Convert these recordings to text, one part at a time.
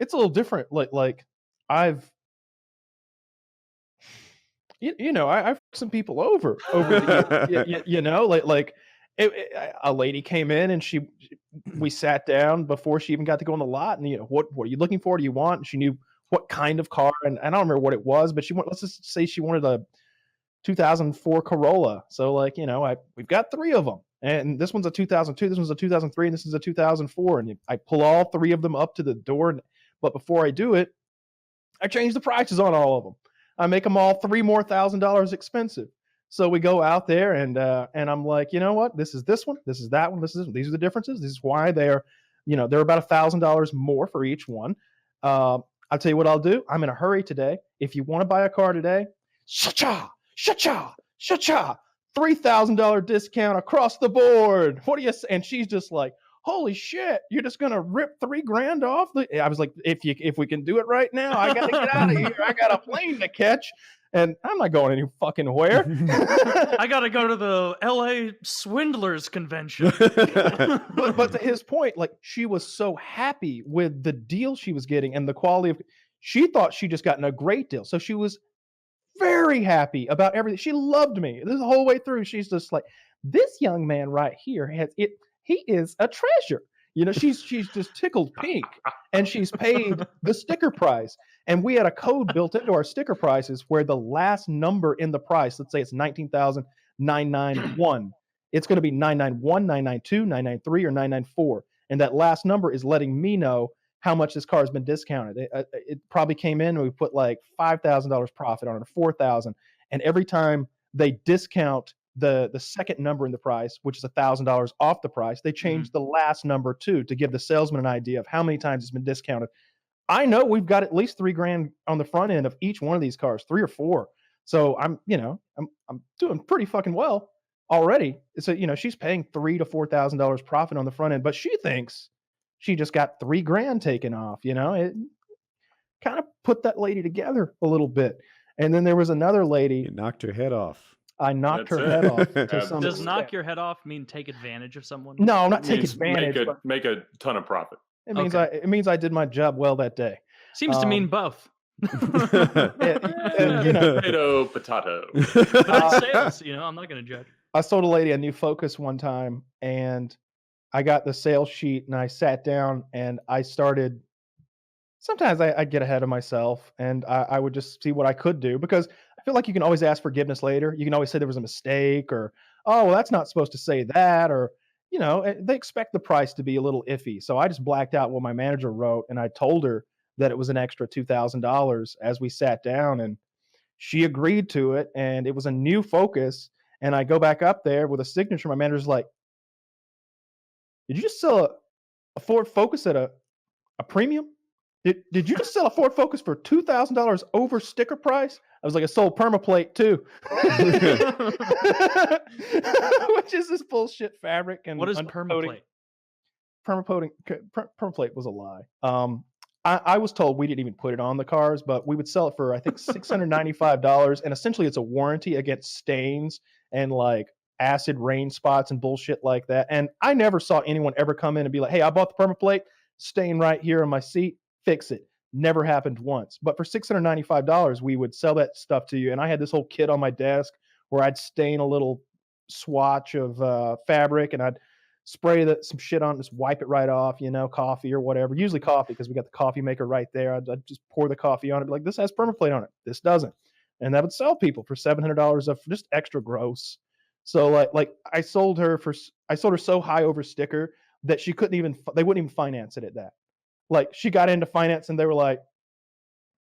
it's a little different. Like I've I've had some people over the years. A lady came in and we sat down before she even got to go on the lot, and what are you looking for? Do you want? And she knew what kind of car, and I don't remember what it was, but let's just say she wanted a 2004 Corolla. So we've got three of them, and this one's a 2002, this one's a 2003, and this is a 2004, and I pull all three of them up to the door, but before I do it, I change the prices on all of them. I make them all $3,000 more expensive. So we go out there, and I'm like, you know what? This is this one. This is that one. These are the differences. This is why they're about $1,000 more for each one. I'll tell you what I'll do. I'm in a hurry today. If you want to buy a car today, cha-cha, $3,000 discount across the board. What do you say? And she's just like, holy shit, you're just gonna rip $3,000 off? I was like, if we can do it right now, I gotta get out of here. I got a plane to catch, and I'm not going any fucking where. I gotta go to the LA Swindlers Convention. but to his point, like, she was so happy with the deal she was getting and the quality of. She thought she just gotten a great deal, so she was very happy about everything. She loved me this whole way through. She's just like, this young man right here has it. He is a treasure. She's just tickled pink, and she's paid the sticker price. And we had a code built into our sticker prices where the last number in the price, let's say it's 19,991, it's going to be 991, 992, 993, or 994. And that last number is letting me know how much this car has been discounted. It probably came in and we put like $5,000 profit on it, or $4,000. And every time they discount the second number in the price, which is $1,000 off the price, they change the last number too, to give the salesman an idea of how many times it's been discounted. I know we've got at least $3,000 on the front end of each one of these cars, 3 or 4. So I'm doing pretty fucking well already. So she's paying $3,000 to $4,000 profit on the front end, but she thinks she just got $3,000 taken off. It kind of put that lady together a little bit. And then there was another lady. You knocked her head off. I knocked her head off. Does knock your head off mean take advantage of someone? No, not take advantage. Make a ton of profit. It means I did my job well that day. Seems to mean both. Potato. But it's sales, I'm not going to judge. I sold a lady a new Focus one time, and I got the sales sheet, and I sat down and I started. Sometimes I get ahead of myself, and I would just see what I could do, because I feel like you can always ask forgiveness later. You can always say there was a mistake, or, oh, well, that's not supposed to say that, or, they expect the price to be a little iffy. So I just blacked out what my manager wrote, and I told her that it was an extra $2,000 as we sat down, and she agreed to it, and it was a new Focus. And I go back up there with a signature. My manager's like, did you just sell a Ford Focus at a premium? Did you just sell a Ford Focus for $2,000 over sticker price? I was like, I sold permaplate too. Which is this bullshit fabric. And what is permaplate? Permaplate was a lie. I was told we didn't even put it on the cars, but we would sell it for, I think, $695. And essentially it's a warranty against stains and like acid rain spots and bullshit like that. And I never saw anyone ever come in and be like, hey, I bought the permaplate, stain right here on my seat, fix it. Never happened once. But for $695, we would sell that stuff to you. And I had this whole kit on my desk where I'd stain a little swatch of fabric, and I'd spray some shit on, just wipe it right off, coffee or whatever. Usually coffee, because we got the coffee maker right there. I'd just pour the coffee on it, be like, this has permaplate on it. This doesn't. And that would sell people for $700 of just extra gross. So like I sold her so high over sticker that they wouldn't even finance it at that. Like, she got into finance and they were like,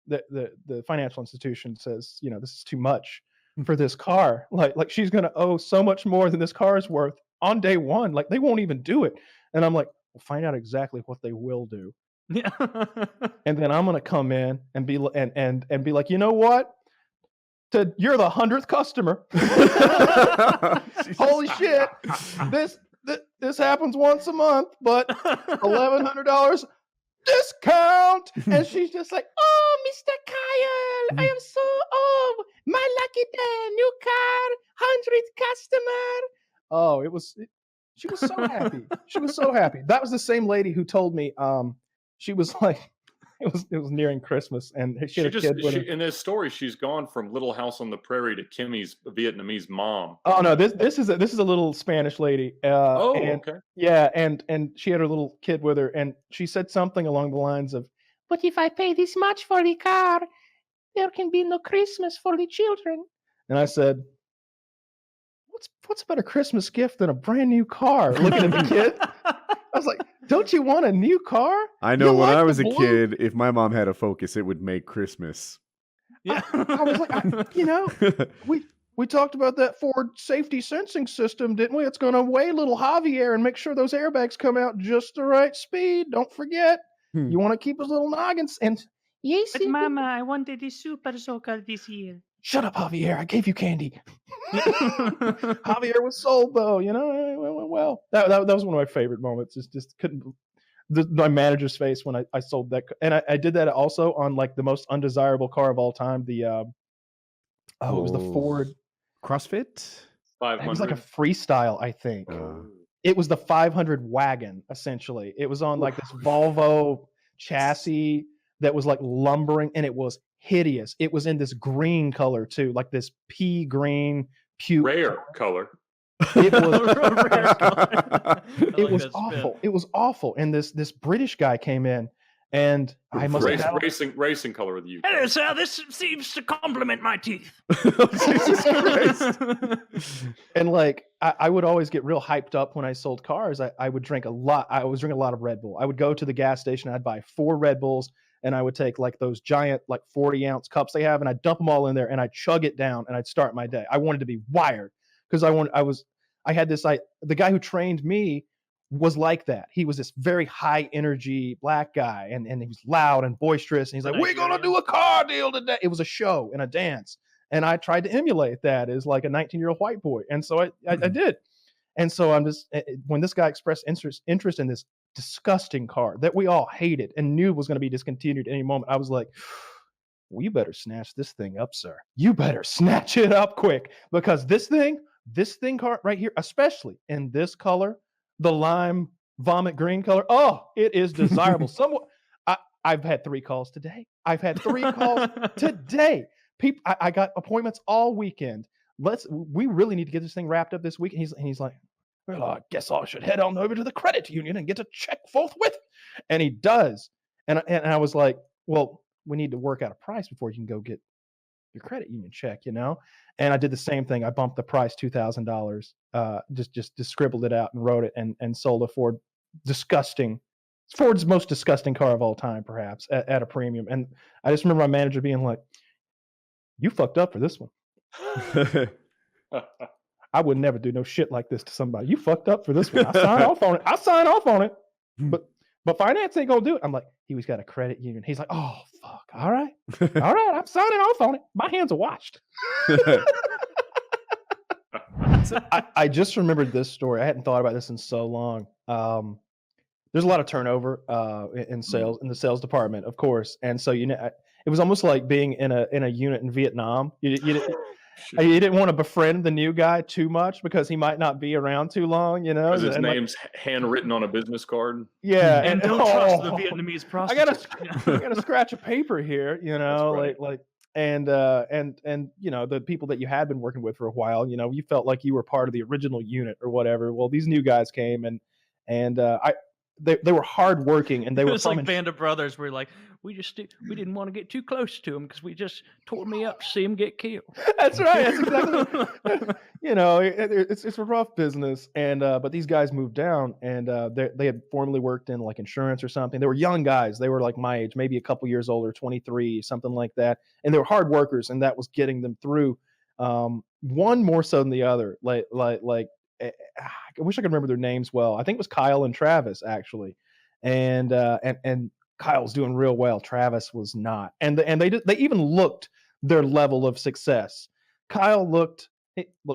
the financial institution says, this is too much for this car. Like she's going to owe so much more than this car is worth on day one. Like, they won't even do it. And I'm like, we'll find out exactly what they will do. Yeah. And then I'm going to come in and be and be like, you know what? You're the 100th customer. Holy shit. This happens once a month, but $1,100 discount. And she's just like, oh, Mr. Kyle, I am so my lucky day, new car, 100th customer. Oh, she was so happy. She was so happy. That was the same lady who told me, she was like, it was nearing Christmas, and she had a kid with her. In this story, she's gone from Little House on the Prairie to Kimmy's Vietnamese mom. Oh no, this is a little Spanish lady. Okay. Yeah, and she had her little kid with her, and she said something along the lines of, "But if I pay this much for the car, there can be no Christmas for the children." And I said, "What's a better Christmas gift than a brand new car?" Looking at the kid, I was like, "Don't you want a new car?" I know You when like I the was a blue? kid, if my mom had a Focus, it would make Christmas. Yeah. I was like, we talked about that Ford safety sensing system, didn't we? It's going to weigh little Javier and make sure those airbags come out just the right speed. Don't forget, you want to keep his little noggins. And yes, But Mama, I wanted the Super Soaker this year. shut up, Javier. I gave you candy. Javier was sold though, you know. It went well. That was one of my favorite moments. Just couldn't. My manager's face when I sold that, and I did that also on like the most undesirable car of all time. The it was the Ford CrossFit. 500. It was like a freestyle, I think. It was the 500 wagon, essentially. It was on like this Volvo chassis that was like lumbering, and it was hideous. It was in this green color too, like this pea green puke. Rare color. It was It was awful. It was awful. And this British guy came in, and I must have racing color of the UK. Hello, sir. This seems to compliment my teeth. Jesus Christ. And like I would always get real hyped up when I sold cars. I would drink a lot. I was drinking a lot of Red Bull. I would go to the gas station. I'd buy 4 Red Bulls, and I would take like those giant like 40-ounce cups they have, and I'd dump them all in there, and I'd chug it down, and I'd start my day. I wanted to be wired because the guy who trained me was like that. He was this very high energy black guy, and he was loud and boisterous, and he's like, "We're gonna do a car deal today." It was a show and a dance, and I tried to emulate that as like a 19-year-old white boy, and so I did. And so I'm just, when this guy expressed interest in this disgusting car that we all hated and knew was going to be discontinued any moment, I was like, well, you better snatch this thing up, sir. You better snatch it up quick, because this thing car right here, especially in this color, the lime vomit green color, oh, it is desirable. I've had 3 calls today. I've had 3 calls today. People, I got appointments all weekend. We really need to get this thing wrapped up this week. And he's like, well, I guess I should head on over to the credit union and get a check forthwith. And he does. And I was like, well, we need to work out a price before you can go get your credit union check, you know? And I did the same thing. I bumped the price $2,000, just scribbled it out and wrote it and sold a Ford's most disgusting car of all time, perhaps, at a premium. And I just remember my manager being like, you fucked up for this one. I would never do no shit like this to somebody. You fucked up for this one. I sign off on it. But finance ain't gonna do it. I'm like, he's got a credit union. He's like, oh fuck. All right. I'm signing off on it. My hands are washed. I just remembered this story. I hadn't thought about this in so long. There's a lot of turnover in sales, in the sales department, of course. And so it was almost like being in a unit in Vietnam. You didn't want to befriend the new guy too much because he might not be around too long, you know. Because his name's handwritten on a business card. Yeah, and don't trust the Vietnamese prostitutes. I gotta scratch a paper here, you know, right. And you know, the people that you had been working with for a while, you know, you felt like you were part of the original unit or whatever. Well, these new guys came and they were hardworking, and they were like Band of Brothers. We're like, we didn't want to get too close to him because we just tore me up to see him get killed. That's right. That's exactly. You know, it's a rough business, and but these guys moved down, and they had formerly worked in like insurance or something. They were young guys. They were like my age, maybe a couple years older, 23, something like that, and they were hard workers, and that was getting them through. One more so than the other. I wish I could remember their names well. I think it was Kyle and Travis, actually, and Kyle's doing real well. Travis was not, and they even looked their level of success. Kyle looked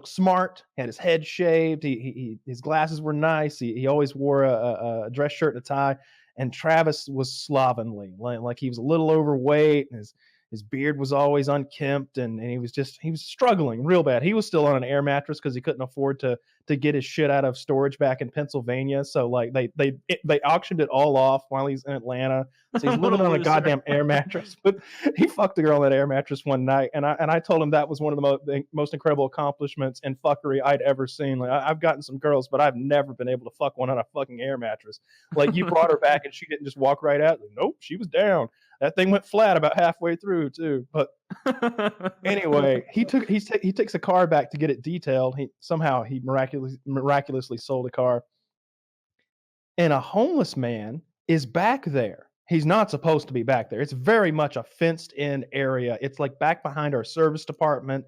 smart, had his head shaved, his glasses were nice. He always wore a dress shirt and a tie. And Travis was slovenly, like he was a little overweight, and his beard was always unkempt, and he was struggling real bad. He was still on an air mattress because he couldn't afford to get his shit out of storage back in Pennsylvania. So like they auctioned it all off while he's in Atlanta. So he's living on a goddamn air mattress. But he fucked a girl on that air mattress one night, and I told him that was one of the most incredible accomplishments and fuckery I'd ever seen. Like I've gotten some girls, but I've never been able to fuck one on a fucking air mattress. Like you brought her back and she didn't just walk right out. Like, nope, she was down. That thing went flat about halfway through too. But anyway, he takes a car back to get it detailed. He miraculously sold a car, and a homeless man is back there. He's not supposed to be back there. It's very much a fenced-in area. It's like back behind our service department,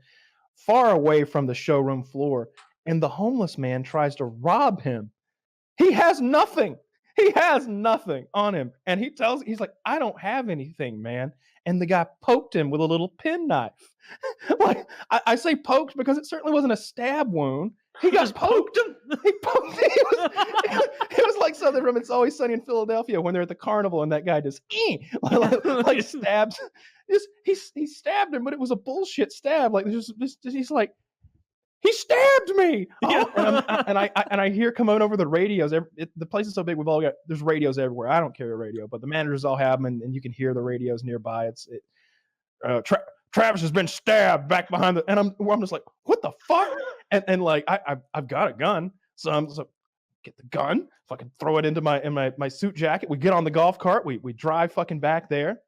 far away from the showroom floor. And the homeless man tries to rob him. He has nothing. He has nothing on him. And he's like, I don't have anything, man. And the guy poked him with a little penknife. Like I say poked because it certainly wasn't a stab wound. He got poked him. He poked him. It was like something from It's Always Sunny in Philadelphia when they're at the carnival and that guy just like stabs. He stabbed him, but it was a bullshit stab. Like he's like, he stabbed me. Yeah. And I hear coming over the radios. The place is so big. There's radios everywhere. I don't carry a radio, but the managers all have them, and you can hear the radios nearby. Travis has been stabbed back behind the, and I'm just like, what the fuck? And like I've got a gun, so I'm just like, get the gun, fucking throw it into my suit jacket. We get on the golf cart. We drive fucking back there.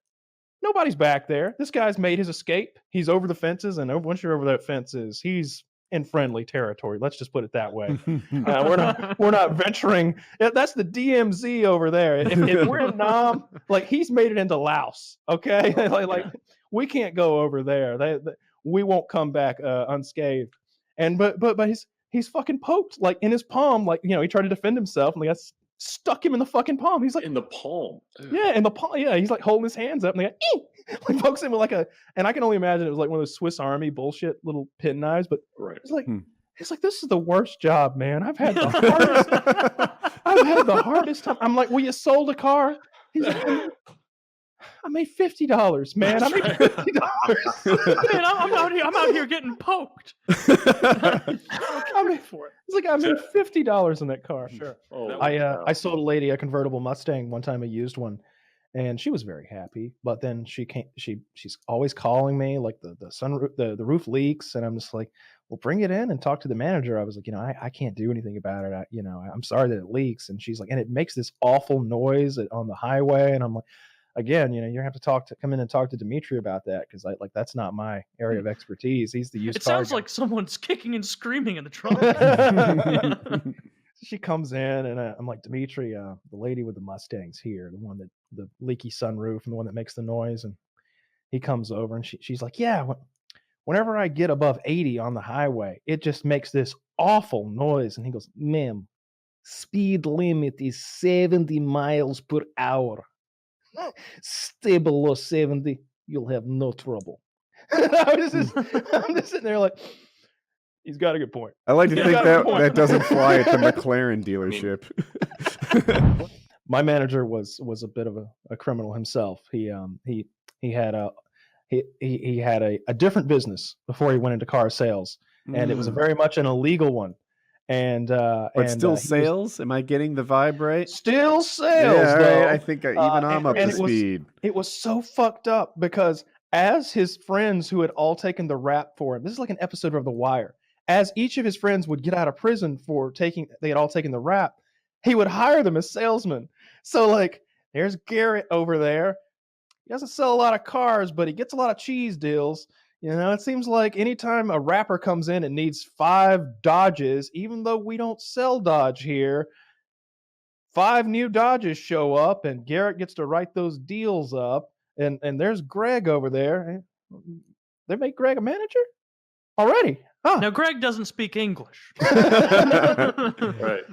Nobody's back there. This guy's made his escape. He's over the fences, and once you're over that fences, he's in friendly territory. Let's just put it that way. We're not venturing. That's the DMZ over there. If we're in Nam, like he's made it into Laos. Okay, like we can't go over there. We won't come back unscathed. And but he's fucking poked like in his palm. Like he tried to defend himself, and the guy stuck him in the fucking palm. He's like in the palm. Yeah, in the palm. Yeah, he's like holding his hands up, and the guy like pokes him with like and I can only imagine it was like one of those Swiss Army bullshit little pin knives. But right. It's like this is the worst job, man. I've had the hardest time. I'm like, well, you sold a car. He's like, I made $50, man. I made $50. Man, I'm out here getting poked. I made for it. It's like I made $50 on that car. Sure. Oh, I sold a lady a convertible Mustang one time, a used one, and she was very happy. But then she's always calling me like the sunroof, the roof leaks, and I'm just like, well, bring it in and talk to the manager. I was like, I can't do anything about it. I'm sorry that it leaks. And she's like, and it makes this awful noise on the highway, and I'm like, again, you have to come in and talk to Dimitri about that because that's not my area of expertise. He's the used car guy. It sounds like someone's kicking and screaming in the trunk. She comes in and I'm like, Dimitri, the lady with the Mustang's here, the one that the leaky sunroof and the one that makes the noise. And he comes over and she's like, yeah, whenever I get above 80 on the highway, it just makes this awful noise. And he goes, ma'am, speed limit is 70 miles per hour. Stay below 70, you'll have no trouble. I'm just sitting there like, he's got a good point. I like to think that doesn't fly at the McLaren dealership. My manager was a bit of a criminal himself. He had a different business before he went into car sales, and it was very much an illegal one. But still sales? Am I getting the vibe right? Still sales, yeah, though. Right. I think even I'm up to speed. It was so fucked up because as his friends who had all taken the rap for him, this is like an episode of The Wire. As each of his friends would get out of prison they had all taken the rap, he would hire them as salesmen. So like, there's Garrett over there. He doesn't sell a lot of cars, but he gets a lot of cheese deals. It seems like anytime a rapper comes in and needs 5 Dodges, even though we don't sell Dodge here, 5 new Dodges show up and Garrett gets to write those deals up. And there's Greg over there. They make Greg a manager already. Huh. Now, Greg doesn't speak English. Right.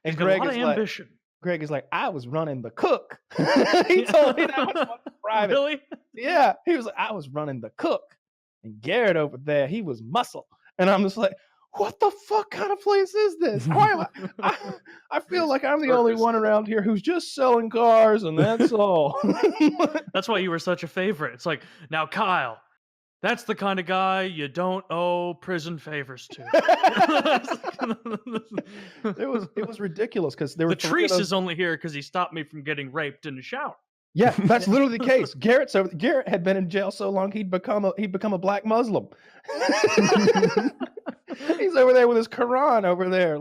And Greg is ambition. Greg is like, I was running the cook. He told me that was private. Really? Yeah. He was like, I was running the cook. And Garrett over there, he was muscle. And I'm just like, what the fuck kind of place is this? Why am I feel like I'm the only one around here who's just selling cars, and that's all. That's why you were such a favorite. It's like, now Kyle, that's the kind of guy you don't owe prison favors to. It was ridiculous because there were Latrice is only here because he stopped me from getting raped in the shower. Yeah, that's literally the case. Garrett had been in jail so long he'd become a black Muslim. He's over there with his Quran over there.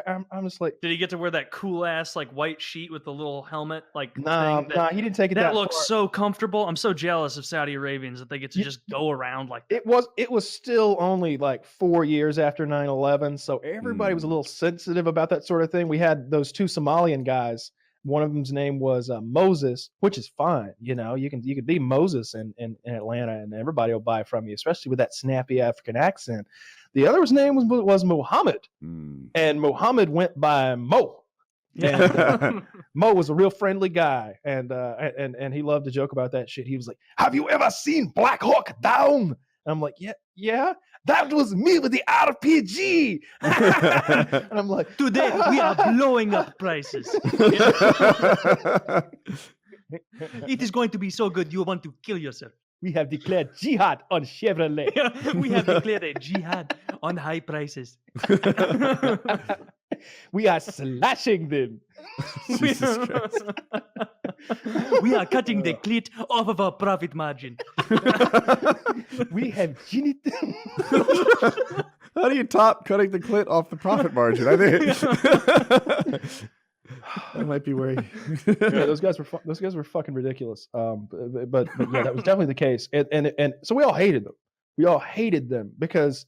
I'm just like, did he get to wear that cool ass like white sheet with the little helmet? Like, nah, he didn't take it. That looks so comfortable. I'm so jealous of Saudi Arabians that they get to just go around like that. It was still only like 4 years after 9/11, so everybody was a little sensitive about that sort of thing. We had those two Somalian guys. One of them's name was Moses, which is fine. You know, you could be Moses in Atlanta, and everybody will buy from you, especially with that snappy African accent. The other's name was Muhammad, and Muhammad went by Mo. Yeah. And, Mo was a real friendly guy, and he loved to joke about that shit. He was like, "Have you ever seen Black Hawk Down?" And I'm like, "Yeah, that was me with the RPG." And I'm like, today we are blowing up prices. It is going to be so good you want to kill yourself. We have declared jihad on Chevrolet. We have declared a jihad on high prices. We are slashing them. Jesus Christ. We are cutting the clit off of our profit margin. We have genital. How do you top cutting the clit off the profit margin? I think that might be where. Yeah, those guys were fucking ridiculous. But yeah, that was definitely the case. And so we all hated them. We all hated them because.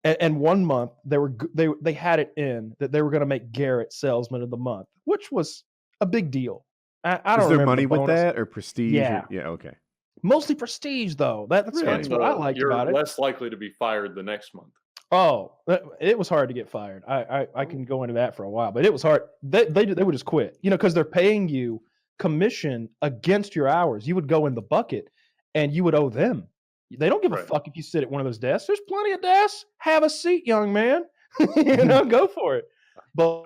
And 1 month they had it in that they were going to make Garrett Salesman of the Month, which was a big deal. I don't. Is there money with that or prestige? Yeah. Okay. Mostly prestige though. That's what I liked about it. You're less likely to be fired the next month. Oh, it was hard to get fired. I can go into that for a while, but it was hard. They would just quit, because they're paying you commission against your hours. You would go in the bucket, and you would owe them. They don't give a fuck if you sit at one of those desks. There's plenty of desks. Have a seat, young man. Go for it. But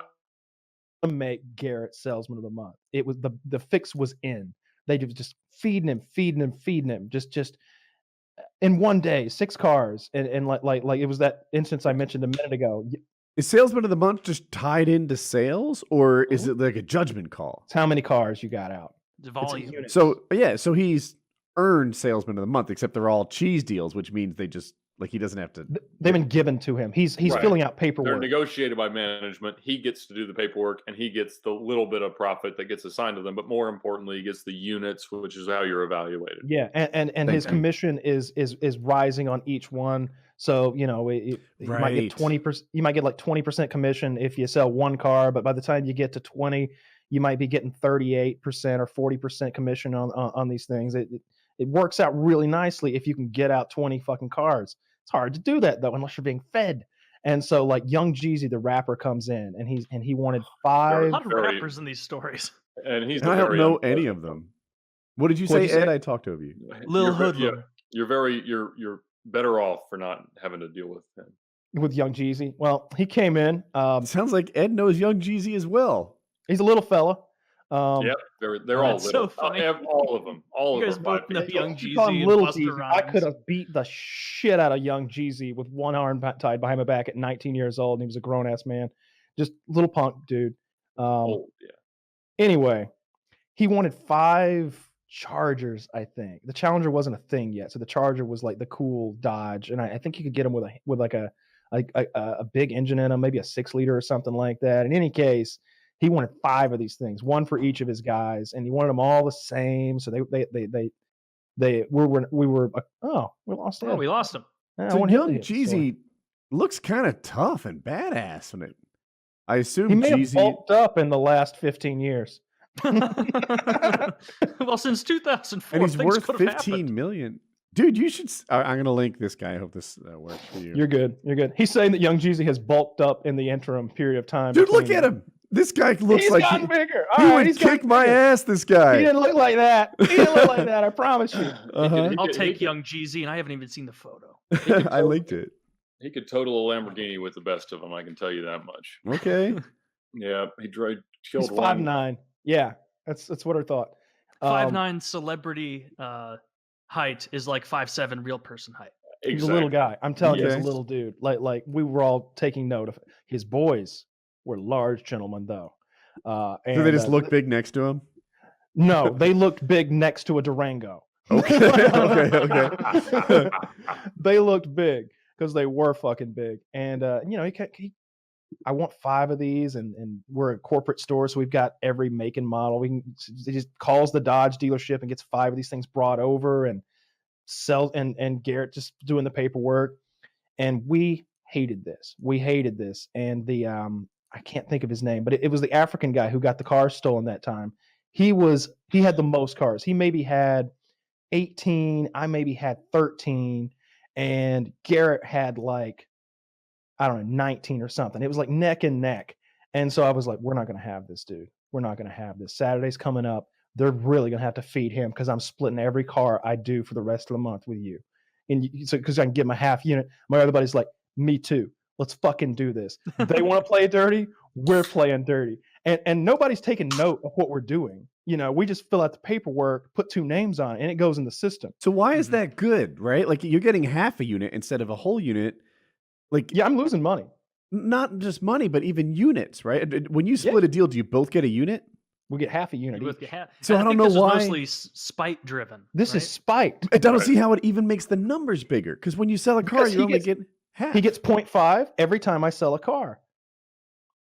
to make Garrett Salesman of the Month, it was the fix was in. They just feeding him. Just in one day, 6 cars, and like it was that instance I mentioned a minute ago. Is Salesman of the Month just tied into sales, or is it like a judgment call? It's how many cars you got out. The volume. So he's earned Salesman of the Month, except they're all cheese deals, which means they just he doesn't have to. They've been given to him. He's filling out paperwork. They're negotiated by management. He gets to do the paperwork, and he gets the little bit of profit that gets assigned to them. But more importantly, he gets the units, which is how you're evaluated. Yeah, and his commission is rising on each one. So you might get 20%. You might get like 20% commission if you sell one car, but by the time you get to 20, you might be getting 38% or 40% commission on these things. It works out really nicely if you can get out 20 fucking cars. It's hard to do that though unless you're being fed. And so like Young Jeezy, the rapper, comes in and he wanted 5. There are a lot of rappers in these stories. And I don't know any of them. What did you say, Ed? I talked to you. Lil Hoodlum. You're better off for not having to deal with him. With Young Jeezy. Well, he came in. Sounds like Ed knows Young Jeezy as well. He's a little fella. Yep, they're all little. So funny. All of them. All You of guys them. both know Young You call him Jeezy Little and Busta Jeezy. I Rhymes. could have beat the shit out of Young Jeezy with one arm tied behind my back at 19 years old, and he was a grown ass man, just little punk dude. Anyway, he wanted 5 Chargers. I think the Challenger wasn't a thing yet, so the Charger was like the cool Dodge, and I think you could get him with like a big engine in him, maybe a 6-liter or something like that. In any case, he wanted 5 of these things, one for each of his guys, and he wanted them all the same. So we lost him. Oh, we lost him. So Young Jeezy looks kind of tough and badass in it. I assume he may have Jeezy bulked up in the last 15 years. Well, since 2004, and he's things worth could have 15 happened. million. Dude, you should. I'm going to link this guy. I hope this works for you. You're good. He's saying that Young Jeezy has bulked up in the interim period of time. Dude, look at him. This guy looks he's like gotten bigger. He would kick my ass. This guy. He didn't look like that. I promise you. I'll take Young Jeezy, and I haven't even seen the photo. I linked it. He could total a Lamborghini with the best of them. I can tell you that much. Okay. Yeah, He's killed one. 5'9". Yeah, that's what I thought. 5'9" celebrity height is like 5'7" real person height. He's a little guy. I'm telling you, he's a Okay. little dude. Like we were all taking note of it. His boys were large gentlemen, though. Do they just look big next to him? No, they looked big next to a Durango. Okay. Okay. They looked big because they were fucking big. And I want 5 of these, and we're a corporate store, so we've got every make and model. He just calls the Dodge dealership and gets 5 of these things brought over and sells. And Garrett just doing the paperwork, and we hated this. And the I can't think of his name, but it was the African guy who got the car stolen that time. He had the most cars. He maybe had 18. I maybe had 13, and Garrett had like, I don't know, 19 or something. It was like neck and neck. And so I was like, we're not going to have this, dude. We're not going to have this. Saturday's coming up. They're really going to have to feed him because I'm splitting every car I do for the rest of the month with you. And so because I can get my half unit. My other buddy's like, me too. Let's fucking do this. They want to play dirty. We're playing dirty. And nobody's taking note of what we're doing. We just fill out the paperwork, put 2 names on it, and it goes in the system. So why is that good, right? Like you're getting half a unit instead of a whole unit. Like, yeah, I'm losing money. Not just money, but even units, right? When you split a deal, do you both get a unit? We get half a unit. So I don't know why. This is mostly spite driven. This is spite. I don't see how it even makes the numbers bigger. Because when you sell a car, you only get half. He gets 0.5 every time I sell a car.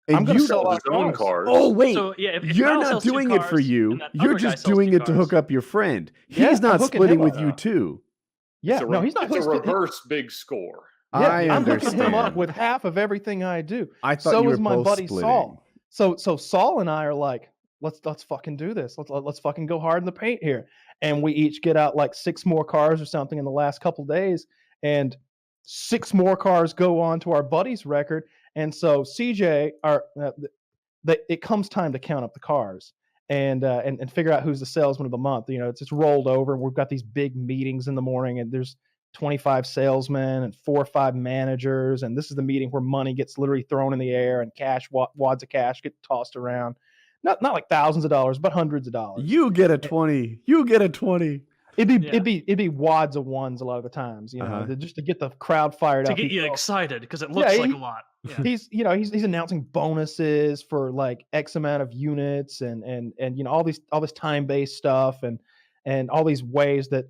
And I'm going to you sell his own cars. Oh wait, So, yeah, if you're Kyle not sells 2 doing it for cars, you. and that You're other guy just sells doing 2 it to cars. hook up your friend. Yeah, He's not I'm hooking splitting him with up. you too. Yeah, no, he's not. It's a reverse big score. Yeah, I I'm hooking understand. him up with half of everything I do. I thought so you were is my both buddy splitting. Saul. So Saul and I are like, let's fucking do this. Let's fucking go hard in the paint here. And we each get out like 6 more cars or something in the last couple days, and 6 more cars go on to our buddy's record. And so CJ, it comes time to count up the cars and figure out who's the salesman of the month. It's just rolled over, and we've got these big meetings in the morning, and there's 25 salesmen and 4 or 5 managers, and this is the meeting where money gets literally thrown in the air and wads of cash get tossed around. Not like thousands of dollars, but hundreds of dollars. You get a 20. You get a 20. It'd be wads of ones a lot of the times, just to get the crowd fired up. To get you excited because it looks like a lot. Yeah. He's announcing bonuses for like X amount of units and all this time-based stuff and all these ways that.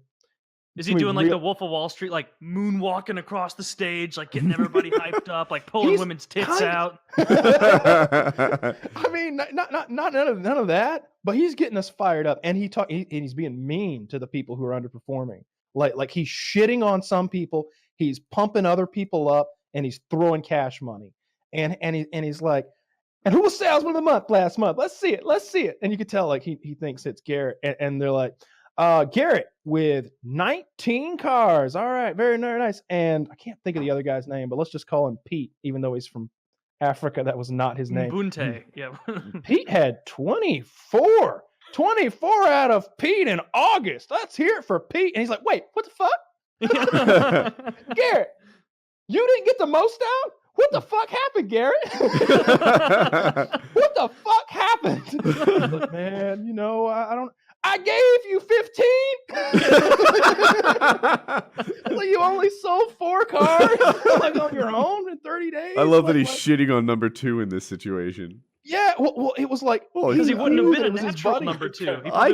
Is he doing like the Wolf of Wall Street, like moonwalking across the stage, like getting everybody hyped up, like pulling women's tits out? I mean, not none of that, but he's getting us fired up, and he's being mean to the people who are underperforming. Like he's shitting on some people, he's pumping other people up, and he's throwing cash money, and he's like, and who was salesman of the month last month? Let's see it. And you could tell like he thinks it's Garrett, and they're like, Garrett with 19 cars. All right, very nice. And I can't think of the other guy's name, but let's just call him Pete, even though he's from Africa. That was not his name. Bunte, yeah. Pete had 24 out of Pete in August. Let's hear it for Pete. And he's like, wait, what the fuck? Garrett, you didn't get the most out? What the fuck happened, Garrett? What the fuck happened? Look, man, I don't. I gave you 15. Like you only sold 4 cars like on your own in 30 days. I love that he's shitting on number 2 in this situation. Yeah, well, it was like because he wouldn't have been a his natural buddy. number 2. I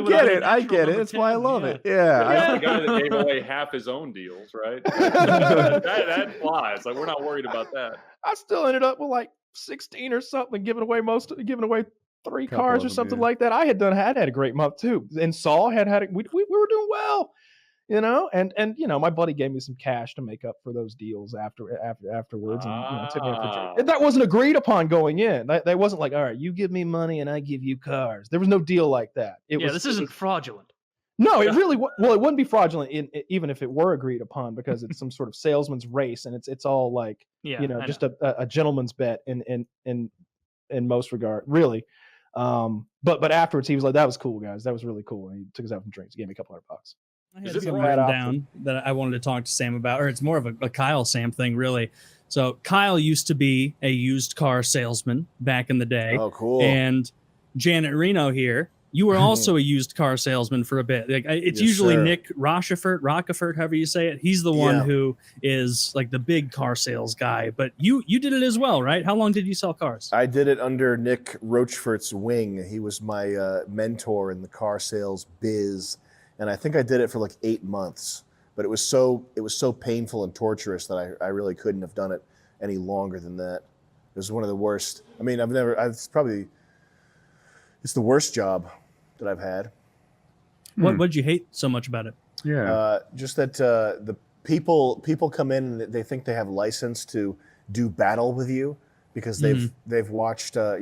get it. That's why I love it. Yeah. That's the guy that gave away half his own deals, right? that flies. Like we're not worried about that. I still ended up with like 16 or something, giving away 3 cars or something like that. I had had a great month too, and Saul had we were doing well, and my buddy gave me some cash to make up for those deals afterwards, and took me out for drink. That wasn't agreed upon going in. That wasn't like, all right, you give me money and I give you cars. There was no deal like that. This isn't fraudulent. No, it really it wouldn't be fraudulent even if it were agreed upon, because it's some sort of salesman's race, and it's all like just a gentleman's bet in most regard, really. But afterwards he was like, that was cool, guys. That was really cool. And he took us out for drinks. He gave me a couple $100. I had Is it something bad written option? down that I wanted to talk to Sam about, or it's more of a Kyle Sam thing, really. So Kyle used to be a used car salesman back in the day, Oh, cool. and Janet Reno here, you were also a used car salesman for a bit. Like it's Yes, usually sir. Nick Rochefort, however you say it. He's the one Yeah. who is like the big car sales guy. But you did it as well, right? How long did you sell cars? I did it under Nick Rochefort's wing. He was my mentor in the car sales biz, and I think I did it for like 8 months. But it was so painful and torturous that I really couldn't have done it any longer than that. It was one of the worst. I mean, it's the worst job that I've had. What did you hate so much about it? Yeah. Just that the people come in and they think they have license to do battle with you because they've watched the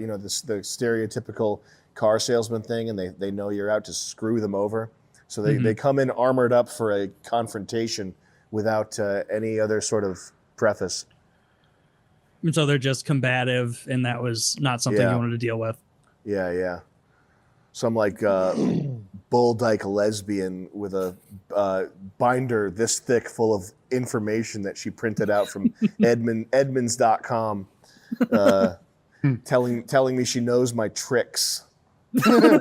stereotypical car salesman thing, and they know you're out to screw them over. So they come in armored up for a confrontation without any other sort of preface. And so they're just combative, and that was not something you wanted to deal with. Yeah. Some like bull dyke lesbian with a binder this thick full of information that she printed out from Edmunds.com, telling me she knows my tricks. I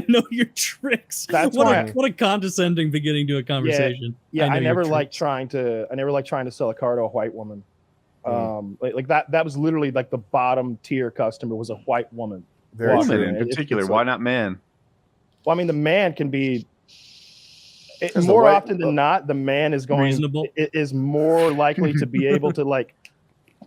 know your tricks. That's what why- a condescending beginning to a conversation. Yeah, know I your never tricks. liked trying to sell a car to a white woman. Like that was literally like the bottom tier customer was a white woman. Very Woman true. in It's particular. like- Why not man? Well, I mean, the man can be Because the more white- often than not, the man is going Reasonable. is more likely to be able to like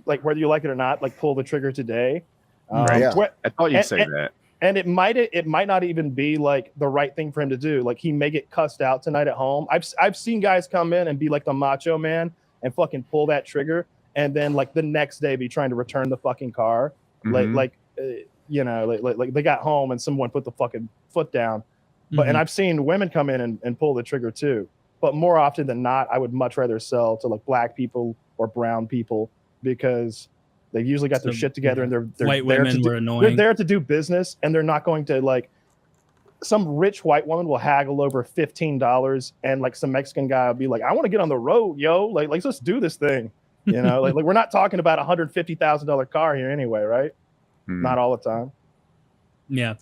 whether you like it or not, like pull the trigger today. Right. Yeah. I thought you'd And- say that. And it might not even be like the right thing for him to do. Like he may get cussed out tonight at home. I've seen guys come in and be like the macho man and fucking pull that trigger, and then like the next day be trying to return the fucking car. Mhm. Like they got home and someone put the fucking foot down. But and I've seen women come in and pull the trigger too. But more often than not, I would much rather sell to like black people or brown people because they've usually got their So, shit together and they're white there women to do, were they're annoying. there to do business, and they're not going to like some rich white woman will haggle over $15, and like some Mexican guy will be like, I want to get on the road, yo. Like let's do this thing. You know, like we're not talking about $150,000 car here anyway, right? Hmm. Not all the time. Yeah.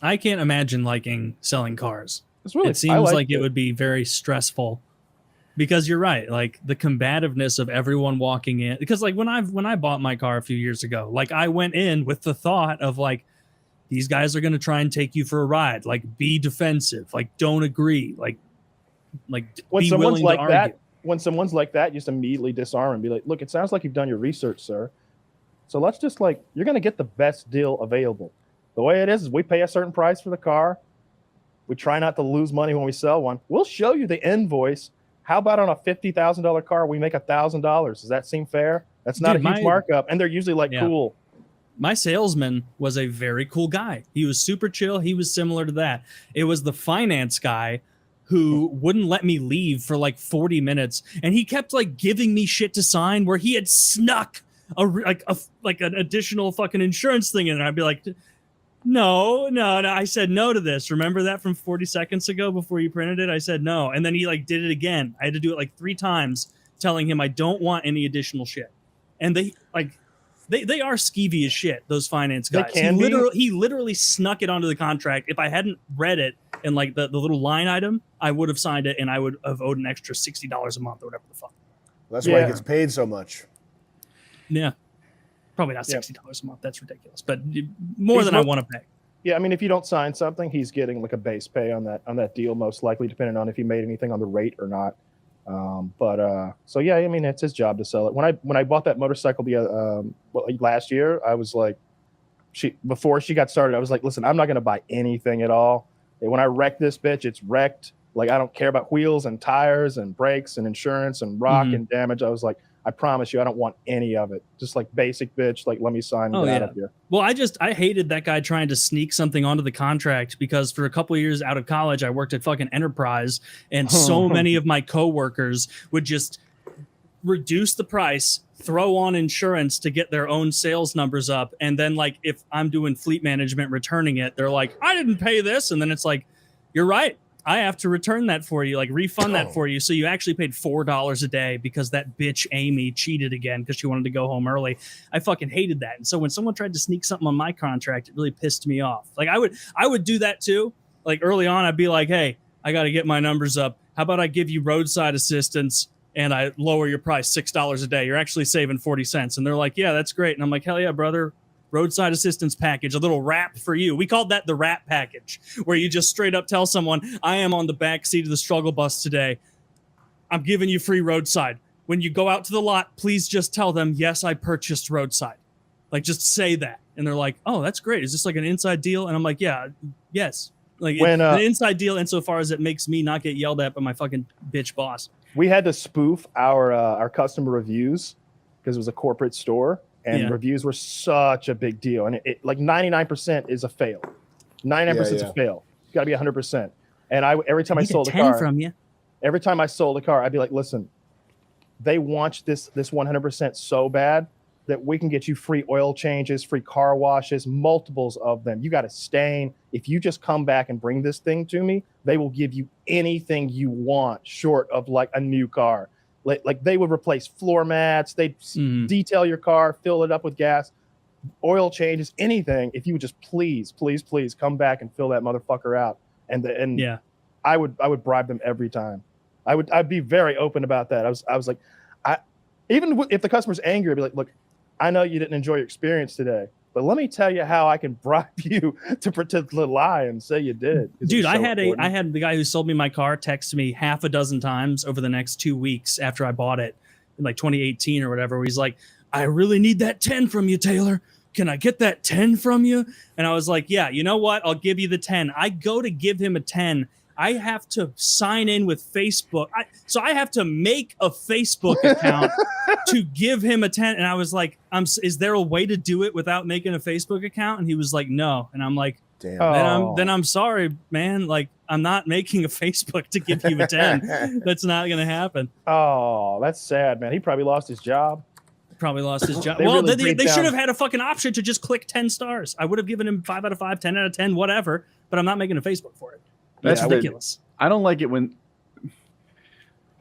I can't imagine liking selling cars. It's really It seems like it would be very stressful because you're right. Like the combativeness of everyone walking in, because like when I bought my car a few years ago, like I went in with the thought of like, these guys are going to try and take you for a ride. Like be defensive, like don't agree. Like when be someone's willing like to that, argue. when someone's like that, just immediately disarm and be like, look, it sounds like you've done your research, sir. So let's just like, you're going to get the best deal available. The way it is we pay a certain price for the car. We try not to lose money when we sell one. We'll show you the invoice. How about on a $50,000 car, we make $1,000? Does that seem fair? That's not Dude, a huge markup. And they're usually like, Yeah. cool. My salesman was a very cool guy. He was super chill. He was similar to that. It was the finance guy who wouldn't let me leave for like 40 minutes. And he kept like giving me shit to sign where he had snuck an additional fucking insurance thing in. And I'd be like, no. I said no to this. Remember that from 40 seconds ago before you printed it? I said no. And then he like did it again. I had to do it like 3 times telling him I don't want any additional shit. And they are skeevy as shit, those finance They guys. can be. He literally snuck it onto the contract. If I hadn't read it and like the little line item, I would have signed it and I would have owed an extra $60 a month or whatever the fuck. That's why Yeah. he gets paid so much. Yeah. Probably not Yeah. $60 a month. That's ridiculous. But more He's than I mo- want to pay. Yeah, I mean, if you don't sign something, he's getting like a base pay on that deal, most likely, depending on if he made anything on the rate or not. So yeah, I mean, it's his job to sell it. When I bought that motorcycle last year, I was like, before she got started, I was like, listen, I'm not going to buy anything at all. And when I wreck this bitch, it's wrecked. Like I don't care about wheels and tires and brakes and insurance and rock Mhm. and damage. I was like, I promise you, I don't want any of it. Just like basic bitch, like let me sign and get out of here. Well, I hated that guy trying to sneak something onto the contract because for a couple of years out of college, I worked at fucking Enterprise, and so many of my coworkers would just reduce the price, throw on insurance to get their own sales numbers up, and then like if I'm doing fleet management returning it, they're like, I didn't pay this, and then it's like, you're right. I have to return that for you, like refund that for you. So you actually paid $4 a day because that bitch Amy cheated again because she wanted to go home early. I fucking hated that. And so when someone tried to sneak something on my contract, it really pissed me off. Like I would do that too. Like early on, I'd be like, hey, I got to get my numbers up. How about I give you roadside assistance and I lower your price $6 a day? You're actually saving 40 cents. And they're like, yeah, that's great. And I'm like, hell yeah, brother. Roadside assistance package, a little wrap for you. We called that the wrap package, where you just straight up tell someone, I am on the back seat of the struggle bus today. I'm giving you free roadside. When you go out to the lot, please just tell them, yes, I purchased roadside. Like, just say that. And they're like, oh, that's great. Is this like an inside deal? And I'm like, yeah, yes. Like, it's an inside deal insofar as it makes me not get yelled at by my fucking bitch boss. We had to spoof our customer reviews because it was a corporate store. And reviews were such a big deal. And it like 99% is a fail. 99% is a fail. It's got to be 100%. And every time I sold a car from you. Every time I sold a car, I'd be like, listen, they want this 100% so bad that we can get you free oil changes, free car washes, multiples of them. You got a stain. If you just come back and bring this thing to me, they will give you anything you want short of like a new car. Like they would replace floor mats, they'd detail your car, fill it up with gas, oil changes, anything. If you would just please come back and fill that motherfucker out. And I would bribe them every time. I'd be very open about that. I was like, even if the customer's angry, I'd be like, look, I know you didn't enjoy your experience today, but let me tell you how I can bribe you to pretend to lie and say you did. Dude, I had the guy who sold me my car text me half a dozen times over the next 2 weeks after I bought it in like 2018 or whatever, where he's like, I really need that 10 from you, Taylor. Can I get that 10 from you? And I was like, yeah, you know what? I'll give you the 10. I go to give him a 10. I have to sign in with Facebook. So I have to make a Facebook account to give him a 10. And I was like, is there a way to do it without making a Facebook account? And he was like, no. And I'm like, damn. Then I'm sorry, man. Like, I'm not making a Facebook to give you a 10. That's not going to happen. Oh, that's sad, man. He probably lost his job. They should have had a fucking option to just click 10 stars. I would have given him 5 out of 5, 10 out of 10, whatever. But I'm not making a Facebook for it. That's ridiculous. I don't like it when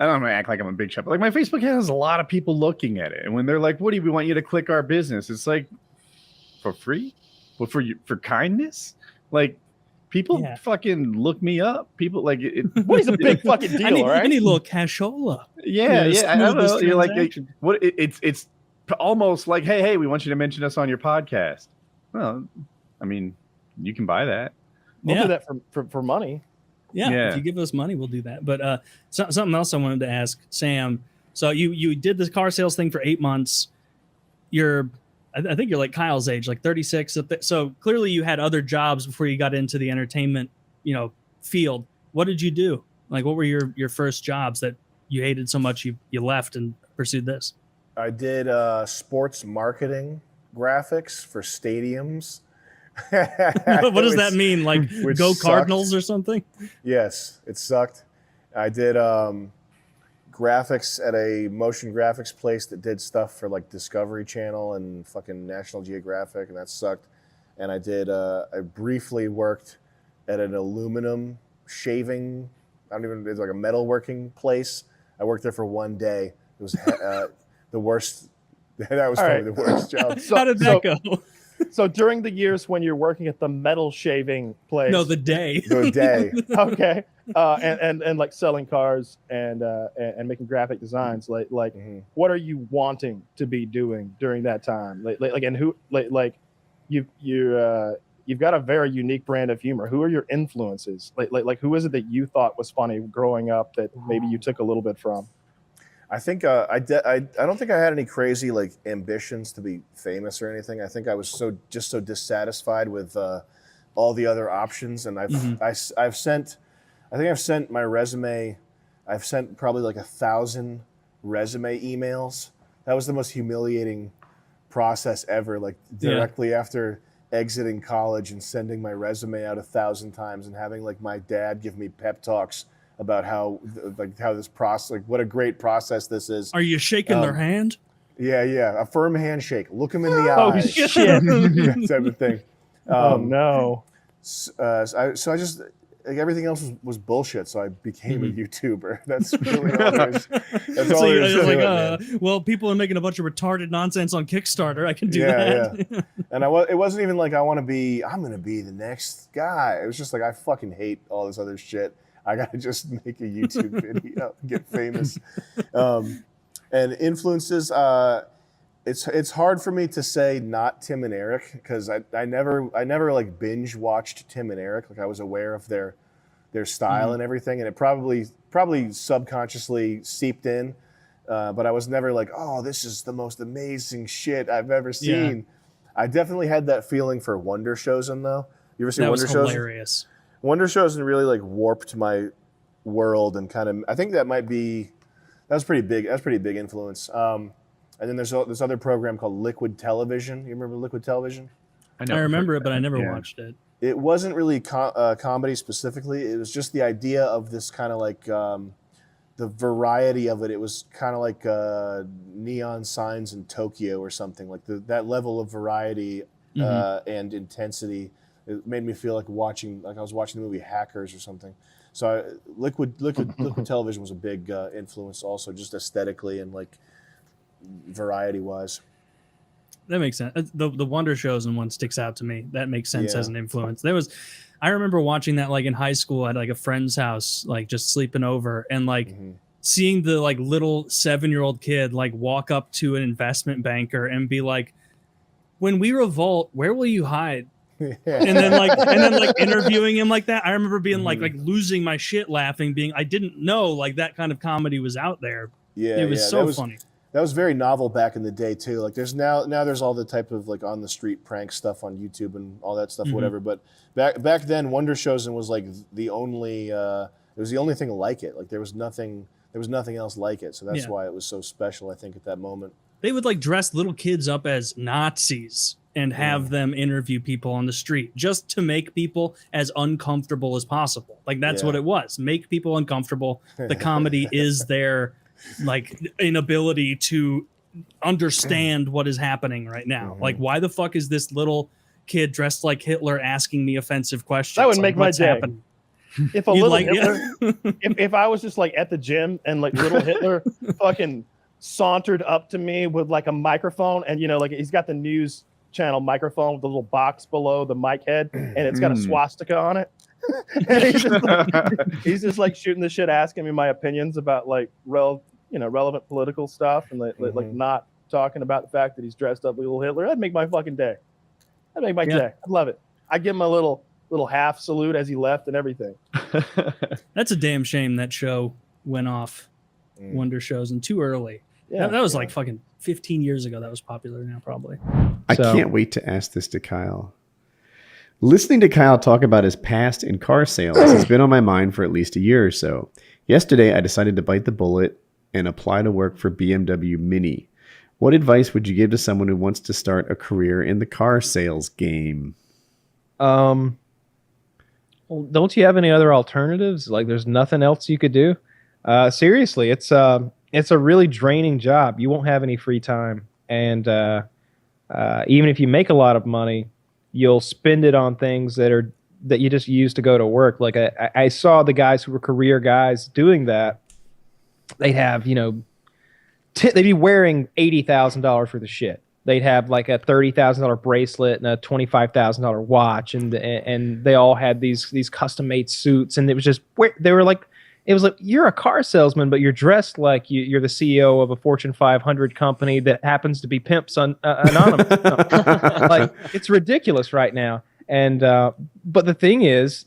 I don't want to act like I'm a big shot, but like my Facebook has a lot of people looking at it, and when they're like, "Woody, we want you to click our business," it's like for free, well, for kindness. Like people fucking look me up. People like it. Woody's a big fucking deal, right? I need a little cashola. Yeah. I don't know. You're like what? It's almost like, hey, we want you to mention us on your podcast. Well, I mean, you can buy that. We'll do that for money. Yeah, if you give us money, we'll do that. But something else I wanted to ask Sam. So you did this car sales thing for 8 months. I think you're like Kyle's age, like 36. So clearly you had other jobs before you got into the entertainment, field. What did you do? Like, what were your first jobs that you hated so much you left and pursued this? I did sports marketing graphics for stadiums. What does that mean? Like go sucked. Cardinals or something? Yes, it sucked. I did graphics at a motion graphics place that did stuff for like Discovery Channel and fucking National Geographic, and that sucked. And I did I briefly worked at an aluminum shaving, it's like a metalworking place. I worked there for 1 day. It was the worst. That was probably the worst job. How did that go? So during the years when you're working at the metal shaving place, no, the day, okay, and like selling cars and making graphic designs, like what are you wanting to be doing during that time? Like and who like you've got a very unique brand of humor. Who are your influences? Like who is it that you thought was funny growing up that maybe you took a little bit from? I think I don't think I had any crazy like ambitions to be famous or anything. I think I was so dissatisfied with all the other options, and I've sent my resume. I've sent probably like 1,000 resume emails. That was the most humiliating process ever. Like directly after exiting college and sending my resume out 1,000 times and having like my dad give me pep talks about how this process, like what a great process this is. Are you shaking their hand? Yeah, a firm handshake. Look them in the eye. Oh shit! That type of thing. Oh no. So I just like everything else was bullshit, so I became a YouTuber. That's really all there is. That's all So there is you're to like, it, man. well, people are making a bunch of retarded nonsense on Kickstarter. I can do Yeah, that. And it wasn't even like I'm gonna be the next guy. It was just like I fucking hate all this other shit. I gotta just make a YouTube video, get famous. And influences. It's hard for me to say not Tim and Eric because I never like binge watched Tim and Eric. Like I was aware of their style and everything, and it probably subconsciously seeped in. But I was never like, oh, this is the most amazing shit I've ever seen. Yeah. I definitely had that feeling for Wonder Chosen though. You ever see Wonder Chosen? That was hilarious. Wonder Chosen really like warped my world and kind of. I think that was pretty big. That's pretty big influence. And then there's this other program called Liquid Television. You remember Liquid Television? I remember it, but I never watched it. It wasn't really comedy specifically. It was just the idea of this kind of like the variety of it. It was kind of like neon signs in Tokyo or something. Like that level of variety and intensity. It made me feel like I was watching the movie Hackers or something. So Liquid Television was a big influence also, just aesthetically and like variety wise. That makes sense. The Wonder Chosen one sticks out to me. That makes sense as an influence. I remember watching that like in high school at like a friend's house, like just sleeping over and like seeing the like little 7-year-old kid like walk up to an investment banker and be like, when we revolt, where will you hide? and then interviewing him like that. I remember being like losing my shit laughing, I didn't know like that kind of comedy was out there. Yeah, it was so funny. That was very novel back in the day too. Like there's now there's all the type of like on the street prank stuff on YouTube and all that stuff, whatever. But back then, Wonder Chosen was like the only. It was the only thing like it. Like there was nothing else like it. So that's why it was so special. I think at that moment they would like dress little kids up as Nazis and have them interview people on the street just to make people as uncomfortable as possible. Like that's what it was. Make people uncomfortable. The comedy is their like inability to understand what is happening right now. Like why the fuck is this little kid dressed like Hitler asking me offensive questions? That would make my day. Happening? If a little Hitler, if I was just like at the gym and like little Hitler fucking sauntered up to me with like a microphone and like he's got the news channel microphone with the little box below the mic head and it's got a swastika on it. And he's just like shooting the shit, asking me my opinions about like relevant political stuff and like not talking about the fact that he's dressed up like little Hitler. That'd make my fucking day. That'd make my day. I'd love it. I'd give him a little half salute as he left and everything. That's a damn shame that show went off. Wonder Chosen too early. Yeah, that was like fucking 15 years ago. That was popular now, probably. I can't wait to ask this to Kyle. Listening to Kyle talk about his past in car sales has been on my mind for at least a year or so. Yesterday, I decided to bite the bullet and apply to work for BMW Mini. What advice would you give to someone who wants to start a career in the car sales game? Well, don't you have any other alternatives? Like, there's nothing else you could do. Seriously, it's a really draining job. You won't have any free time, and even if you make a lot of money, you'll spend it on things that you just use to go to work. Like I saw the guys who were career guys doing that. They'd have they'd be wearing $80,000 worth of shit. They'd have like a $30,000 bracelet and a $25,000 watch, and they all had these custom made suits, and it was just they were like. It was like, you're a car salesman, but you're dressed like you're the CEO of a Fortune 500 company that happens to be Pimps Anonymous. Like, it's ridiculous right now. And but the thing is,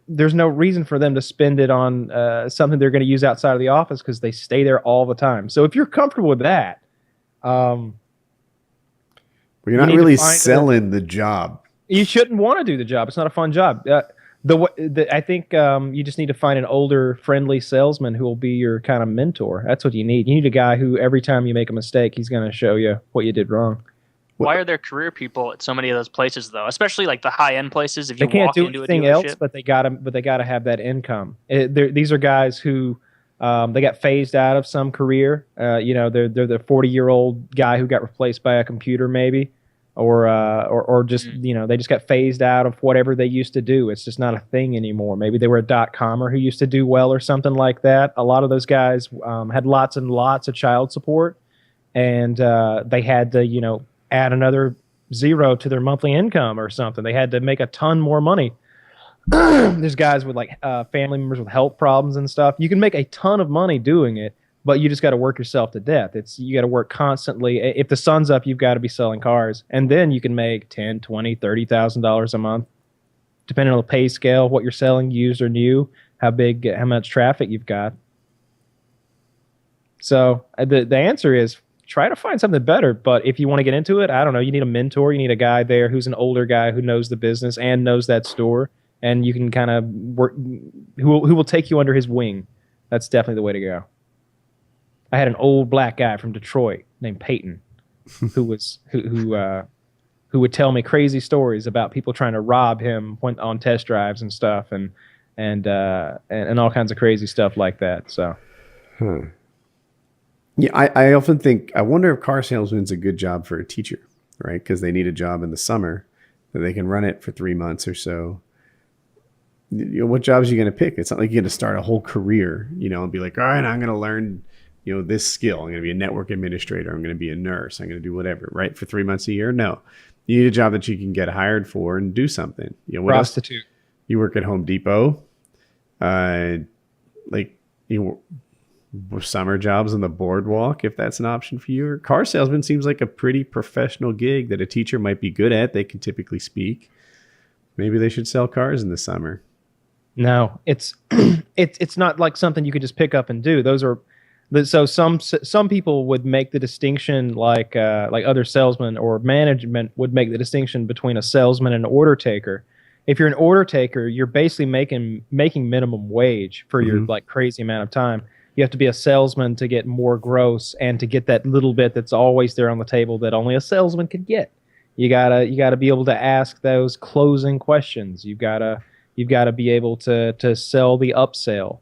there's no reason for them to spend it on something they're going to use outside of the office because they stay there all the time. So if you're comfortable with that, well, you're not really selling the job. You shouldn't want to do the job. It's not a fun job. I think you just need to find an older, friendly salesman who will be your kind of mentor. That's what you need. You need a guy who, every time you make a mistake, he's going to show you what you did wrong. Why are there career people at so many of those places, though? Especially like the high-end places. If you they can't walk do into anything a dealership, else, but they gotta have that income. These are guys who they got phased out of some career. They're the 40-year-old guy who got replaced by a computer, maybe. or just they just got phased out of whatever they used to do. It's just not a thing anymore. Maybe they were a .comer who used to do well or something like that. A lot of those guys had lots and lots of child support, and they had to add another zero to their monthly income or something. They had to make a ton more money. There's guys with like family members with health problems and stuff. You can make a ton of money doing it, but you just got to work yourself to death. You got to work constantly. If the sun's up, you've got to be selling cars, and then you can make $10,000, $20,000, $30,000 a month, depending on the pay scale, what you're selling, used or new, how much traffic you've got. So the answer is try to find something better. But if you want to get into it, I don't know. You need a mentor. You need a guy there who's an older guy who knows the business and knows that store, and you can kind of work. Who will take you under his wing. That's definitely the way to go. I had an old black guy from Detroit named Peyton, who would tell me crazy stories about people trying to rob him on test drives and stuff, and all kinds of crazy stuff like that. So, yeah, I often think I wonder if car salesman's a good job for a teacher, right? Because they need a job in the summer that they can run it for 3 months or so. What jobs are you going to pick? It's not like you're going to start a whole career, and be like, all right, I'm going to learn. This skill. I'm going to be a network administrator. I'm going to be a nurse. I'm going to do whatever, right? For 3 months a year? No. You need a job that you can get hired for and do something. What prostitute. Else? You work at Home Depot. Summer jobs on the boardwalk, if that's an option for you. Or car salesman seems like a pretty professional gig that a teacher might be good at. They can typically speak. Maybe they should sell cars in the summer. No, it's not like something you could just pick up and do. So some people would make the distinction like other salesmen or management would make the distinction between a salesman and an order taker. If you're an order taker, you're basically making minimum wage for your like crazy amount of time. You have to be a salesman to get more gross and to get that little bit that's always there on the table that only a salesman could get. You gotta be able to ask those closing questions. You've gotta be able to sell the upsell.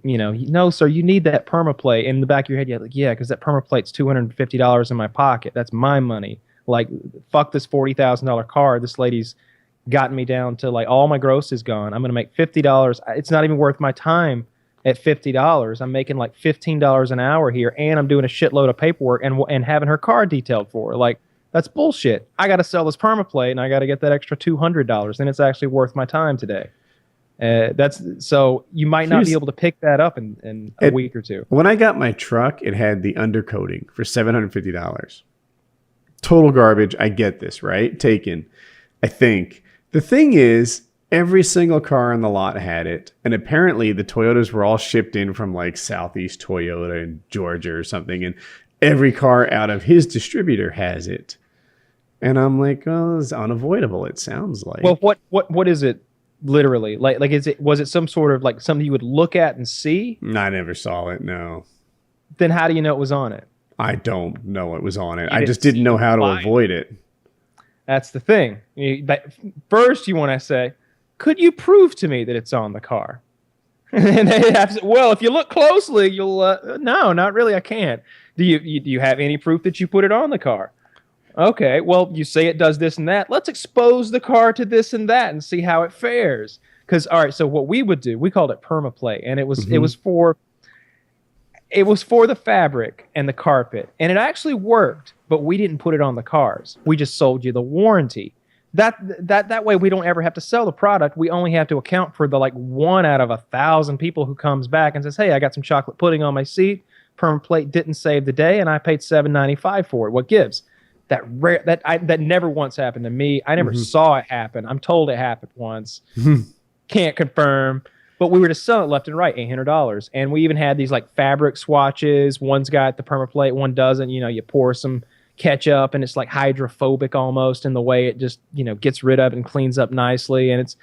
No, sir, you need that permaplate. In the back of your head, you're like, yeah, because that permaplate's $250 in my pocket. That's my money. Like, fuck this $40,000 car. This lady's gotten me down to like all my gross is gone. I'm gonna make $50. It's not even worth my time at $50. I'm making like $15 an hour here, and I'm doing a shitload of paperwork and having her car detailed for her. Like, that's bullshit. I got to sell this permaplate, and I got to get that extra $200. Then it's actually worth my time today. So you might not be able to pick that up in a week or two. When I got my truck, it had the undercoating for $750. Total garbage. I get this, right? Taken, I think. The thing is, every single car on the lot had it. And apparently the Toyotas were all shipped in from like Southeast Toyota in Georgia or something. And every car out of his distributor has it. And I'm like, oh, it's unavoidable, it sounds like. Well, what is it? Literally, like was it some sort of like something you would look at and see? I never saw it. No. Then how do you know it was on it? I don't know it was on it. I just didn't know how to avoid it. That's the thing. First, you want to say, could you prove to me that it's on the car? And they have to, well, if you look closely, you'll. No, not really. I can't. Do you have any proof that you put it on the car? Okay, well, you say it does this and that. Let's expose the car to this and that and see how it fares. Because, all right, so what we would do, we called it permaplate, and it was for the fabric and the carpet, and it actually worked, but we didn't put it on the cars. We just sold you the warranty. That way we don't ever have to sell the product. We only have to account for the like 1 out of 1,000 people who comes back and says, hey, I got some chocolate pudding on my seat. Permaplate didn't save the day, and I paid $7.95 for it. What gives? That never once happened to me. I never saw it happen. I'm told it happened once. Can't confirm. But we were just selling it left and right, $800. And we even had these like fabric swatches. One's got the permaplate, one doesn't. You pour some ketchup and it's like hydrophobic almost in the way it just, gets rid of and cleans up nicely. And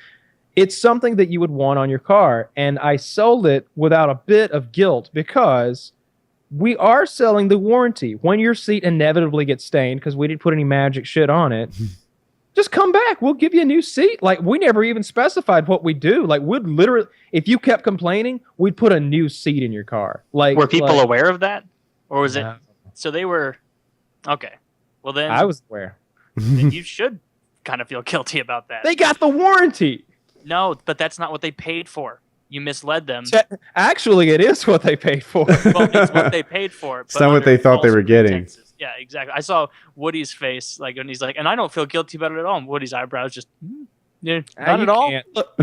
it's something that you would want on your car. And I sold it without a bit of guilt because we are selling the warranty. When your seat inevitably gets stained because we didn't put any magic shit on it, just come back. We'll give you a new seat. Like, we never even specified what we do. Like, we'd literally, if you kept complaining, we'd put a new seat in your car. Like, were people aware of that? Or was it? So they were, okay. Well then. I was aware. then you should kind of feel guilty about that. They got the warranty. No, but that's not what they paid for. You misled them. Actually, it is what they paid for. Well, it's what they paid for. It's not what they thought they were getting. Pretenses. Yeah, exactly. I saw Woody's face, like, and he's like, and I don't feel guilty about it at all. And Woody's eyebrows just, yeah, not You at all. can't. Look,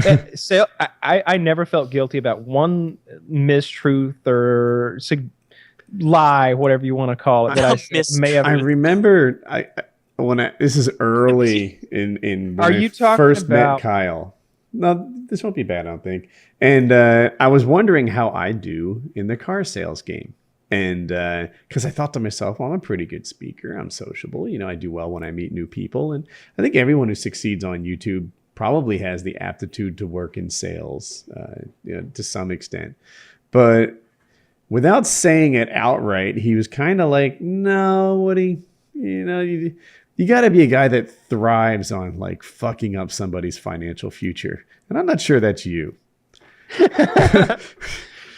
I never felt guilty about one mistruth or lie, whatever you want to call it, that I may have. I remember this is early in when Are I you talking first about- met Kyle. No, this won't be bad, I don't think. And I was wondering how I do in the car sales game. And because I thought to myself, well, I'm a pretty good speaker. I'm sociable. I do well when I meet new people. And I think everyone who succeeds on YouTube probably has the aptitude to work in sales to some extent. But without saying it outright, he was kind of like, no, Woody, you got to be a guy that thrives on like fucking up somebody's financial future. And I'm not sure that's you.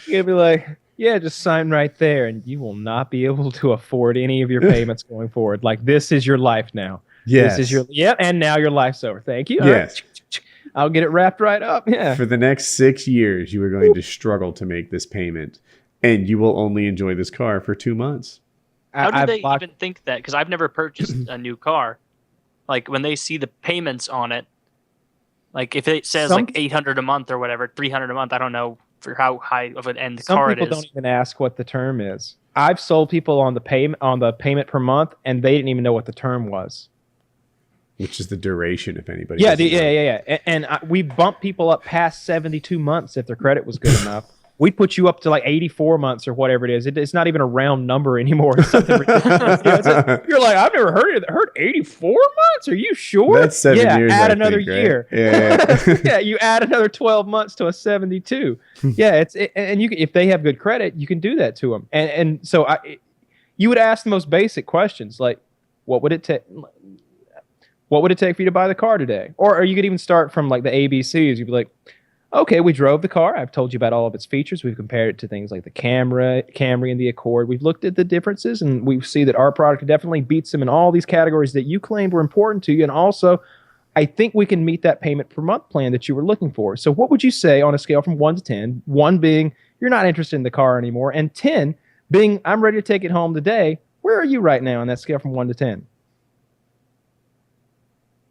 You'll be like, yeah, just sign right there, and you will not be able to afford any of your payments going forward. Like, this is your life now. Yes. This is and now your life's over. Thank you. Yes. I'll get it wrapped right up. Yeah. For the next 6 years, you are going to struggle to make this payment, and you will only enjoy this car for 2 months. How do they even think that? Because I've never purchased a new car. Like, when they see the payments on it, like if it says like $800 a month or whatever, $300 a month, I don't know for how high of an end car it is. Some people don't even ask what the term is. I've sold people on the payment per month, and they didn't even know what the term was. Which is the duration, if anybody. Yeah. And we bump people up past 72 months if their credit was good enough. We put you up to like 84 months or whatever it is. It's not even a round number anymore. It's something ridiculous. You're like, I've never heard 84 months. Are you sure? That's 7 years. Add I another think, right? year. Yeah. Yeah, you add another 12 months to a 72. Yeah, and you can, if they have good credit, you can do that to them. And so you would ask the most basic questions like, what would it take? What would it take for you to buy the car today? Or you could even start from like the ABCs. You'd be like, okay, we drove the car. I've told you about all of its features. We've compared it to things like the Camry and the Accord. We've looked at the differences, and we see that our product definitely beats them in all these categories that you claimed were important to you. And also, I think we can meet that payment per month plan that you were looking for. So what would you say on a scale from 1 to 10? 1 being you're not interested in the car anymore, and 10 being I'm ready to take it home today. Where are you right now on that scale from 1 to 10?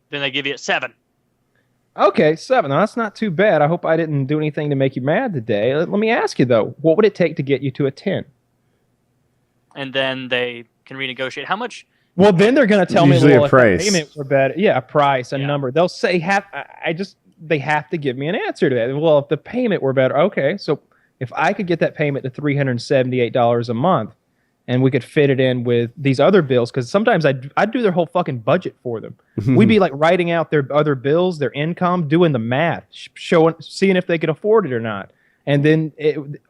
Then they give you a 7. Okay, 7. Now, that's not too bad. I hope I didn't do anything to make you mad today. Let me ask you, though, what would it take to get you to a 10? And then they can renegotiate. How much? Well, then they're going to tell Usually me, well, a price. if the payment were better. Yeah, a price, a Yeah. number. They'll say, they have to give me an answer to that. Well, if the payment were better, okay, so if I could get that payment to $378 a month, and we could fit it in with these other bills, because sometimes I'd do their whole fucking budget for them. We'd be like writing out their other bills, their income, doing the math, seeing if they could afford it or not. And then,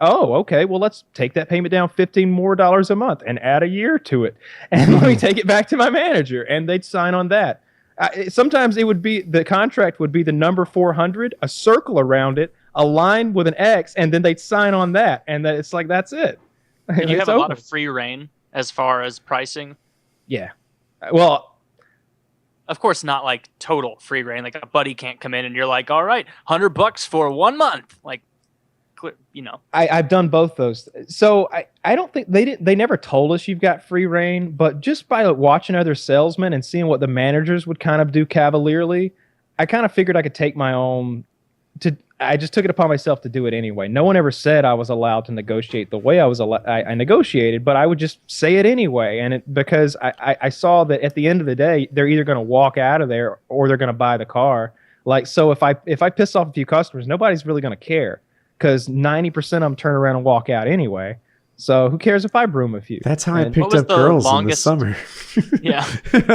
okay, well, let's take that payment down $15 more a month and add a year to it. And let me take it back to my manager. And they'd sign on that. Sometimes it would be, the contract would be the number 400, a circle around it, a line with an X, and then they'd sign on that. And it's like, that's it. And you It's have a lot over. of free reign as far as pricing. Yeah. Well, Of course, not like total free reign. Like a buddy can't come in and you're like, all right, $100 for 1 month. Like, I've done both those. So I don't think they never told us you've got free reign, but just by watching other salesmen and seeing what the managers would kind of do cavalierly, I kind of figured I could take my own I just took it upon myself to do it anyway. No one ever said I was allowed to negotiate the way I negotiated, but I would just say it anyway. Because I saw that at the end of the day, they're either going to walk out of there or they're going to buy the car. Like, so if I piss off a few customers, nobody's really going to care, because 90% of them turn around and walk out anyway. So who cares if I broom a few? That's how I What picked was up the girls in the longest- summer. yeah,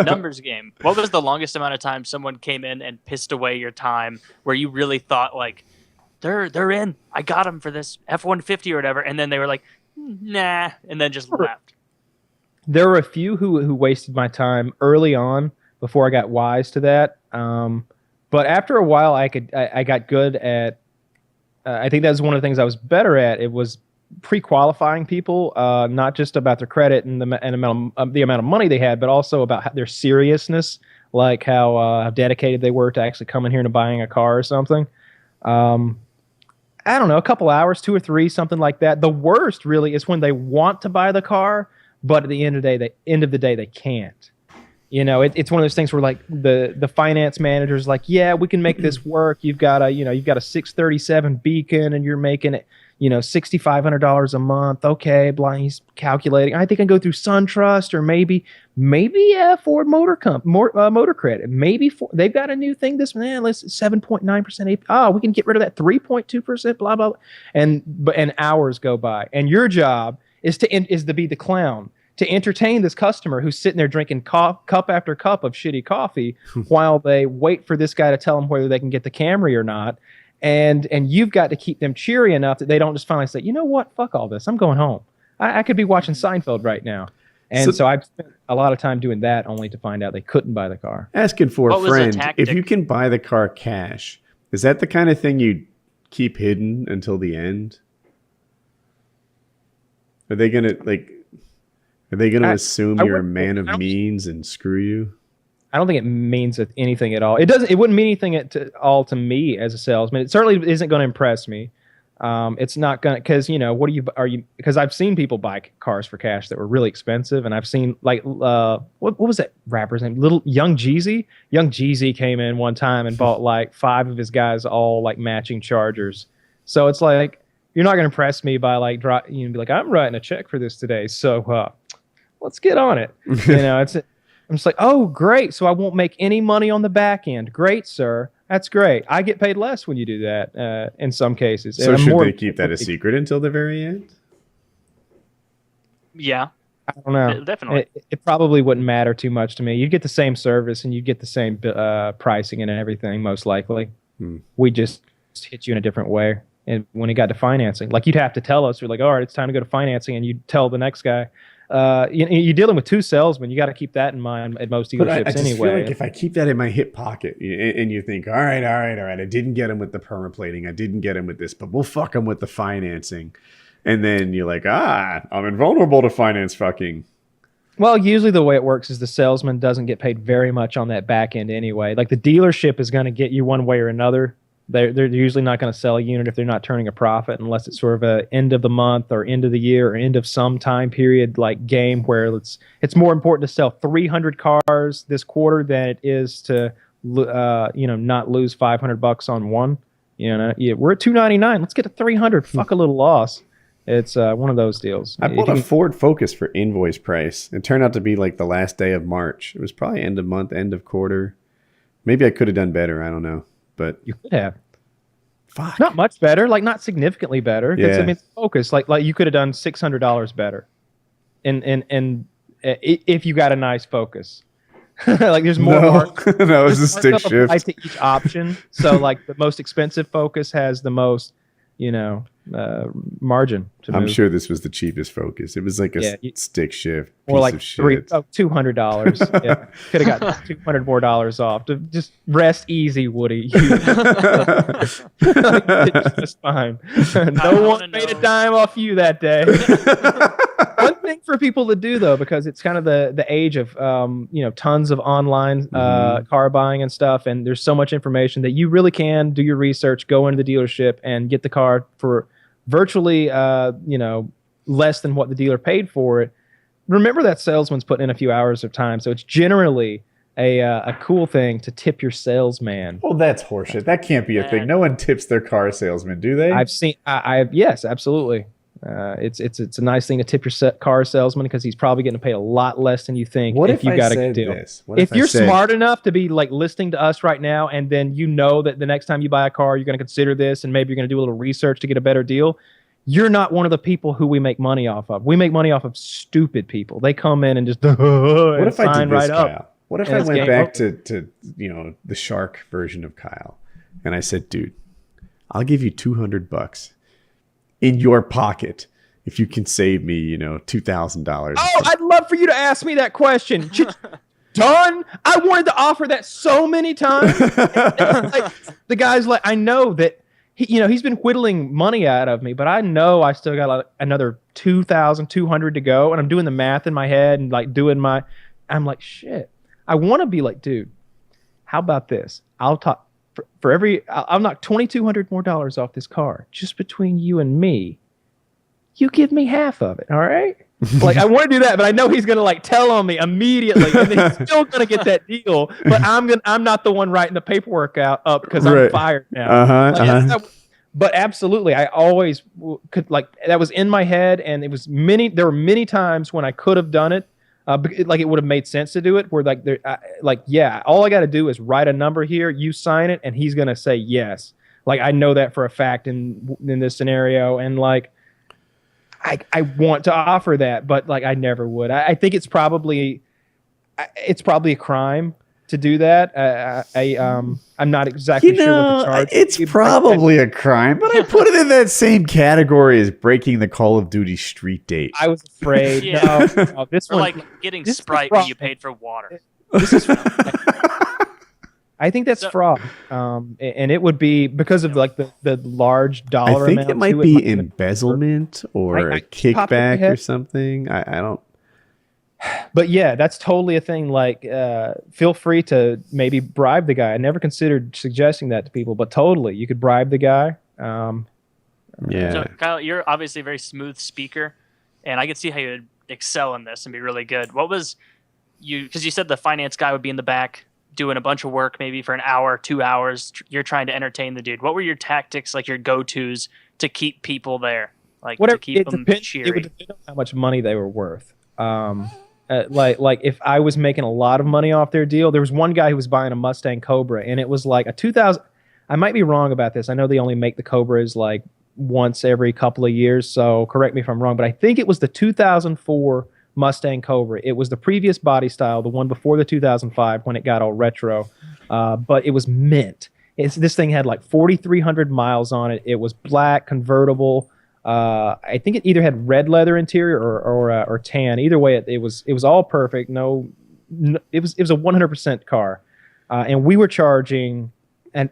numbers game. What was the longest amount of time someone came in and pissed away your time where you really thought like, they're in. I got them for this F-150 or whatever, and then they were like, nah, and then just left. There were a few who wasted my time early on before I got wise to that. But after a while, I got good at. I think that's one of the things I was better at. It was pre-qualifying people, not just about their credit and the amount of money they had, but also about their seriousness. like how dedicated they were to actually coming here and buying a car or something. I don't know, a couple hours, 2 or 3, something like that. The worst really is when they want to buy the car, but at the end of the day, they can't. You know, it's one of those things where like the finance manager's like, yeah, we can make this work. You've got a 637 Beacon and you're making it, $6,500 a month. Okay, blah. He's calculating. I think I go through SunTrust or maybe Ford Motor Credit. Maybe they've got a new thing. This man, let's 7.9%. Oh, we can get rid of that 3.2%. Blah blah. And hours go by, and your job is to be the clown, to entertain this customer who's sitting there drinking cup after cup of shitty coffee while they wait for this guy to tell them whether they can get the Camry or not. And you've got to keep them cheery enough that they don't just finally say, you know what, fuck all this, I'm going home. I could be watching Seinfeld right now. And so I've spent a lot of time doing that only to find out they couldn't buy the car. Asking for a friend, if you can buy the car cash, is that the kind of thing you keep hidden until the end? Are they gonna assume you're a man of means and screw you? I don't think it means anything at all. It wouldn't mean anything at all to me as a salesman. It certainly isn't going to impress me. It's not going to, because because I've seen people buy cars for cash that were really expensive, and I've seen like what was that rapper's name? Young Jeezy. Young Jeezy came in one time and bought like 5 of his guys all like matching Chargers. So it's like, you're not going to impress me by like be like, I'm writing a check for this today, so let's get on it. I'm just like, oh, great. So I won't make any money on the back end. Great, sir. That's great. I get paid less when you do that in some cases. So should they keep that a secret until the very end? Yeah. I don't know. Definitely. It probably wouldn't matter too much to me. You'd get the same service and you'd get the same pricing and everything, most likely. We just hit you in a different way. And when it got to financing, like you'd have to tell us, you're like, all right, it's time to go to financing. And you'd tell the next guy. You're dealing with 2 salesmen. You got to keep that in mind at most dealerships I anyway. feel like if I keep that in my hip pocket and you think, all right, I didn't get him with the permaplating, I didn't get him with this, but we'll fuck him with the financing. And then you're like, I'm invulnerable to finance fucking. Well, usually the way it works is the salesman doesn't get paid very much on that back end anyway. Like the dealership is going to get you one way or another. They're usually not going to sell a unit if they're not turning a profit, unless it's sort of a end of the month or end of the year or end of some time period like game where it's more important to sell 300 cars this quarter than it is to not lose $500 on one. We're at 299. Let's get to 300. Fuck a little loss. It's one of those deals. I bought a Ford Focus for invoice price. It turned out to be like the last day of March. It was probably end of month, end of quarter. Maybe I could have done better. I don't know. But you could have. Fuck. Not much better, like not significantly better. Yeah. I mean, Focus, like you could have done $600 better, and if you got a nice Focus, like there's more. No, it was a stick shift to each option. So like the most expensive Focus has the most, margin. I'm sure this was the cheapest Focus. It was like a stick shift. Or like of shit. $200. Yeah, could have got $200 more off. To just rest easy, Woody. Just fine. No one made a dime off you that day. One thing for people to do though, because it's kind of the age of tons of online car buying and stuff, and there's so much information that you really can do your research, go into the dealership, and get the car for virtually less than what the dealer paid for it. Remember that salesman's putting in a few hours of time, so it's generally a cool thing to tip your salesman. Well, that's horseshit. That can't be a thing. No one tips their car salesman, do they? I've seen. Yes, absolutely. It's a nice thing to tip your car salesman because he's probably getting paid a lot less than you think. What if you got a good deal? If you're smart enough to be like listening to us right now, and then you know that the next time you buy a car, you're going to consider this, and maybe you're going to do a little research to get a better deal. You're not one of the people who we make money off of. We make money off of stupid people. They come in and just what if I did this, right Kyle? up. What if I went back to the shark version of Kyle, and I said, dude, I'll give you $200 in your pocket if you can save me, $2,000. Oh, I'd love for you to ask me that question. Done. I wanted to offer that so many times. Like, the guy's like, I know that he's been whittling money out of me, but I know I still got another 2,200 to go, and I'm doing the math in my head and like I'm like, shit. I want to be like, dude, how about this? I'll talk for every. I'll knock $2,200 more off this car just between you and me. You give me half of it, all right? Like, I want to do that, but I know he's gonna like tell on me immediately, and then he's still gonna get that deal. But I'm not the one writing the paperwork up because I'm fired now. But absolutely, I always could, like, that was in my head, and there were many times when I could have done it, like it would have made sense to do it. Where all I got to do is write a number here, you sign it, and he's gonna say yes. Like, I know that for a fact in this scenario, and like. I want to offer that, but like I never would. I think it's probably a crime to do that. I'm not exactly sure what the charge. It's probably a crime, but I put it in that same category as breaking the Call of Duty street date. I was afraid. Yeah. No, this or one, like getting Sprite when you paid for water. This is. I think that's fraud, and it would be because of like the large dollar amount. I think it might be embezzlement or a kickback or something. I don't. But yeah, that's totally a thing. Like, feel free to maybe bribe the guy. I never considered suggesting that to people, but totally, you could bribe the guy. Yeah. So Kyle, you're obviously a very smooth speaker, and I could see how you would excel in this and be really good. What was because you said the finance guy would be in the back doing a bunch of work maybe for an hour, 2 hours. You're trying to entertain the dude. What were your tactics, like your go-tos to keep people there? Like, to keep them cheery? It would depend on how much money they were worth. Like if I was making a lot of money off their deal, there was one guy who was buying a Mustang Cobra, and it was like a 2000. I might be wrong about this. I know they only make the Cobras like once every couple of years, so correct me if I'm wrong, but I think it was the 2004 Mustang Cobra. It was the previous body style, the one before the 2005 when it got all retro, but it was mint. This thing had like 4,300 miles on it. It was black, convertible. I think it either had red leather interior or tan. Either way, it was all perfect. No, it was a 100% car, and we were charging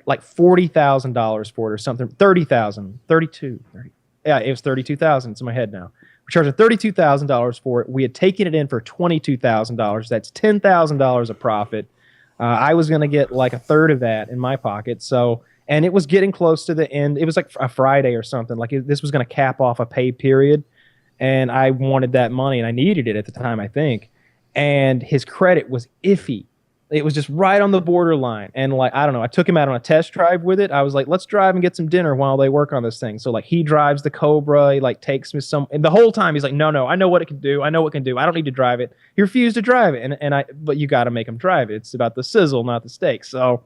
like $40,000 for it or something. 30,000, 32, 30. Yeah, it was 32,000. It's in my head now. We're charging $32,000 for it. We had taken it in for $22,000. That's $10,000 of profit. I was going to get like a third of that in my pocket. So, and it was getting close to the end. It was like a Friday or something. Like this was going to cap off a pay period. And I wanted that money, and I needed it at the time, I think. And his credit was iffy. It was just right on the borderline. And like, I don't know, I took him out on a test drive with it. I was like, let's drive and get some dinner while they work on this thing. So like, he drives the Cobra. He like takes me and the whole time he's like, no, I know what it can do. I know what it can do. I don't need to drive it. He refused to drive it. But you got to make him drive it. It's about the sizzle, not the steak. So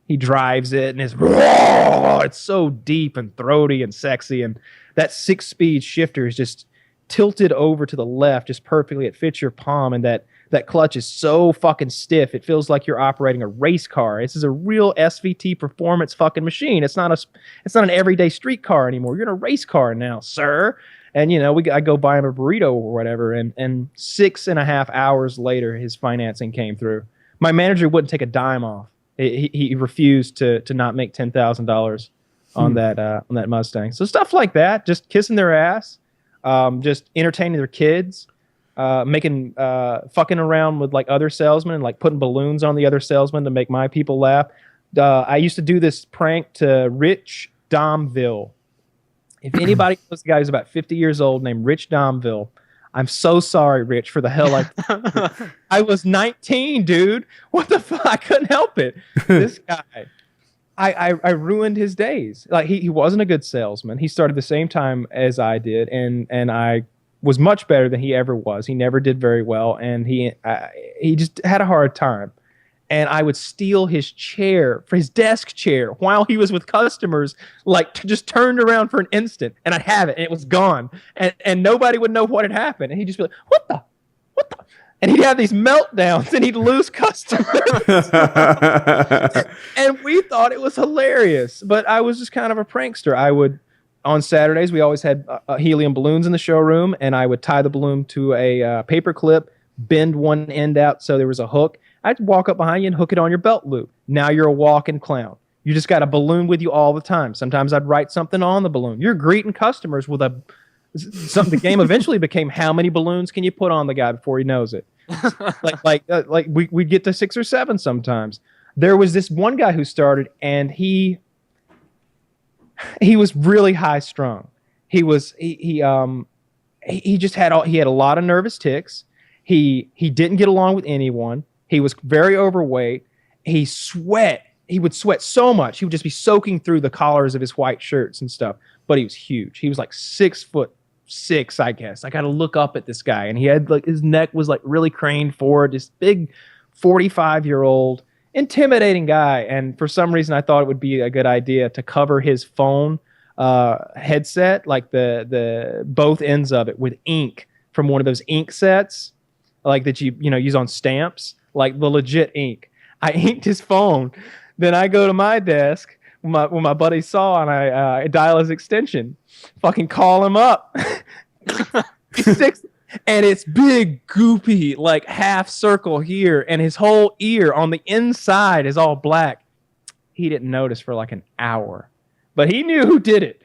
he drives it, and it's so deep and throaty and sexy. And that 6-speed shifter is just tilted over to the left just perfectly. It fits your palm, and that clutch is so fucking stiff. It feels like you're operating a race car. This is a real SVT performance fucking machine. It's not an everyday street car anymore. You're in a race car now, sir. And you know, I go buy him a burrito or whatever, and 6.5 hours later, his financing came through. My manager wouldn't take a dime off. He refused to not make $10,000 on that Mustang. So stuff like that, just kissing their ass, just entertaining their kids. Making fucking around with like other salesmen and like putting balloons on the other salesmen to make my people laugh. I used to do this prank to Rich Domville. If anybody knows the guy who's about 50 years old named Rich Domville, I'm so sorry, Rich, for the hell I was 19, dude. What the fuck? I couldn't help it. This guy, I ruined his days. Like he wasn't a good salesman. He started the same time as I did, and I was much better than he ever was. He never did very well, and he just had a hard time. And I would steal his chair, for his desk chair, while he was with customers, like just turned around for an instant, and I'd have it, and it was gone. And nobody would know what had happened. And he'd just be like, what the? And he'd have these meltdowns, and he'd lose customers. And we thought it was hilarious. But I was just kind of a prankster. On Saturdays, we always had helium balloons in the showroom, and I would tie the balloon to a paper clip, bend one end out so there was a hook. I'd walk up behind you and hook it on your belt loop. Now you're a walking clown. You just got a balloon with you all the time. Sometimes I'd write something on the balloon. You're greeting customers with something. The game eventually became, how many balloons can you put on the guy before he knows it? like we get to 6 or 7 sometimes. There was this one guy who started, and he was really high strung. He just had a lot of nervous tics. He didn't get along with anyone. He was very overweight. He would sweat so much. He would just be soaking through the collars of his white shirts and stuff. But he was huge. He was like 6'6", I guess. I got to look up at this guy, and he had like his neck was like really craned forward. This big 45-year-old intimidating guy. And for some reason, I thought it would be a good idea to cover his phone headset, like the both ends of it, with ink from one of those ink sets, like that you use on stamps, like the legit ink. I inked his phone. Then I go to my desk when my buddy saw, and I dial his extension, fucking call him up. And it's big, goopy, like half circle here, and his whole ear on the inside is all black. He didn't notice for like an hour, but he knew who did it.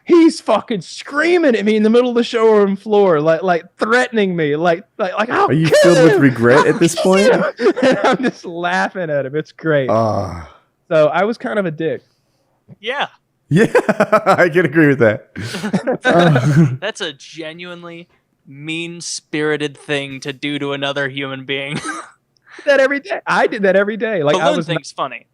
He's fucking screaming at me in the middle of the showroom floor, like threatening me, like Are you filled with regret at this point? And I'm just laughing at him. It's great. So I was kind of a dick. Yeah. Yeah, I can agree with that. That's a genuinely mean-spirited thing to do to another human being. That every day. I did that every day. Like Balloon thing's funny.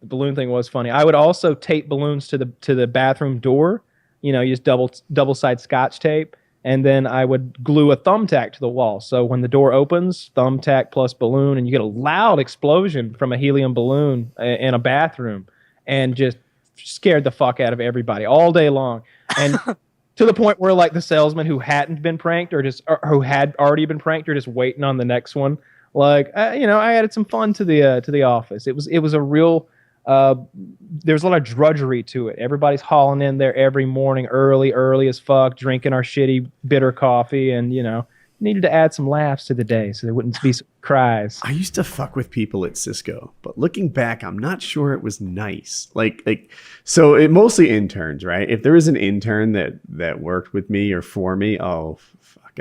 The balloon thing was funny. I would also tape balloons to the bathroom door. Use double-side Scotch tape, and then I would glue a thumbtack to the wall. So when the door opens, thumbtack plus balloon, and you get a loud explosion from a helium balloon in a bathroom, and just scared the fuck out of everybody all day long. And to the point where like the salesman who hadn't been pranked or who had already been pranked are just waiting on the next one. Like, I added some fun to the office. It was a real, there's a lot of drudgery to it. Everybody's hauling in there every morning early as fuck, drinking our shitty bitter coffee, and needed to add some laughs to the day so there wouldn't be some cries. I used to fuck with people at Cisco, but looking back, I'm not sure it was nice. So it mostly interns, right? If there was an intern that worked with me or for me, oh fuck,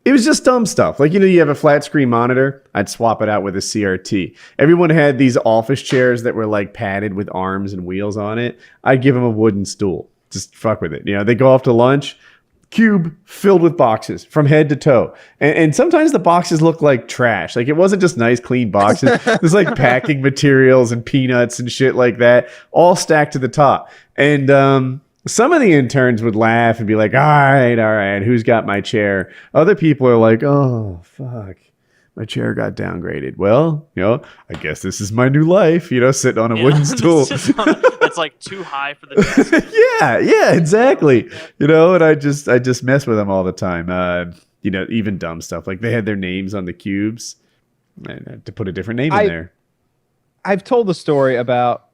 it was just dumb stuff. Like, you have a flat screen monitor, I'd swap it out with a CRT. Everyone had these office chairs that were like padded with arms and wheels on it. I'd give them a wooden stool. Just fuck with it. They go off to lunch, cube filled with boxes from head to toe. And sometimes the boxes look like trash. Like, it wasn't just nice, clean boxes. There's like packing materials and peanuts and shit like that, all stacked to the top. And some of the interns would laugh and be like, all right, who's got my chair? Other people are like, oh, fuck, my chair got downgraded. Well, I guess this is my new life, sitting on a wooden stool. It's like too high for the desk. Yeah, exactly. And I just mess with them all the time. Even dumb stuff. Like, they had their names on the cubes, and I had to put a different name in there. I've told the story about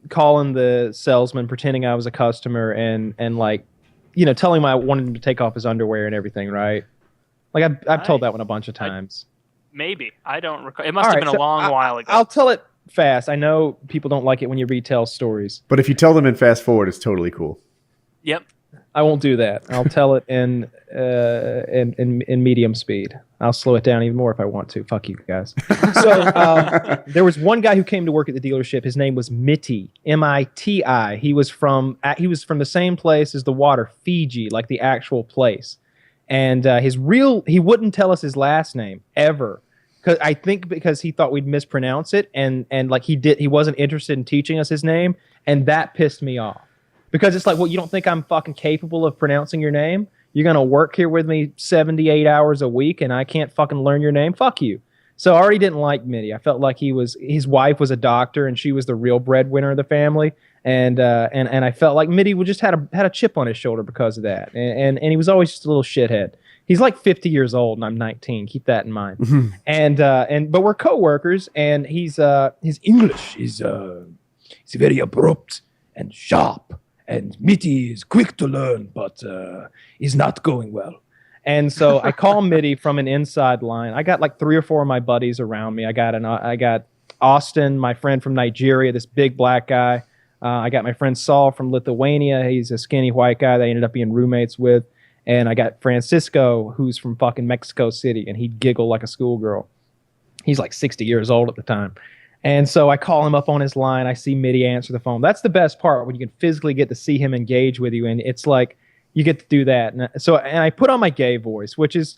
calling the salesman, pretending I was a customer, and like, telling him I wanted him to take off his underwear and everything, right? Like, I've told that one a bunch of times. Maybe. I don't recall. It must have been a long while ago. I'll tell it fast. I know people don't like it when you retell stories. But if you tell them in fast forward, it's totally cool. Yep. I won't do that. I'll tell it in medium speed. I'll slow it down even more if I want to. Fuck you guys. So there was one guy who came to work at the dealership. His name was Mitty, M-I-T-I. He was from the same place as the water, Fiji, like the actual place. And he wouldn't tell us his last name ever. Because he thought we'd mispronounce it, and like he wasn't interested in teaching us his name, and that pissed me off. Because it's like, well, you don't think I'm fucking capable of pronouncing your name? You're gonna work here with me 78 hours a week, and I can't fucking learn your name? Fuck you. So I already didn't like Mitty. I felt like his wife was a doctor, and she was the real breadwinner of the family, and I felt like Mitty just had a chip on his shoulder because of that, and he was always just a little shithead. He's like 50 years old, and I'm 19. Keep that in mind. Mm-hmm. But we're co-workers, and his English is very abrupt and sharp, and Mitty is quick to learn, but is not going well. And so I call Mitty from an inside line. I got like 3 or 4 of my buddies around me. I got Austin, my friend from Nigeria, this big black guy. I got my friend Saul from Lithuania. He's a skinny white guy that I ended up being roommates with. And I got Francisco, who's from fucking Mexico City, and he'd giggle like a schoolgirl. He's like 60 years old at the time. And so I call him up on his line. I see Mitty answer the phone. That's the best part, when you can physically get to see him engage with you. And it's like, you get to do that. And I put on my gay voice, which is,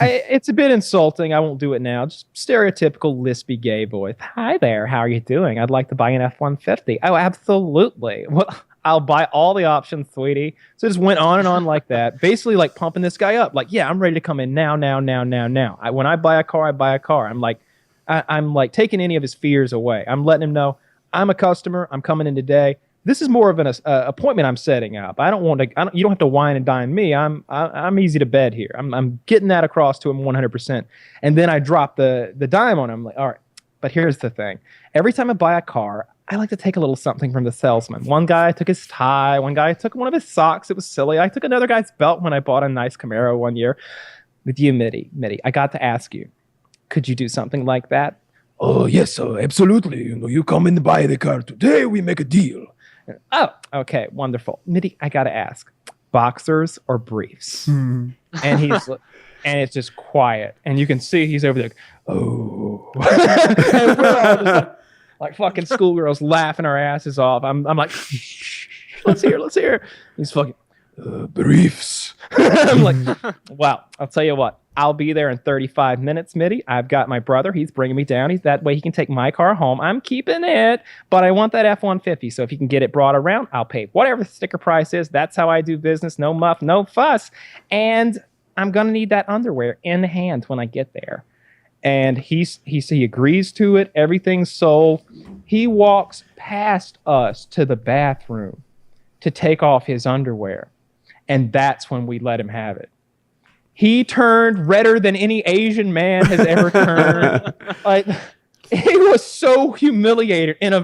it's a bit insulting. I won't do it now. Just stereotypical lispy gay voice. Hi there. How are you doing? I'd like to buy an F-150. Oh, absolutely. Well, I'll buy all the options, sweetie. So it just went on and on like that, basically like pumping this guy up. Like, yeah, I'm ready to come in now. When I buy a car, I buy a car. I'm like taking any of his fears away. I'm letting him know I'm a customer. I'm coming in today. This is more of an appointment I'm setting up. I don't want to. You don't have to wine and dine me. I'm easy to bed here. I'm getting that across to him 100%. And then I drop the dime on him. Like, all right, but here's the thing. Every time I buy a car, I like to take a little something from the salesman. One guy took his tie. One guy took one of his socks. It was silly. I took another guy's belt when I bought a nice Camaro one year. With you, Mitty, I got to ask you. Could you do something like that? Oh, yes, absolutely. You come and buy the car today, we make a deal. Oh, okay, wonderful. Mitty, I gotta ask, boxers or briefs? And it's just quiet, and you can see he's over there. Oh, and we're all just like fucking schoolgirls laughing our asses off. I'm like, shh, let's hear. He's fucking briefs. I'm like, wow. I'll tell you what. I'll be there in 35 minutes, Mitty. I've got my brother. He's bringing me down. That way he can take my car home. I'm keeping it, but I want that F-150. So if you can get it brought around, I'll pay whatever the sticker price is. That's how I do business. No muff, no fuss. And I'm going to need that underwear in hand when I get there. And he agrees to it. Everything's sold. He walks past us to the bathroom to take off his underwear. And that's when we let him have it. He turned redder than any Asian man has ever turned. Like, he was so humiliated in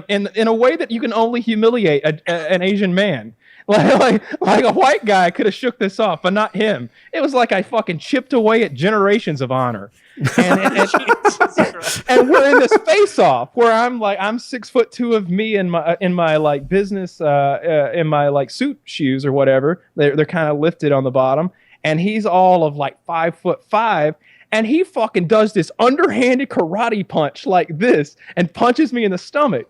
a way that you can only humiliate an Asian man. Like a white guy could have shook this off, but not him. It was like I fucking chipped away at generations of honor. And we're in this face off where I'm 6'2" of me in my like business in my like suit shoes or whatever. They're kind of lifted on the bottom. And he's all of like 5'5", and he fucking does this underhanded karate punch like this and punches me in the stomach.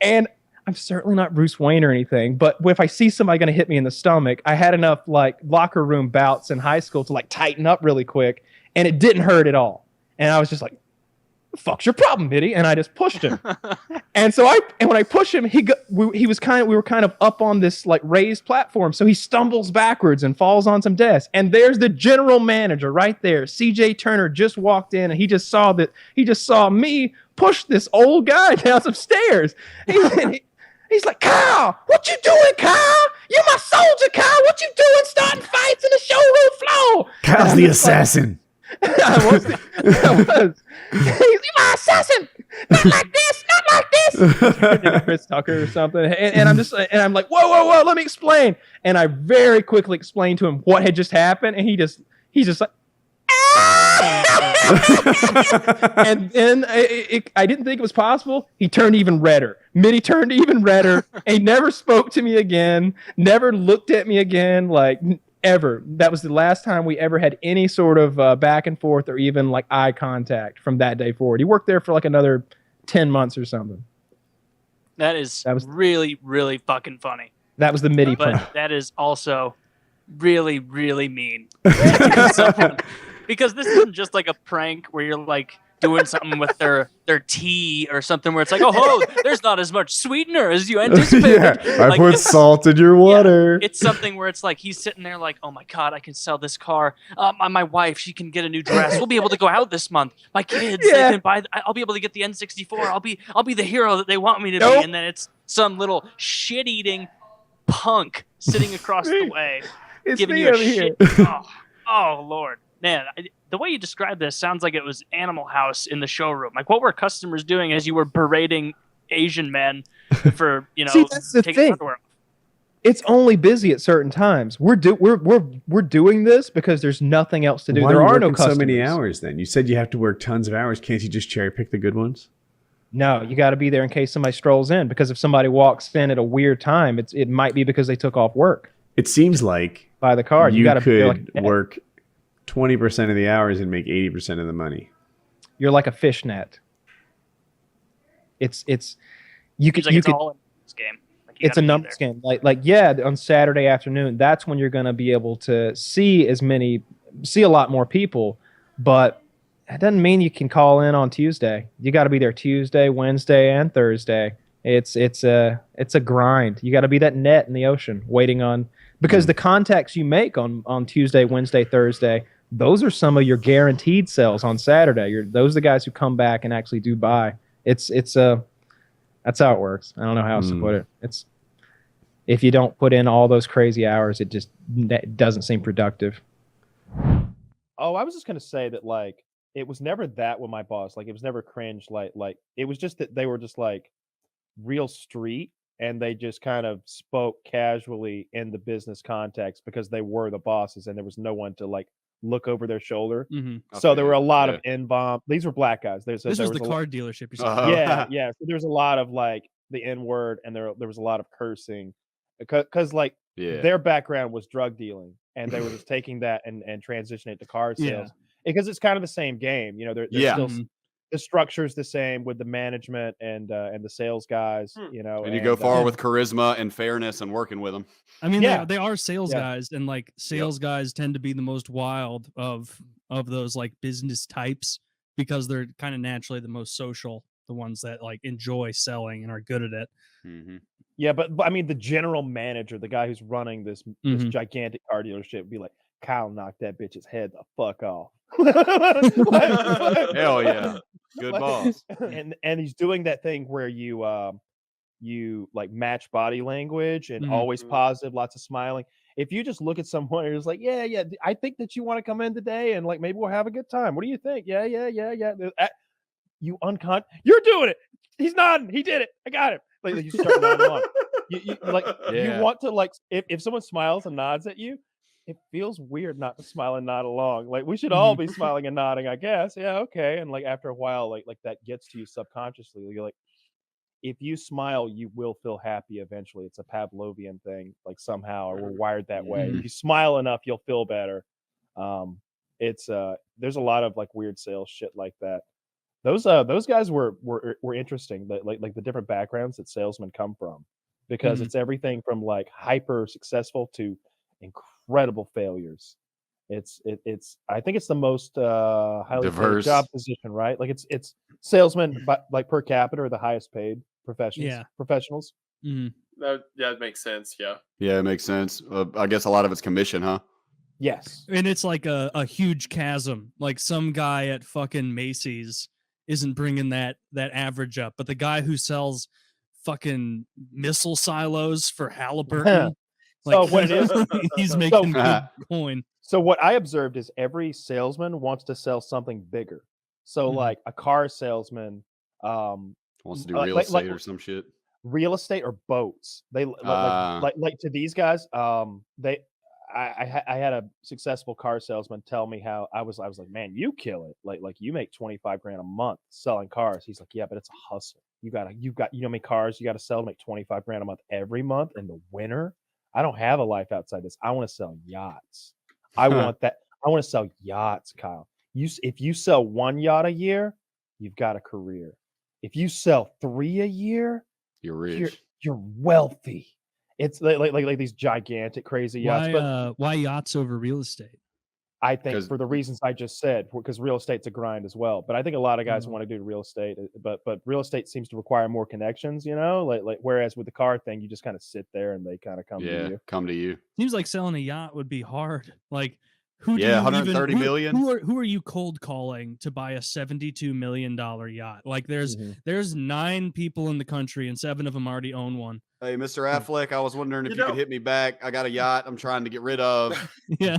And I'm certainly not Bruce Wayne or anything, but if I see somebody going to hit me in the stomach, I had enough like locker room bouts in high school to like tighten up really quick, and it didn't hurt at all. And I was just like, "The fuck's your problem, Mitty?" And I just pushed him. And when I pushed him, we were kind of up on this like raised platform, so he stumbles backwards and falls on some desk. And there's the general manager right there. CJ Turner just walked in, and he just saw me push this old guy down some stairs. He's like, "Kyle, what you doing, Kyle? You're my soldier, Kyle. What you doing starting fights in the showroom floor?" Kyle's the assassin. I was. He's my assassin. Not like this. Chris Tucker or something. And I'm like, whoa, let me explain. And I very quickly explained to him what had just happened. And he's just like, and then I didn't think it was possible. He turned even redder. Mitty turned even redder. And he never spoke to me again. Never looked at me again. Like, ever. That was the last time we ever had any sort of back and forth or even like eye contact from that day forward. He worked there for like another 10 months or something. That was really, really fucking funny. That was the MIDI plan. But that is also really, really mean. Because this isn't just like a prank where you're like doing something with their tea or something where it's like, oh, there's not as much sweetener as you anticipated. Yeah, like, I put salt in your water. Yeah, it's something where it's like he's sitting there like, oh my God, I can sell this car. My wife, she can get a new dress. We'll be able to go out this month. My kids, they can buy. I'll be able to get the N64. I'll be the hero that they want me to be. And then it's some little shit-eating punk sitting across the way giving you a shit. Oh Lord. Man, the way you described this sounds like it was Animal House in the showroom. Like, what were customers doing as you were berating Asian men for, See, that's the thing. It's only busy at certain times. We're doing this because there's nothing else to do. Why there are are you no working customers. so many hours then? You said you have to work tons of hours. Can't you just cherry pick the good ones? No, you got to be there in case somebody strolls in. Because if somebody walks in at a weird time, it might be because they took off work. It seems like by the card, you got to could work 20% of the hours and make 80% of the money. You're like a fishnet. It's you Seems could like you it's could all in this game. Like, you it's a gotta be numbers there. game. Like yeah, on Saturday afternoon, that's when you're going to be able to see a lot more people, but that doesn't mean you can call in on Tuesday. You got to be there Tuesday, Wednesday, and Thursday. It's a grind. You got to be that net in the ocean waiting on, because the contacts you make on Tuesday, Wednesday, Thursday, those are some of your guaranteed sales on Saturday. Those are the guys who come back and actually do buy. That's how it works. I don't know how else to put it. It's if you don't put in all those crazy hours, it just doesn't seem productive. Oh, I was just gonna say that like it was never that with my boss. Like it was never cringe. Like it was just that they were just like real street, and they just kind of spoke casually in the business context because they were the bosses, and there was no one to like look over their shoulder. So there were a lot of N-bomb. These were black guys. This was the car dealership. You're saying. Yeah. So there's a lot of like the N-word, and there was a lot of cursing, because like their background was drug dealing, and they were just taking that and transitioning it to car sales because it's kind of the same game. You know, they're still the structure's the same with the management and the sales guys. You know, and you go far with charisma and fairness and working with them. I mean, they are sales guys, and like sales guys tend to be the most wild of those like business types because they're kind of naturally the most social, the ones that like enjoy selling and are good at it. Yeah, but I mean, the general manager, the guy who's running this gigantic car dealership, would be like, Kyle knocked that bitch's head the fuck off. Hell yeah, good boss. And he's doing that thing where you like match body language and always positive, lots of smiling. If you just look at someone who's like, yeah, I think that you want to come in today and like maybe we'll have a good time. What do you think? Yeah. You you're doing it. He's nodding. He did it. I got him. Like you start nodding on. You want to like if someone smiles and nods at you, it feels weird not to smile and nod along. Like we should all be smiling and nodding, I guess. Yeah, okay. And like after a while, like that gets to you subconsciously. You're like, if you smile, you will feel happy eventually. It's a Pavlovian thing, like somehow, or we're wired that way. If you smile enough, you'll feel better. There's a lot of like weird sales shit like that. Those guys were interesting. Like the different backgrounds that salesmen come from, because it's everything from like hyper successful to incredible failures. It's I think it's the most highly paid job position, right? Like it's salesmen, but like per capita are the highest paid professionals. That makes sense. Yeah, it makes sense. I guess a lot of it's commission, huh? Yes, and it's like a huge chasm. Like some guy at fucking Macy's isn't bringing that average up, but the guy who sells fucking missile silos for Halliburton, so what it is, he's making good coin. So what I observed is every salesman wants to sell something bigger. So like a car salesman wants to do real estate or some shit. Real estate or boats. They like to these guys. I had a successful car salesman tell me how I was like, man, you kill it. Like you make $25,000 a month selling cars. He's like, yeah, but it's a hustle. You got you know how many cars you got to sell to make $25,000 a month every month in the winter. I don't have a life outside this. I want to sell yachts. I want that. I want to sell yachts, Kyle. If you sell one yacht a year, you've got a career. If you sell 3 a year, you're rich. You're wealthy. It's like these gigantic, crazy yachts. Why yachts over real estate? I think for the reasons I just said, because real estate's a grind as well. But I think a lot of guys want to do real estate, but real estate seems to require more connections, you know. Like whereas with the car thing, you just kind of sit there and they kind of come to you. Seems like selling a yacht would be hard. Like who? Yeah, 130 million. Who are you cold calling to buy a $72 million yacht? Like there's 9 people in the country and 7 of them already own one. Hey, Mr. Affleck, I was wondering if you could hit me back. I got a yacht I'm trying to get rid of. Yeah.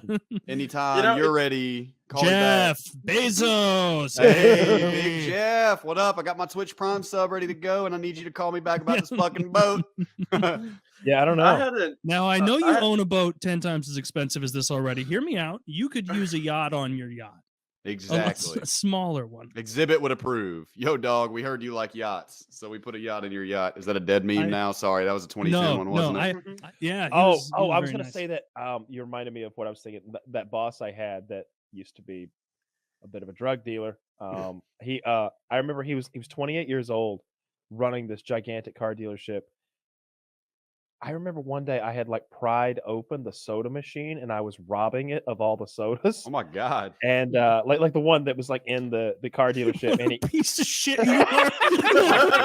Anytime you're ready, call Jeff me back. Bezos. Hey, Big Jeff, what up? I got my Twitch Prime sub ready to go, and I need you to call me back about this fucking boat. Yeah, I don't know. Now, I know you own a boat 10 times as expensive as this already. Hear me out. You could use a yacht on your yacht. Exactly. A smaller one. Exhibit would approve. Yo, dog, we heard you like yachts, so we put a yacht in your yacht. Is that a dead meme now? Sorry, that was a 2010 one, wasn't it? Yeah. I was going to say that you reminded me of what I was thinking. That boss I had that used to be a bit of a drug dealer. I remember he was 28 years old, running this gigantic car dealership. I remember one day I had like pried open the soda machine and I was robbing it of all the sodas. Oh my god! And like the one that was like in the car dealership, and piece of shit you are.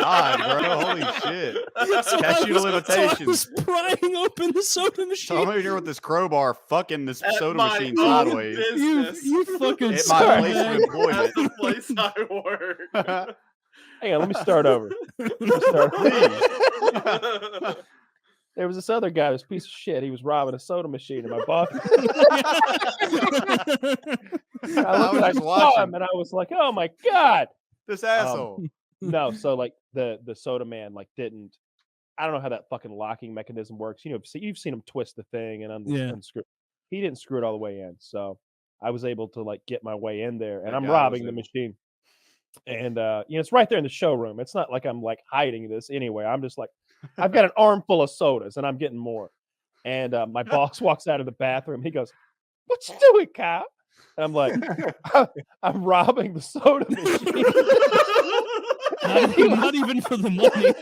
God, bro, holy shit! Statute of limitations. I was prying open the soda machine. So I'm over here with this crowbar, fucking this At soda my machine own sideways. business. You fucking At my place of scumbag. employment. At the place I work. hang on, let me start over. There was this other guy, this piece of shit. He was robbing a soda machine in my boss. I saw him and I was like, "Oh my god, this asshole!" No, so like the soda man like didn't. I don't know how that fucking locking mechanism works. You know, you've seen him twist the thing and unscrew. He didn't screw it all the way in, so I was able to like get my way in there, and I'm robbing the machine. And it's right there in the showroom. It's not like I'm like hiding this anyway. I'm just like, I've got an armful of sodas and I'm getting more. And my boss walks out of the bathroom. He goes, "What you doing, Kyle?" And I'm like, I'm robbing the soda machine. Not even for the money.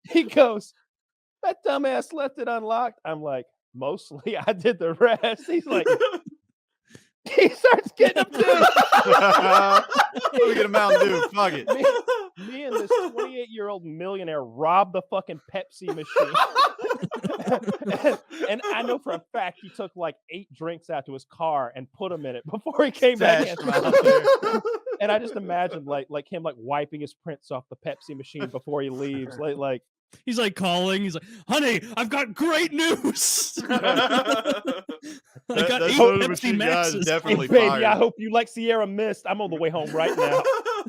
He goes, "That dumbass left it unlocked." I'm like, "Mostly I did the rest." He's like, he starts getting up too. Let me get a Mountain Dew. Fuck it. Me and this 28-year-old millionaire robbed the fucking Pepsi machine. and I know for a fact he took like 8 drinks out to his car and put them in it before he came back in. And I just imagine like him like wiping his prints off the Pepsi machine before he leaves. Like he's like calling. He's like, "Honey, I've got great news. I got 8 Pepsi Maxes. Definitely hey, baby, fired. I hope you like Sierra Mist. I'm on the way home right now."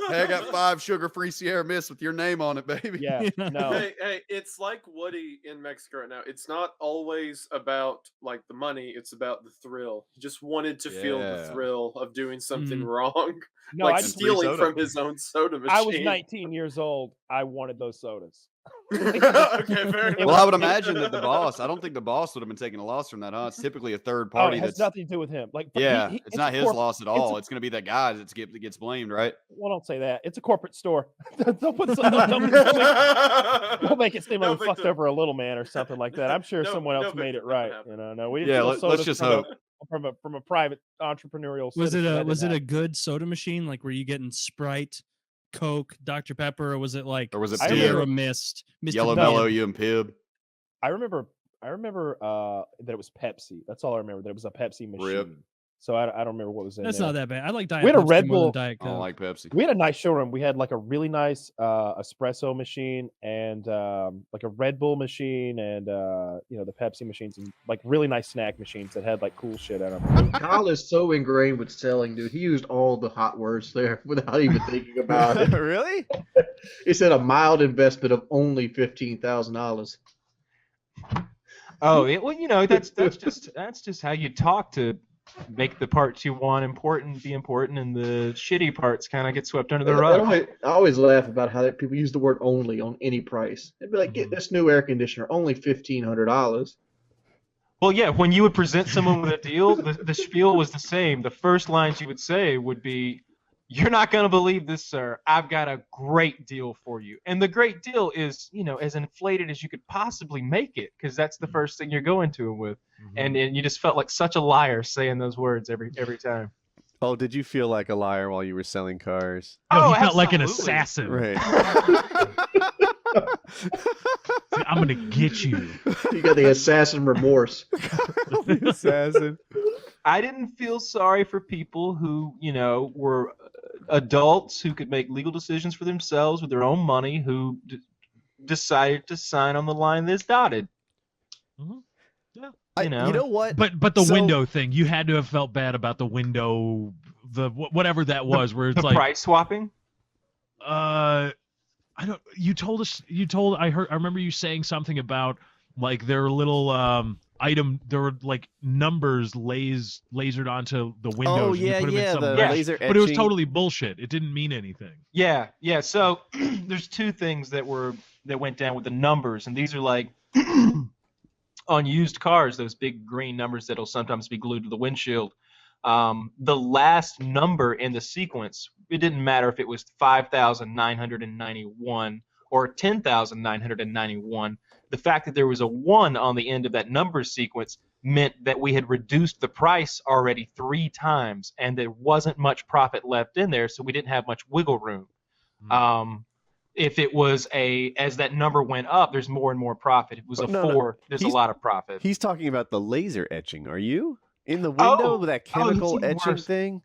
Hey, I got 5 sugar-free Sierra Mist with your name on it, baby. Yeah, no. Hey, it's like Woody in Mexico right now. It's not always about like the money. It's about the thrill. He just wanted to feel the thrill of doing something wrong, No, like I stealing from his own soda machine. I was 19 years old. I wanted those sodas. Okay, fair enough. Well, I would imagine that the boss. I don't think the boss would have been taking a loss from that. Huh? It's typically a third party. It has That's nothing to do with him. Like, yeah, it's it's not a his loss at all. It's going to be that guy that gets blamed, right? Well, don't say that. It's a corporate store. Don't make it seem like we fucked over a little man or something like that. I'm sure someone else made it right. No, we didn't. Yeah, let's just hope. From a private entrepreneurial. Was it a good soda machine? Like, were you getting Sprite, Coke, Dr. Pepper, or was it like Sierra Mist, Mr. Yellow Mellow, you and Pib? I remember that it was Pepsi. That's all I remember. That it was a Pepsi machine. Rip. So I don't remember what was in That's there. not that bad. I like Diet We had a Pepsi Red more Bull. than Diet I Coke. don't like Pepsi. We had a nice showroom. We had like a really nice espresso machine and like a Red Bull machine and the Pepsi machines and like really nice snack machines that had like cool shit in them. Kyle is so ingrained with selling, dude. He used all the hot words there without even thinking about it. Really? He said a mild investment of only $15,000. Oh, that's just how you talk to make the parts you want important be important, and the shitty parts kind of get swept under the rug. I always laugh about how people use the word "only" on any price. They'd be like, "Get this new air conditioner, only $1,500." Well, yeah, when you would present someone with a deal, the spiel was the same. The first lines you would say would be, "You're not going to believe this, sir. I've got a great deal for you." And the great deal is, as inflated as you could possibly make it, because that's the first thing you're going to him with. And you just felt like such a liar saying those words every time. Oh, did you feel like a liar while you were selling cars? No, he felt like an assassin. Right. I'm going to get you. You got the assassin remorse. The assassin. I didn't feel sorry for people who, were adults who could make legal decisions for themselves with their own money, who decided to sign on the line that's dotted. Mm-hmm. Yeah. You know what? But the window thing, you had to have felt bad about the window, whatever that was, where it's the like price swapping. I don't. I remember you saying something about like their little item. There were like numbers lasered onto the windows. Oh and you yeah, put them in yeah. some The mesh, laser etching. but it was totally bullshit. It didn't mean anything. Yeah. So there's two things that went down with the numbers, and these are like on used cars, those big green numbers that'll sometimes be glued to the windshield. the last number in the sequence, it didn't matter if it was 5,991 or 10,991. The fact that there was a 1 on the end of that number sequence meant that we had reduced the price already 3 times, and there wasn't much profit left in there, so we didn't have much wiggle room. If it was as that number went up, there's more and more profit. If it was a 4, there's a lot of profit. He's talking about the laser etching. Are you in the window with that chemical etching thing?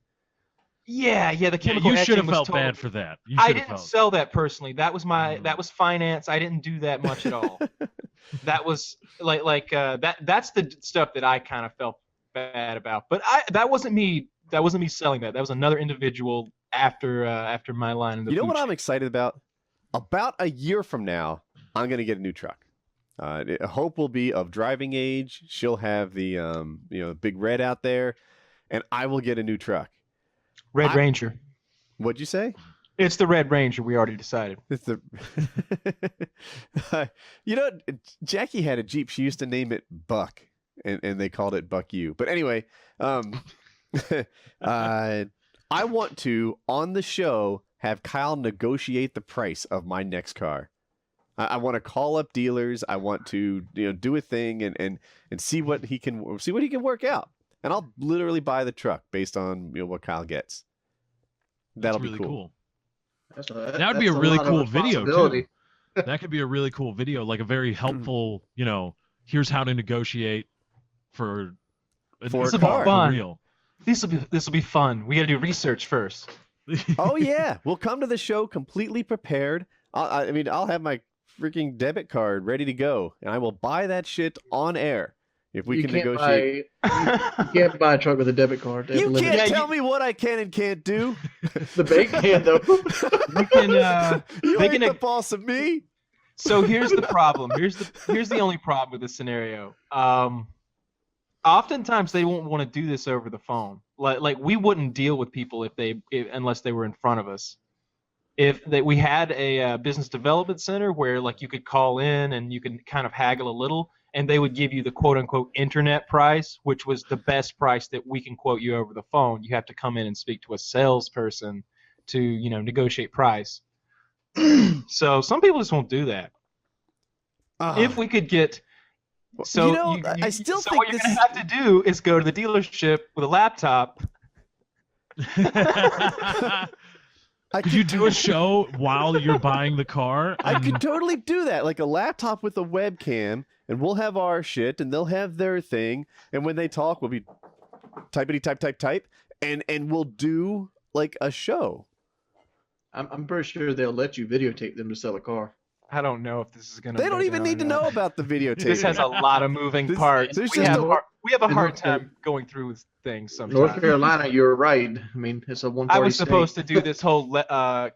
Yeah, the chemical you etching should have was felt totally... bad for that. I didn't sell that personally. That was that was finance. I didn't do that much at all. That was that's the stuff that I kind of felt bad about. But that wasn't me. That wasn't me selling that. That was another individual after my line in the You know food what chain. I'm excited about? About a year from now, I'm going to get a new truck. Hope will be of driving age. She'll have the big red out there, and I will get a new truck. Red Ranger. What'd you say? It's the Red Ranger. We already decided. It's the. Jackie had a Jeep. She used to name it Buck, and they called it Buck U. But anyway, I want to on the show have Kyle negotiate the price of my next car. I want to call up dealers. I want to do a thing and see what he can work out. And I'll literally buy the truck based on what Kyle gets. That'll really be cool. That would be a really cool video too. That could be a really cool video, like a very helpful, here's how to negotiate for This will be fun. This will be fun. We got to do research first. Oh yeah, we'll come to the show completely prepared. I'll have my freaking debit card ready to go, and I will buy that shit on air if we can negotiate. You can't buy a truck with a debit card. You can't tell me what I can and can't do. The bank can though. You ain't the boss of me. So here's the problem. Here's the only problem with this scenario. Oftentimes they won't want to do this over the phone. Like we wouldn't deal with people unless they were in front of us. If we had a business development center where you could call in and you could kind of haggle a little, and they would give you the quote unquote internet price, which was the best price that we can quote you over the phone. You have to come in and speak to a salesperson to negotiate price. So some people just won't do that. If we could get I still think what you're gonna have to do is go to the dealership with a laptop. Could you do a show while you're buying the car? I could totally do that, like a laptop with a webcam, and we'll have our shit, and they'll have their thing, and when they talk, we'll be typity type, and we'll do like a show. I'm pretty sure they'll let you videotape them to sell a car. I don't know if this is gonna. They don't even need to know about the videotape. This has a lot of moving parts. We have a hard time going through with things sometimes. North Carolina, you're right. I mean, it's a 140 I was supposed state. to do this whole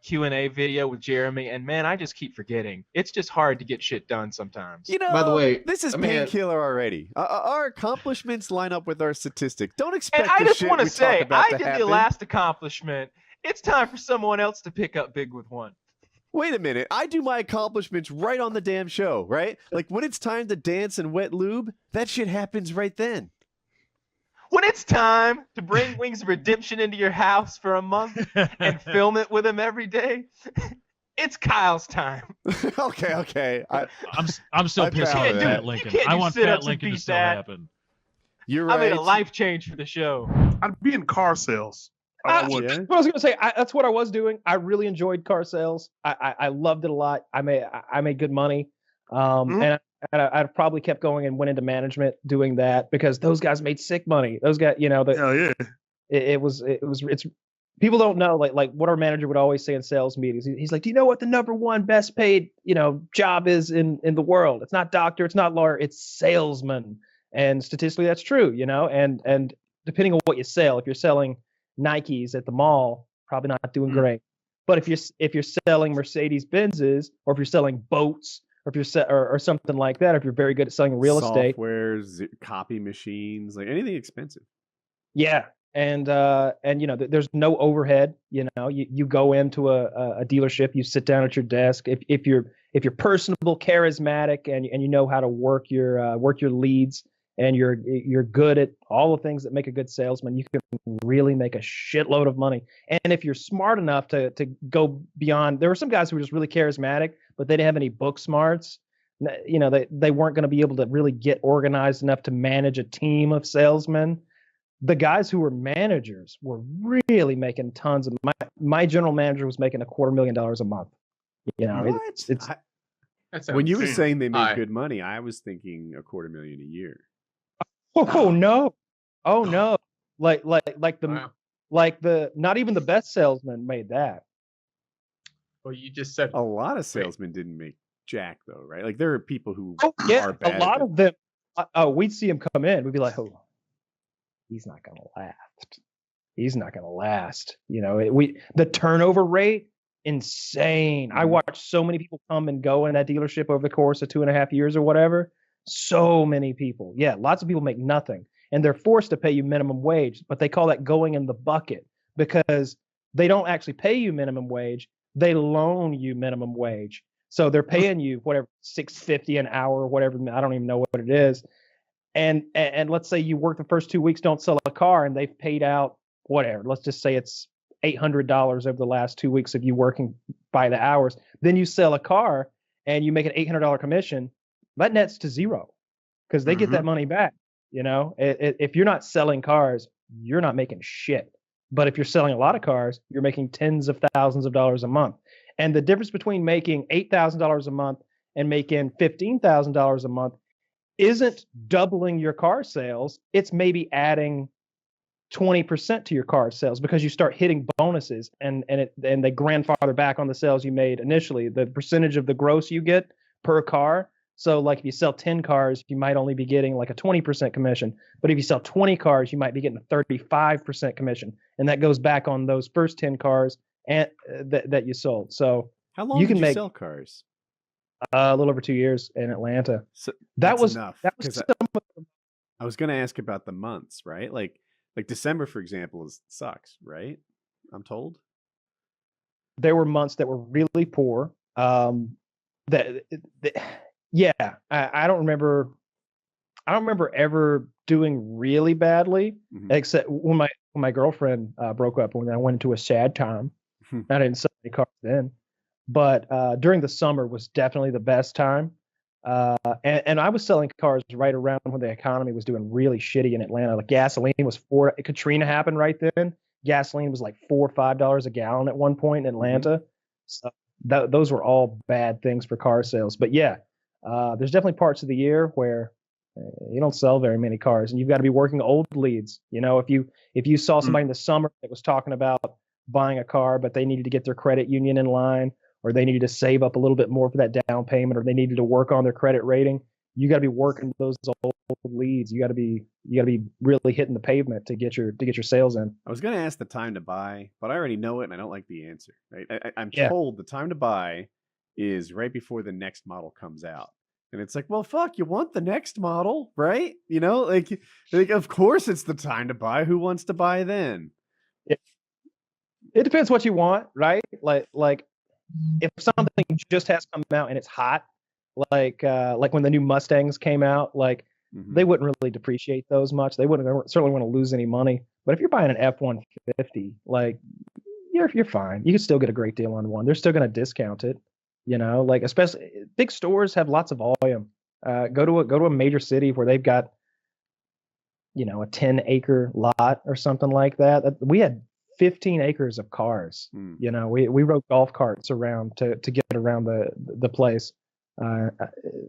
Q&A video with Jeremy, and man, I just keep forgetting. It's just hard to get shit done sometimes. By the way, this is Painkiller already. Our accomplishments line up with our statistics. Don't expect. And I just want to say, I did the last accomplishment. It's time for someone else to pick up big with one. Wait a minute. I do my accomplishments right on the damn show, right? Like when it's time to dance and wet lube, that shit happens right then. When it's time to bring Wings of Redemption into your house for a month and film it with him every day, it's Kyle's time. Okay. I'm still pissed off at Pat Lincoln. I want Pat Lincoln to still happen. You're right. I made a life change for the show. I'd be in car sales. What I was going to say, that's what I was doing. I really enjoyed car sales. I loved it a lot. I made good money, and I probably kept going and went into management doing that because those guys made sick money. Those guys, it's people don't know like what our manager would always say in sales meetings. He's like, do you know what the number one best paid job is in the world? It's not doctor, it's not lawyer, it's salesman. And statistically, that's true. And depending on what you sell, if you're selling Nikes at the mall, probably not doing great. But if you're selling Mercedes Benzes, or if you're selling boats, or if you're or something like that, if you're very good at selling real estate, software, copy machines, like anything expensive. Yeah, and there's no overhead. You go into a dealership, you sit down at your desk. If you're personable, charismatic, and you know how to work your leads and you're good at all the things that make a good salesman, you can really make a shitload of money. And if you're smart enough to go beyond, there were some guys who were just really charismatic, but they didn't have any book smarts. You know, they weren't going to be able to really get organized enough to manage a team of salesmen. The guys who were managers were really making tons of. My general manager was making $250,000 a month. You know, what? When you were saying they made good money, I was thinking $250,000 a year. Oh no! Oh no! Like the not even the best salesman made that. Well, you just said a lot of salesmen didn't make jack though, right? Like there are people who yeah, are bad. A lot of them. We'd see him come in. We'd be like, oh, he's not gonna last. He's not gonna last. You know, the turnover rate insane. I watched so many people come and go in that dealership over the course of 2.5 years or whatever. So many people. Yeah, lots of people make nothing. And they're forced to pay you minimum wage, but they call that going in the bucket because they don't actually pay you minimum wage. They loan you minimum wage. So they're paying you whatever, $6.50 an hour or whatever. I don't even know what it is. And let's say you work the first 2 weeks, don't sell a car, and they've paid out whatever. Let's just say it's $800 over the last 2 weeks of you working by the hours. Then you sell a car and you make an $800 commission. That nets to zero because they get that money back. You know, if you're not selling cars, you're not making shit. But if you're selling a lot of cars, you're making tens of thousands of dollars a month. And the difference between making $8,000 a month and making $15,000 a month isn't doubling your car sales. It's maybe adding 20% to your car sales because you start hitting bonuses and they grandfather back on the sales you made initially. The percentage of the gross you get per car. So like if you sell 10 cars, you might only be getting like a 20% commission. But if you sell 20 cars, you might be getting a 35% commission. And that goes back on those first 10 cars and that you sold. So how long you can did you make sell cars? A little over 2 years in Atlanta. So that was enough. That was I was going to ask about the months, right? Like December, for example, sucks, right? I'm told. There were months that were really poor. Yeah, I don't remember ever doing really badly, except when my girlfriend broke up, when I went into a sad time. I didn't sell any cars then, but during the summer was definitely the best time. And I was selling cars right around when the economy was doing really shitty in Atlanta. Like gasoline was Katrina happened right then. Gasoline was like $4 or $5 a gallon at one point in Atlanta. So those were all bad things for car sales. But yeah, there's definitely parts of the year where you don't sell very many cars, and you've got to be working old leads. You know, if you saw somebody in the summer that was talking about buying a car, but they needed to get their credit union in line, or they needed to save up a little bit more for that down payment, or they needed to work on their credit rating, you got to be working those old leads. You got to be really hitting the pavement to get your sales in. I was going to ask the time to buy, but I already know it and I don't like the answer. Right? I'm Yeah. told the time to buy is right before the next model comes out. And it's like, well, fuck, you want the next model, right? You know, like of course it's the time to buy. Who wants to buy then? It depends what you want, right? Like if something just has come out and it's hot, like when the new Mustangs came out, like they wouldn't really depreciate those much. They certainly want to lose any money. But if you're buying an F-150, like you're fine. You can still get a great deal on one. They're still going to discount it, you know. Like especially big stores have lots of volume. Go to a major city where they've got, you know, a 10-acre lot or something like that. We had 15 acres of cars. You know, we rode golf carts around to get around the place.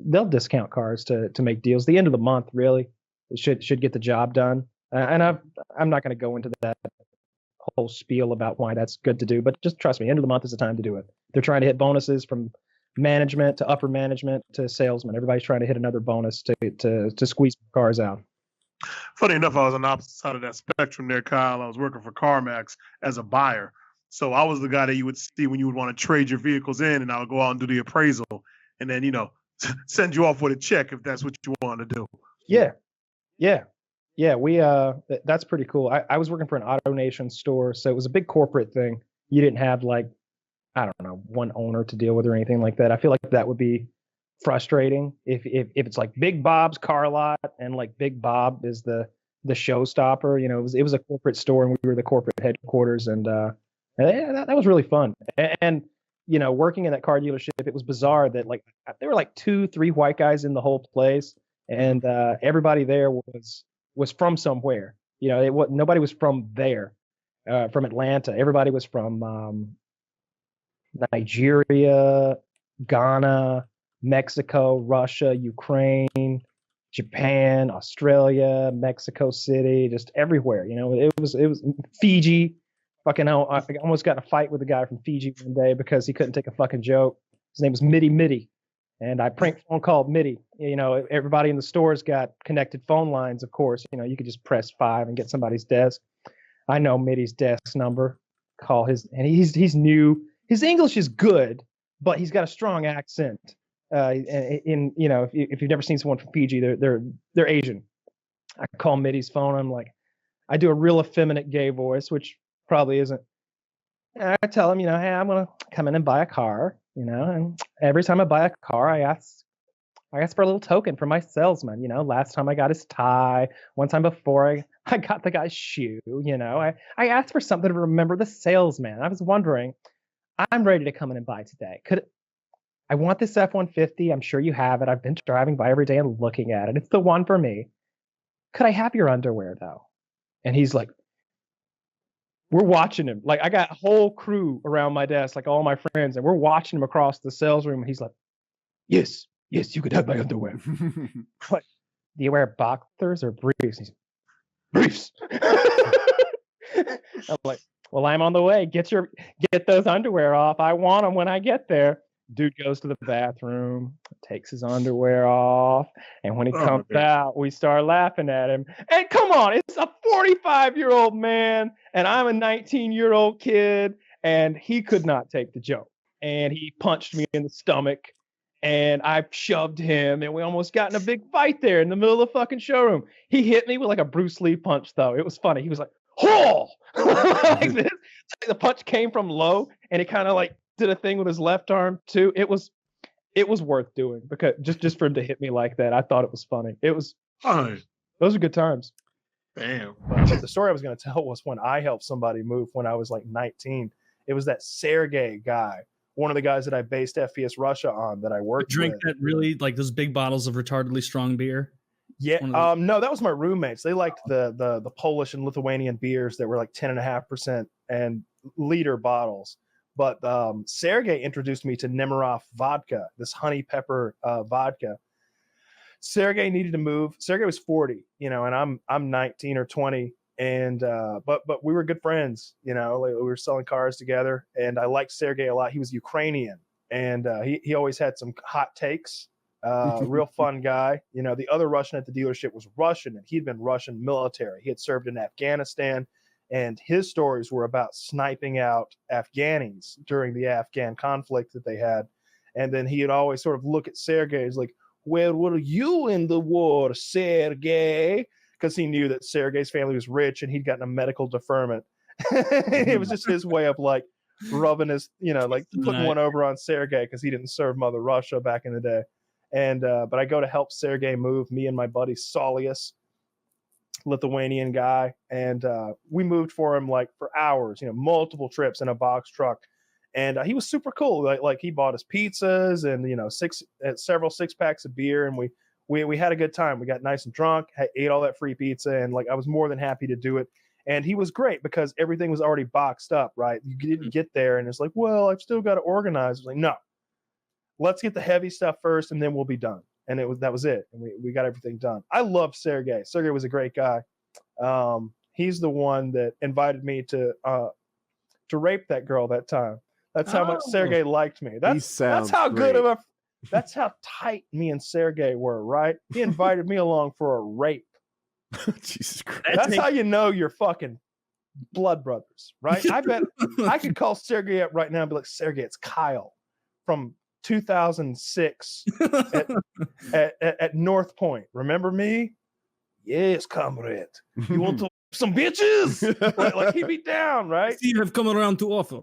They'll discount cars to make deals. The end of the month, really, it should get the job done. And I'm not going to go into that whole spiel about why that's good to do, but just trust me, end of the month is the time to do it. They're trying to hit bonuses from management to upper management to salesmen. Everybody's trying to hit another bonus to squeeze cars out. Funny enough, I was on the opposite side of that spectrum there, Kyle. I was working for CarMax as a buyer. So I was the guy that you would see when you would want to trade your vehicles in, and I would go out and do the appraisal and then, you know, send you off with a check if that's what you want to do. Yeah. We that's pretty cool. I was working for an Autonation store, so it was a big corporate thing. You didn't have like, I don't know, one owner to deal with or anything like that. I feel like that would be frustrating if it's like Big Bob's car lot and like Big Bob is the showstopper. You know, it was a corporate store and we were the corporate headquarters, and that was really fun. And you know, working in that car dealership, it was bizarre that like there were like 2-3 white guys in the whole place, and everybody there was from somewhere. You know, nobody was from there, from Atlanta. Everybody was from Nigeria, Ghana, Mexico, Russia, Ukraine, Japan, Australia, Mexico City, just everywhere. You know, it was Fiji. Fucking hell, I almost got in a fight with a guy from Fiji one day because he couldn't take a fucking joke. His name was Mitty, and I prank phone called Mitty. You know, everybody in the stores got connected phone lines, of course. You know, you could just press 5 and get somebody's desk. I know Mitty's desk number. Call his, and he's new. His English is good, but he's got a strong accent. In you know, if you've never seen someone from Fiji, they're Asian. I call Mitty's phone. I'm like, I do a real effeminate gay voice, which probably isn't. And I tell him, you know, hey, I'm gonna come in and buy a car, you know, and every time I buy a car, I ask for a little token from my salesman. You know, last time I got his tie, one time before I got the guy's shoe, you know, I asked for something to remember the salesman. I was wondering, I'm ready to come in and buy today. I want this F-150. I'm sure you have it. I've been driving by every day and looking at it. It's the one for me. Could I have your underwear though? And he's like, we're watching him. Like I got a whole crew around my desk, like all my friends, and we're watching him across the sales room. And he's like, yes, you could have my underwear. Like, do you wear boxers or briefs? He's briefs. I'm like, well, I'm on the way. Get those underwear off. I want them when I get there. Dude goes to the bathroom, takes his underwear off, and when he comes out, we start laughing at him. And come on, it's a 45-year-old man, and I'm a 19-year-old kid, and he could not take the joke. And he punched me in the stomach, and I shoved him, and we almost got in a big fight there in the middle of the fucking showroom. He hit me with like a Bruce Lee punch, though. It was funny. He was like, "Oh!" like this. The punch came from low, and it kind of like did a thing with his left arm too. It was worth doing because just for him to hit me like that, I thought it was funny. It was fun. Those are good times. Damn. But the story I was going to tell was when I helped somebody move when I was like 19. It was that Sergei guy, one of the guys that I based FPS Russia on that I worked drink with. That really like those big bottles of retardedly strong beer. Yeah, no, that was my roommates. They liked the Polish and Lithuanian beers that were like 10.5% and liter bottles. But Sergei introduced me to Nemirov vodka, this honey pepper vodka. Sergei needed to move. Sergei was 40, you know, and I'm 19 or 20, and but we were good friends, you know. Like, we were selling cars together, and I liked Sergei a lot. He was Ukrainian, and he always had some hot takes. Real fun guy. You know, the other Russian at the dealership was Russian, and he'd been Russian military. He had served in Afghanistan. And his stories were about sniping out Afghanis during the Afghan conflict that they had. And then he'd always sort of look at Sergei as like, where were you in the war, Sergei? Because he knew that Sergei's family was rich and he'd gotten a medical deferment. It was just his way of like rubbing his, you know, like putting one over on Sergei because he didn't serve Mother Russia back in the day. And but I go to help Sergei move, me and my buddy Saulius, Lithuanian guy, and we moved for him like for hours, you know, multiple trips in a box truck, and he was super cool. Like he bought us pizzas and, you know, several 6-packs of beer, and we had a good time. We got nice and drunk, ate all that free pizza, and like I was more than happy to do it. And he was great because everything was already boxed up, right? You didn't get there and it's like, well, I've still got to organize. I was like, no, let's get the heavy stuff first, and then we'll be done. And that was it. And we got everything done. I love Sergei. Sergei was a great guy. He's the one that invited me to rape that girl that time. That's how much Sergei liked me. That's how good of that's how tight me and Sergei were, right? He invited me along for a rape. Jesus Christ. That's how you know you're fucking blood brothers, right? I bet I could call Sergei up right now and be like, Sergei, it's Kyle from 2006 at North Point. Remember me? Yes, comrade. You want to some bitches? like he'd be down, right? You have come around to offer.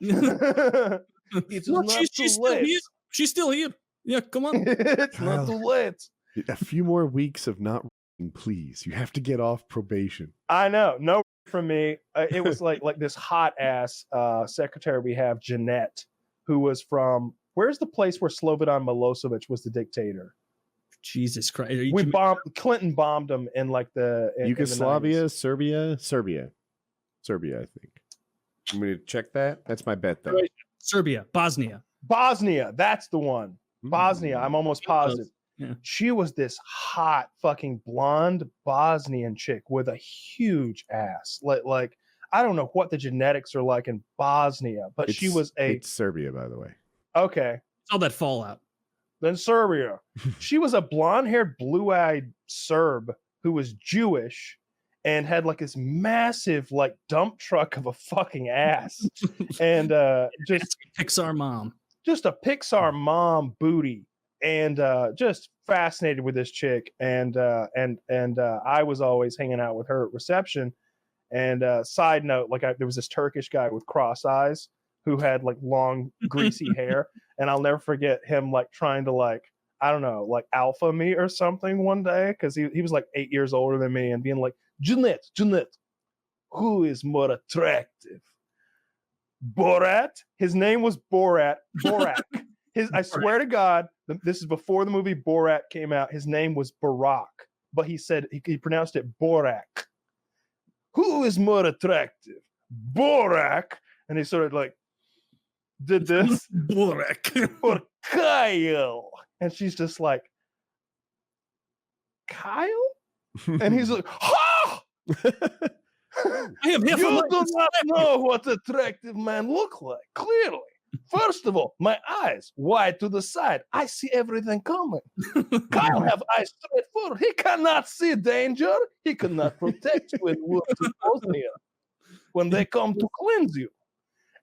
It's not she's too still late. here. She's still here. Yeah, come on. It's not too late. A few more weeks of not reading, please. You have to get off probation. I know. No from me. It was like this hot ass secretary we have, Jeanette, who was from, where's the place where Slobodan Milosevic was the dictator? Jesus Christ. Clinton bombed him in like the Yugoslavia, in the Serbia, I think. I'm going to check that. That's my bet, though. Serbia, Bosnia. That's the one. Bosnia. I'm almost positive. Yeah. She was this hot fucking blonde Bosnian chick with a huge ass. Like I don't know what the genetics are like in Bosnia, but she was It's Serbia, by the way. Okay. It's all that fallout. Then Serbia. She was a blonde-haired, blue-eyed Serb who was Jewish and had like this massive like dump truck of a fucking ass. And just Pixar mom. Just a Pixar mom booty. And just fascinated with this chick. And I was always hanging out with her at reception. And side note, there was this Turkish guy with cross eyes who had like long, greasy hair. And I'll never forget him like trying to like, I don't know, like alpha me or something one day. Cause he was like 8 years older than me and being like, Jeanette, who is more attractive? Borat? His name was Borat. I swear to God, this is before the movie Borat came out. His name was Barack, but he said he pronounced it Borak. Who is more attractive? Borak. And he sort of like did this. Borak. Or Kyle. And she's just like, Kyle? And he's like, ha! I am here for You do not know what attractive men look like, clearly. First of all, my eyes wide to the side. I see everything coming. Kyle have eyes straight forward. He cannot see danger. He cannot protect you in Bosnia when they come to cleanse you.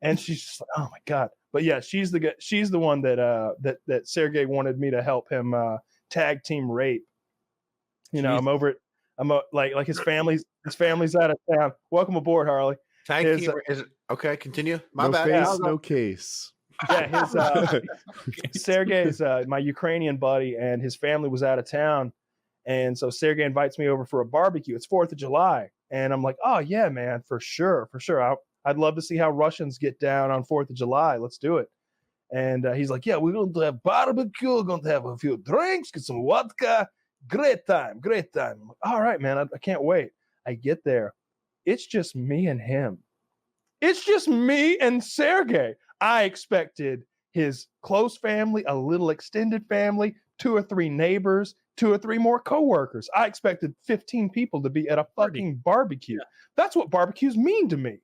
And she's just like, oh my God. But yeah, she's the one that Sergei wanted me to help him tag team rape. You know, I'm over it. Like his family's out of town. Welcome aboard, Harley. Tag team is okay. Continue. My bad. Face, no case. Yeah, his Sergei's my Ukrainian buddy, and his family was out of town, and so Sergei invites me over for a barbecue. It's 4th of July, and I'm like, oh yeah, man, for sure. I'd love to see how Russians get down on 4th of July. Let's do it. And he's like, yeah, we're going to have barbecue. We're going to have a few drinks, get some vodka. Great time. I'm like, all right, man, I can't wait. I get there. It's just me and him. It's just me and Sergei. I expected his close family, a little extended family, 2 or 3 neighbors, 2 or 3 more coworkers. I expected 15 people to be at a fucking barbecue. Yeah. That's what barbecues mean to me.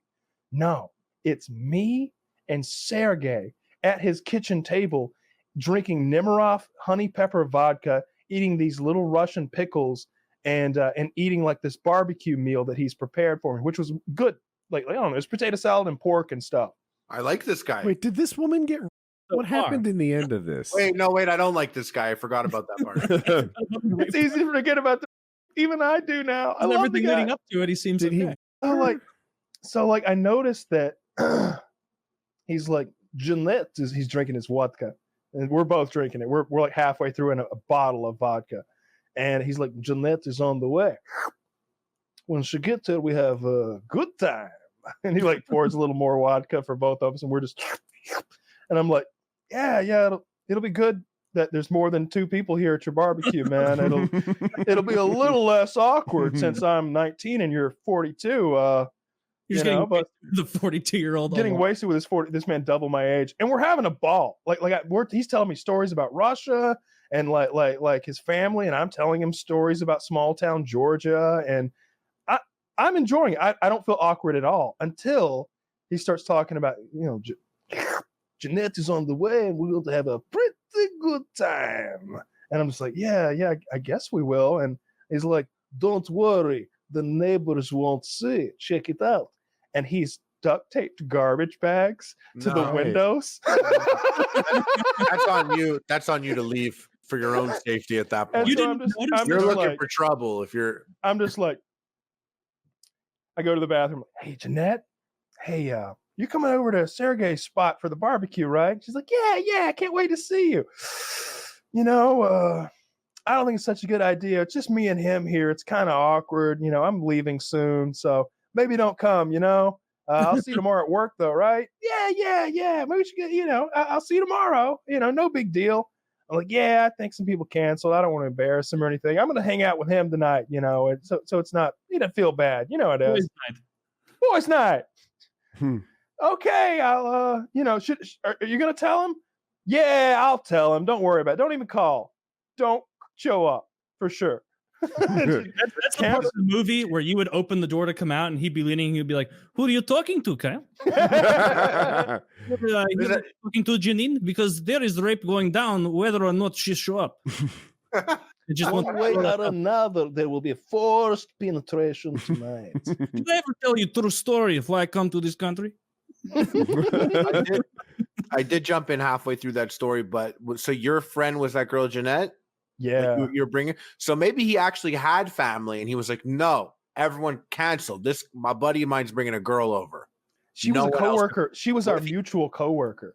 No, it's me and Sergei at his kitchen table drinking Nemirov honey pepper vodka, eating these little Russian pickles, and eating like this barbecue meal that he's prepared for me, which was good. Like I don't know, it's potato salad and pork and stuff. I like this guy. Wait, did this woman get? What happened in the end of this? Wait, I don't like this guy. I forgot about that part. It's easy to forget about. Even I do now. I love everything leading up to it. He seems okay. So I noticed that he's like Jeanette he's drinking his vodka, and we're both drinking it. We're like halfway through in a bottle of vodka, and he's like, Jeanette is on the way. When she gets there, we have a good time. And he like pours a little more vodka for both of us, and we're just, and I'm like, yeah, it'll be good that there's more than 2 people here at your barbecue, man. It'll be a little less awkward since I'm 19 and you're 42. You're just getting the 42-year-old getting wasted with this man double my age, and we're having a ball. He's telling me stories about Russia and like his family, and I'm telling him stories about small town Georgia, and I'm enjoying it. I don't feel awkward at all until he starts talking about, Jeanette is on the way and we're going to have a pretty good time. And I'm just like, yeah, I guess we will. And he's like, don't worry, the neighbors won't see it. Check it out. And he's duct taped garbage bags to the windows. That's on you. That's on you to leave for your own safety at that point. You're looking for trouble if you're. I'm just like, I go to the bathroom. Hey, Jeanette. Hey, you coming over to Sergei's spot for the barbecue, right? She's like, yeah, I can't wait to see you. I don't think it's such a good idea. It's just me and him here. It's kind of awkward. I'm leaving soon, so maybe don't come. I'll see you tomorrow at work, though, right? Yeah. Maybe we should get. I'll see you tomorrow. No big deal. I'm like, yeah, I think some people canceled. I don't want to embarrass him or anything. I'm gonna hang out with him tonight. And so it's not. You don't feel bad. It is. Boys' night. Okay, I'll. Are you gonna tell him? Yeah, I'll tell him. Don't worry about it. Don't even call. Don't show up for sure. That's the part of the movie where you would open the door to come out and he'd be leaning and he'd be like, "Who are you talking to, Kyle?" You're talking to Janine because there is rape going down whether or not she show up. One way or another, there will be a forced penetration tonight. Did I ever tell you true story of why I come to this country? I did jump in halfway through that story, but so your friend was that girl Jeanette? Yeah, you're bringing. So maybe he actually had family, and he was like, "No, everyone canceled. My buddy of mine's bringing a girl over." She was a coworker. She was our mutual coworker.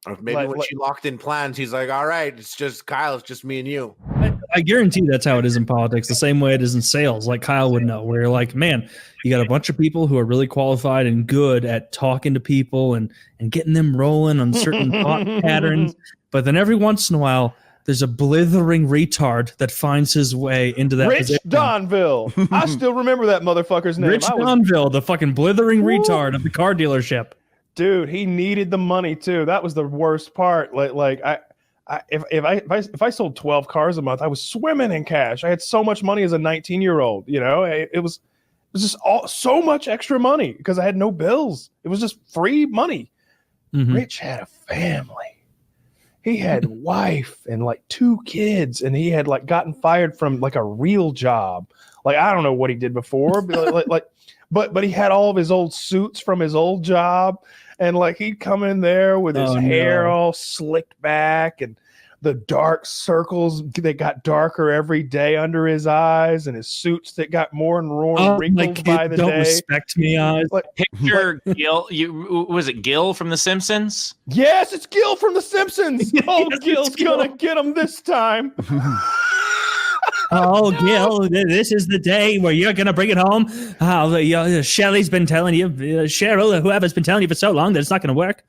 Or maybe when she locked in plans, he's like, "All right, it's just Kyle. It's just me and you." I guarantee that's how it is in politics. The same way it is in sales. Like Kyle would know, where you're like, man, you got a bunch of people who are really qualified and good at talking to people and getting them rolling on certain thought patterns. But then every once in a while, there's a blithering retard that finds his way into that Rich position. Donville. I still remember that motherfucker's name. Rich Donville, the fucking blithering retard of the car dealership. Dude, he needed the money too. That was the worst part. If I sold 12 cars a month, I was swimming in cash. I had so much money as a 19-year-old. It was just so much extra money because I had no bills. It was just free money. Mm-hmm. Rich had a family. He had wife and 2 kids, and he had gotten fired from a real job. I don't know what he did before, but he had all of his old suits from his old job, and he'd come in there with his hair all slicked back and the dark circles that got darker every day under his eyes, and his suits that got more and more wrinkled by the don't day. Respect me eyes. Picture Gil. Was it Gil from The Simpsons? Yes, it's Gil from The Simpsons. Gil's gonna get him this time. Oh, Gil, this is the day where you're going to bring it home. Shelly's been telling you, Cheryl, or whoever's been telling you for so long that it's not going to work.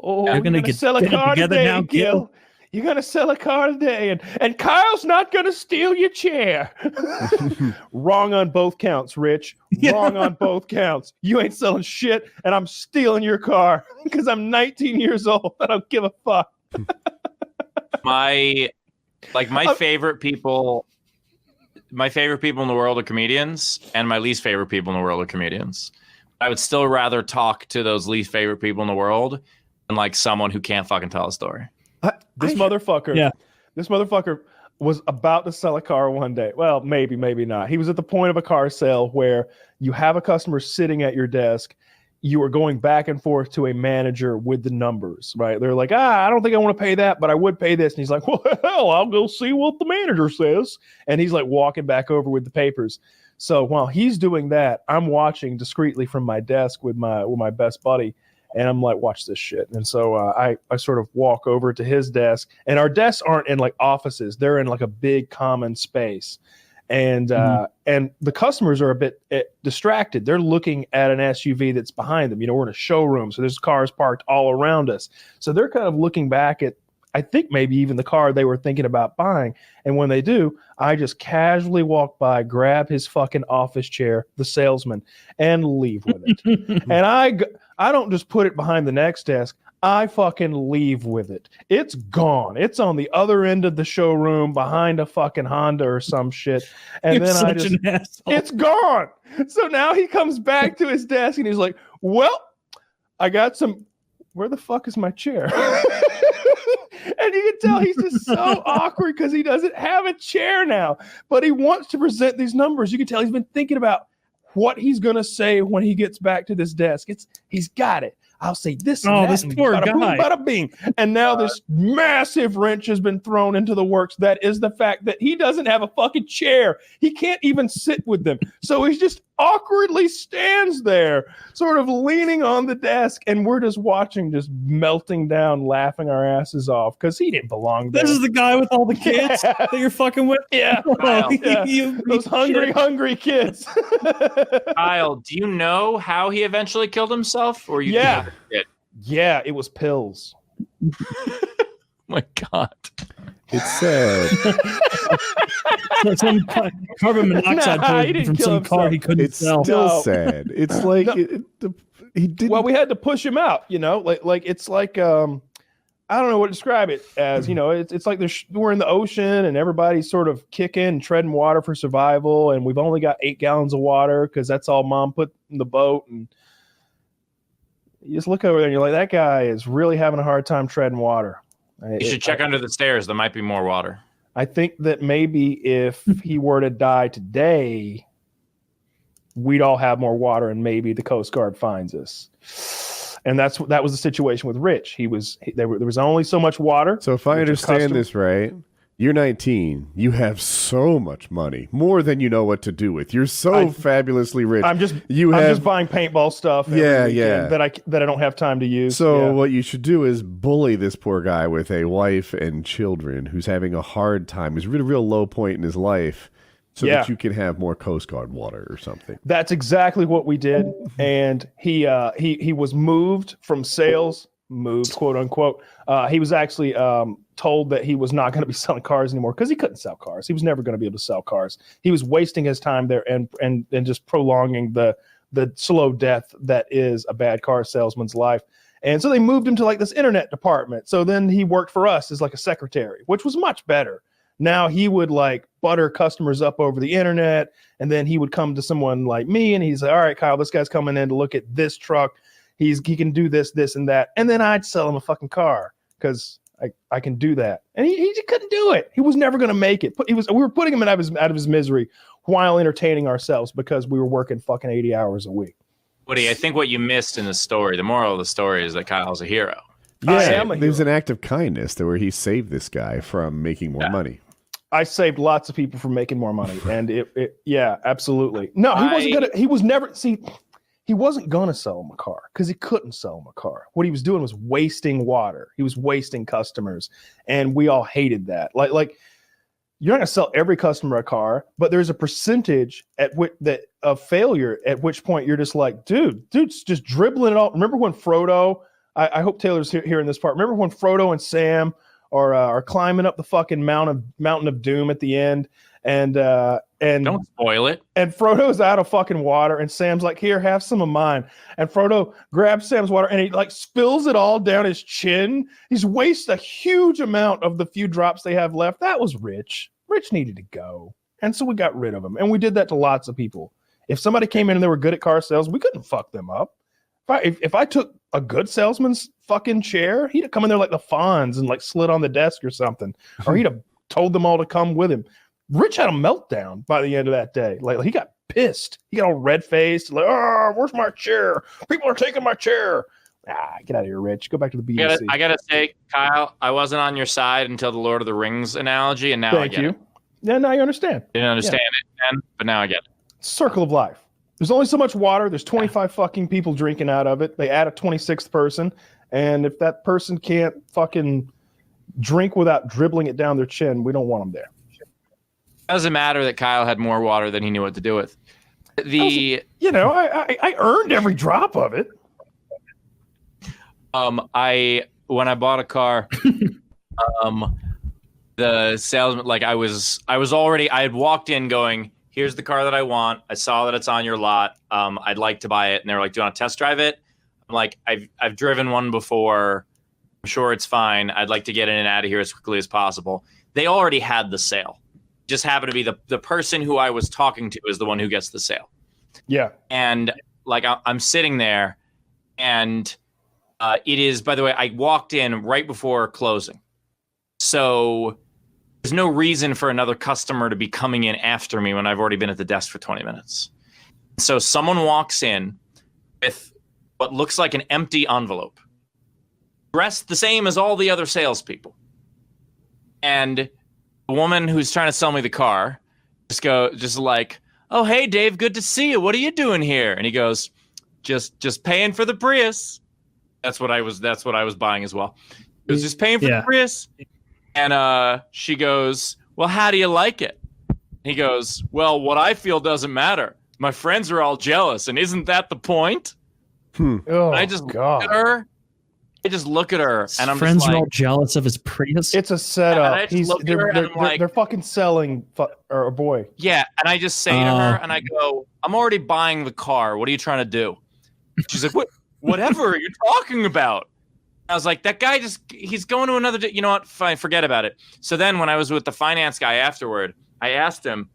Oh, you're going to get sell a car together today, now, Gil. You're going to sell a car today, and Kyle's not going to steal your chair. Wrong on both counts, Rich. Wrong on both counts. You ain't selling shit, and I'm stealing your car because I'm 19 years old. I don't give a fuck. My favorite people in the world are comedians, and my least favorite people in the world are comedians. I would still rather talk to those least favorite people in the world than someone who can't fucking tell a story. This motherfucker was about to sell a car one day. Well, maybe not. He was at the point of a car sale where you have a customer sitting at your desk. You are going back and forth to a manager with the numbers, right? They're like, I don't think I want to pay that, but I would pay this. And he's like, well, hell, I'll go see what the manager says. And he's walking back over with the papers. So while he's doing that, I'm watching discreetly from my desk with my best buddy. And I'm like, watch this shit. And so I sort of walk over to his desk, and our desks aren't in offices. They're in a big common space. And and the customers are a bit distracted. They're looking at an SUV that's behind them. We're in a showroom, so there's cars parked all around us. So they're kind of looking back at, I think maybe even the car they were thinking about buying. And when they do, I just casually walk by, grab his fucking office chair, the salesman, and leave with it. And I don't just put it behind the next desk. I fucking leave with it. It's gone. It's on the other end of the showroom behind a fucking Honda or some shit. And You're then such an asshole. it's gone. So now he comes back to his desk and he's like, well, I got some, where the fuck is my chair? And you can tell he's just so awkward because he doesn't have a chair now, but he wants to present these numbers. You can tell he's been thinking about what he's going to say when he gets back to this desk. He's got it. I'll say this and that. This and poor bada boom, guy. bada bing. And now this massive wrench has been thrown into the works. That is the fact that he doesn't have a fucking chair. He can't even sit with them. So he's just awkwardly stands there, sort of leaning on the desk, and we're just watching, just melting down, laughing our asses off because he didn't belong there. This is the guy with all the kids that you're fucking with? Yeah. Oh, Yeah. you Those hungry kids. Kyle, do you know how he eventually killed himself? Or you Yeah. never did? Yeah, it was pills. My God. It's sad. Some carbon monoxide Nah, he poisoning didn't from kill some car himself. he couldn't It's sell. still No. sad. It's like No. he didn't. Well, we had to push him out, you know, like it's like I don't know what to describe it as. You know, it's like we're in the ocean and everybody's sort of kicking and treading water for survival, and we've only got 8 gallons of water because that's all Mom put in the boat. And you just look over there and you're like, that guy is really having a hard time treading water. You should check under the stairs. There might be more water. I think that maybe if he were to die today, we'd all have more water, and maybe the Coast Guard finds us. And that was the situation with Rich. There was only so much water. So if I which is understand custom- this right, you're 19. You have so much money, more than you know what to do with. You're so fabulously rich. I'm just buying paintball stuff. every weekend that I don't have time to use. So Yeah. what you should do is bully this poor guy with a wife and children who's having a hard time. He's at a real low point in his life, so Yeah. that you can have more Coast Guard water or something. That's exactly what we did, and he was moved from sales, quote unquote. He was actually told that he was not going to be selling cars anymore because he couldn't sell cars. He was never going to be able to sell cars. He was wasting his time there and just prolonging the slow death that is a bad car salesman's life. And so they moved him to like this internet department. So then he worked for us as like a secretary, which was much better. Now he would like butter customers up over the internet, and then he would come to someone like me and he's like, all right, Kyle, this guy's coming in to look at this truck. He can do this, this, and that. And then I'd sell him a fucking car because I can do that. And he just couldn't do it. He was never going to make it. We were putting him out of his misery while entertaining ourselves because we were working fucking 80 hours a week. Woody, I think what you missed in the story, the moral of the story is that Kyle's a hero. Yeah, there's an act of kindness where he saved this guy from making more money. I saved lots of people from making more money, and yeah, absolutely. No, he wasn't gonna sell him a car because he couldn't sell him a car. What he was doing was wasting water. He was wasting customers, and we all hated that. Like you're not gonna sell every customer a car, but there's a percentage of failure at which point you're just like, dude's just dribbling it all. Remember when Frodo? I hope Taylor's here in this part. Remember when Frodo and Sam are climbing up the fucking mountain of doom at the end, and don't spoil it. And Frodo's out of fucking water, and Sam's like, "Here, have some of mine." And Frodo grabs Sam's water, and he like spills it all down his chin. He's wasted a huge amount of the few drops they have left. That was Rich. Rich needed to go, and so we got rid of him. And we did that to lots of people. If somebody came in and they were good at car sales, we couldn't fuck them up. If I took a good salesman's fucking chair, he'd have come in there like the Fonz and like slid on the desk or something, or he'd have told them all to come with him. Rich had a meltdown by the end of that day. Like he got pissed. He got all red faced. Like, oh, where's my chair? People are taking my chair. Get out of here, Rich. Go back to the BDC. I gotta say, Kyle, I wasn't on your side until the Lord of the Rings analogy, and now I get it. Yeah, now you understand. Didn't understand it then, but now I get it. Circle of life. There's only so much water. There's 25 fucking people drinking out of it. They add a 26th person. And if that person can't fucking drink without dribbling it down their chin, we don't want them there. Doesn't matter that Kyle had more water than he knew what to do with. I earned every drop of it. When I bought a car, the salesman, like I had walked in going, here's the car that I want. I saw that it's on your lot. I'd like to buy it. And they were like, do you want to test drive it? I'm like, I've driven one before. I'm sure it's fine. I'd like to get in and out of here as quickly as possible. They already had the sale. Just happened to be the person who I was talking to is the one who gets the sale. Yeah. And like, I'm sitting there and it is, by the way, I walked in right before closing. So there's no reason for another customer to be coming in after me when I've already been at the desk for 20 minutes. So someone walks in with what looks like an empty envelope, dressed the same as all the other salespeople. And the woman who's trying to sell me the car just like, "Oh, hey, Dave, good to see you. What are you doing here?" And he goes, "Just paying for the Prius." That's what I was buying as well. He was just paying for the Prius. And she goes, "Well, how do you like it?" He goes, "Well, what I feel doesn't matter. My friends are all jealous, and isn't that the point?" Oh, I just look at her. And I'm friends just are like, all jealous of his Prius. It's a setup. I just look at her and I'm like, they're fucking selling or boy. yeah. And I just say to her, and I go, "I'm already buying the car. What are you trying to do?" She's like, whatever are you talking about? I was like, that guy he's going to another day. You know what? Fine, forget about it. So then when I was with the finance guy afterward, I asked him,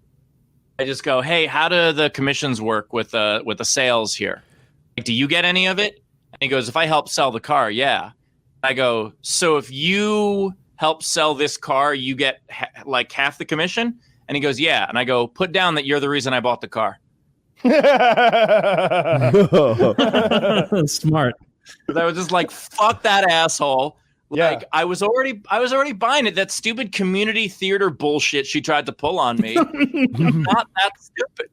I just go, "Hey, how do the commissions work with the sales here? Like, do you get any of it?" And he goes, "If I help sell the car, yeah." I go, "So if you help sell this car, you get like half the commission?" And he goes, "Yeah." And I go, "Put down that you're the reason I bought the car." Smart. But I was just like, "Fuck that asshole." Like I was already buying it. That stupid community theater bullshit she tried to pull on me. I'm not that stupid.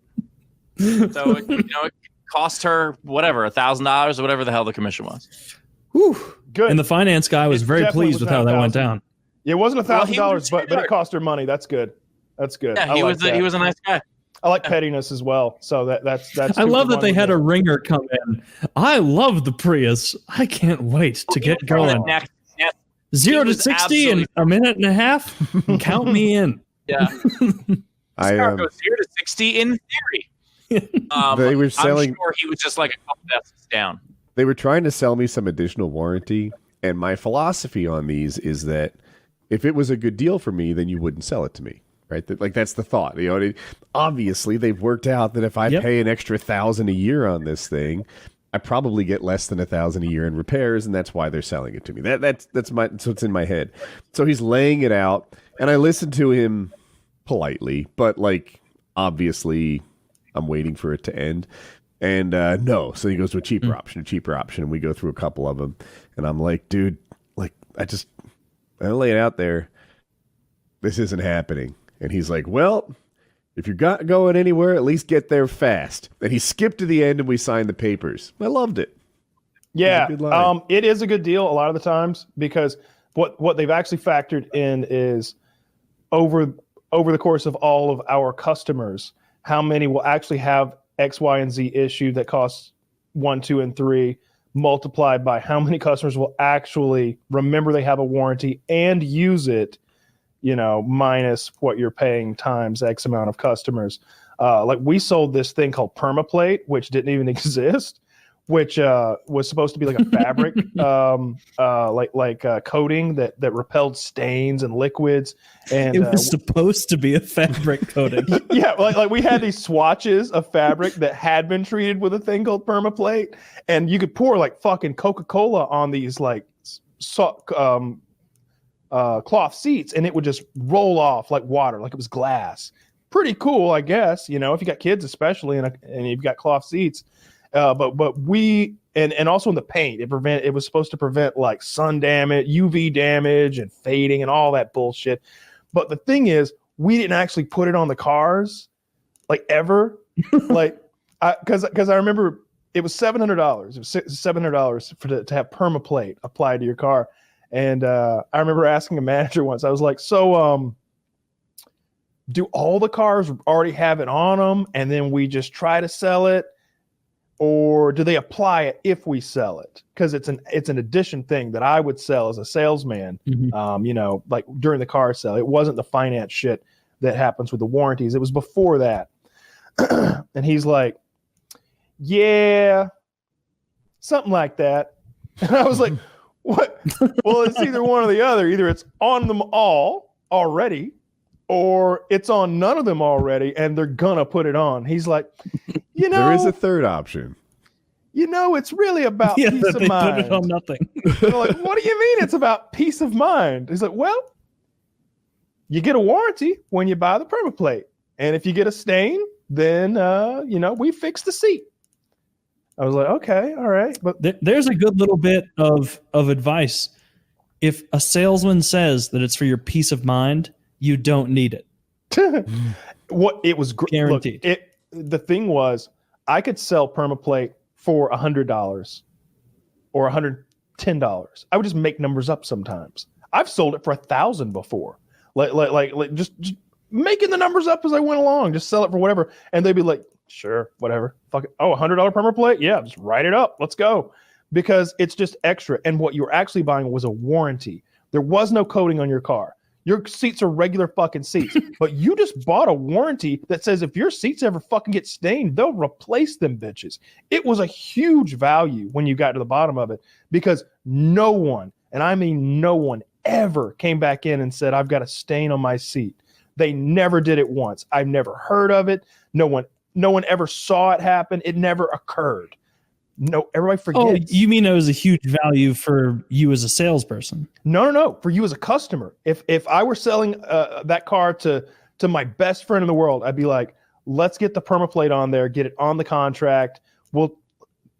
So it cost her whatever, $1,000 or whatever the hell the commission was. Whew, good. And the finance guy was very pleased with how that went down. It wasn't $1,000, Well, but it cost her money. That's good. That's good. Yeah, he was a nice guy. I like pettiness as well. So that's. I love that they had a ringer come in. I love the Prius. I can't wait to get going. 0 to 60 in a minute and a half. Count me in. Yeah. I goes 0 to 60 in theory. They were selling. I'm sure he was just like a couple decimals down. They were trying to sell me some additional warranty, and my philosophy on these is that if it was a good deal for me, then you wouldn't sell it to me, right? That's the thought. Obviously, they've worked out that if I pay an extra $1,000 a year on this thing, I probably get less than $1,000 a year in repairs, and that's why they're selling it to me. That's what's in my head. So he's laying it out, and I listened to him politely, but obviously, I'm waiting for it to end. And no, so he goes to a cheaper option, and we go through a couple of them, and I'm like, dude, I lay it out there. This isn't happening. And he's like, well, if you're not going anywhere, at least get there fast. And he skipped to the end, and we signed the papers. I loved it. Yeah, it is a good deal a lot of the times because what they've actually factored in is over the course of all of our customers, how many will actually have X, Y, and Z issue that costs 1, 2, and 3, multiplied by how many customers will actually remember they have a warranty and use it, minus what you're paying times X amount of customers. We sold this thing called Permaplate, which didn't even exist, which was supposed to be like a fabric, coating that repelled stains and liquids. And it was supposed to be a fabric coating. Yeah, we had these swatches of fabric that had been treated with a thing called Permaplate, and you could pour fucking Coca-Cola on these cloth seats, and it would just roll off like water, like it was glass. Pretty cool, I guess. If you got kids, especially, and you've got cloth seats. But we and also in the paint, it was supposed to prevent sun damage, UV damage, and fading and all that bullshit. But the thing is, we didn't actually put it on the cars, ever, because I remember it was $700. It was $700 to have Permaplate applied to your car, and I remember asking a manager once. I was like, "So, do all the cars already have it on them, and then we just try to sell it?" Or do they apply it if we sell it? Because it's an addition thing that I would sell as a salesman, during the car sale. It wasn't the finance shit that happens with the warranties. It was before that. And he's like, yeah, something like that. And I was like, what? Well, it's either one or the other. Either it's on them all already, or it's on none of them already, and they're gonna put it on. He's like, there is a third option. It's really about peace of they mind. put it on nothing. They're like, what do you mean it's about peace of mind? He's like, well, you get a warranty when you buy the Permaplate, and if you get a stain, then we fix the seat. I was like, okay, all right, but there's a good little bit of advice. If a salesman says that it's for your peace of mind, you don't need it. What it was guaranteed. Look, the thing was, I could sell permaplate for $100 or $110. I would just make numbers up sometimes. I've sold it for $1,000 before. Like just making the numbers up as I went along, just sell it for whatever. And they'd be like, sure, whatever. Fuck it. Oh, $100 permaplate? Yeah, just write it up. Let's go. Because it's just extra. And what you were actually buying was a warranty. There was no coating on your car. Your seats are regular fucking seats, but you just bought a warranty that says if your seats ever fucking get stained, they'll replace them bitches. It was a huge value when you got to the bottom of it, because no one, and I mean no one, ever came back in and said, I've got a stain on my seat. They never did it once. I've never heard of it. No one ever saw it happen. It never occurred. No, everybody forgets. Oh, you mean it was a huge value for you as a salesperson? No. For you as a customer. If I were selling that car to my best friend in the world, I'd be like, let's get the permaplate on there, get it on the contract.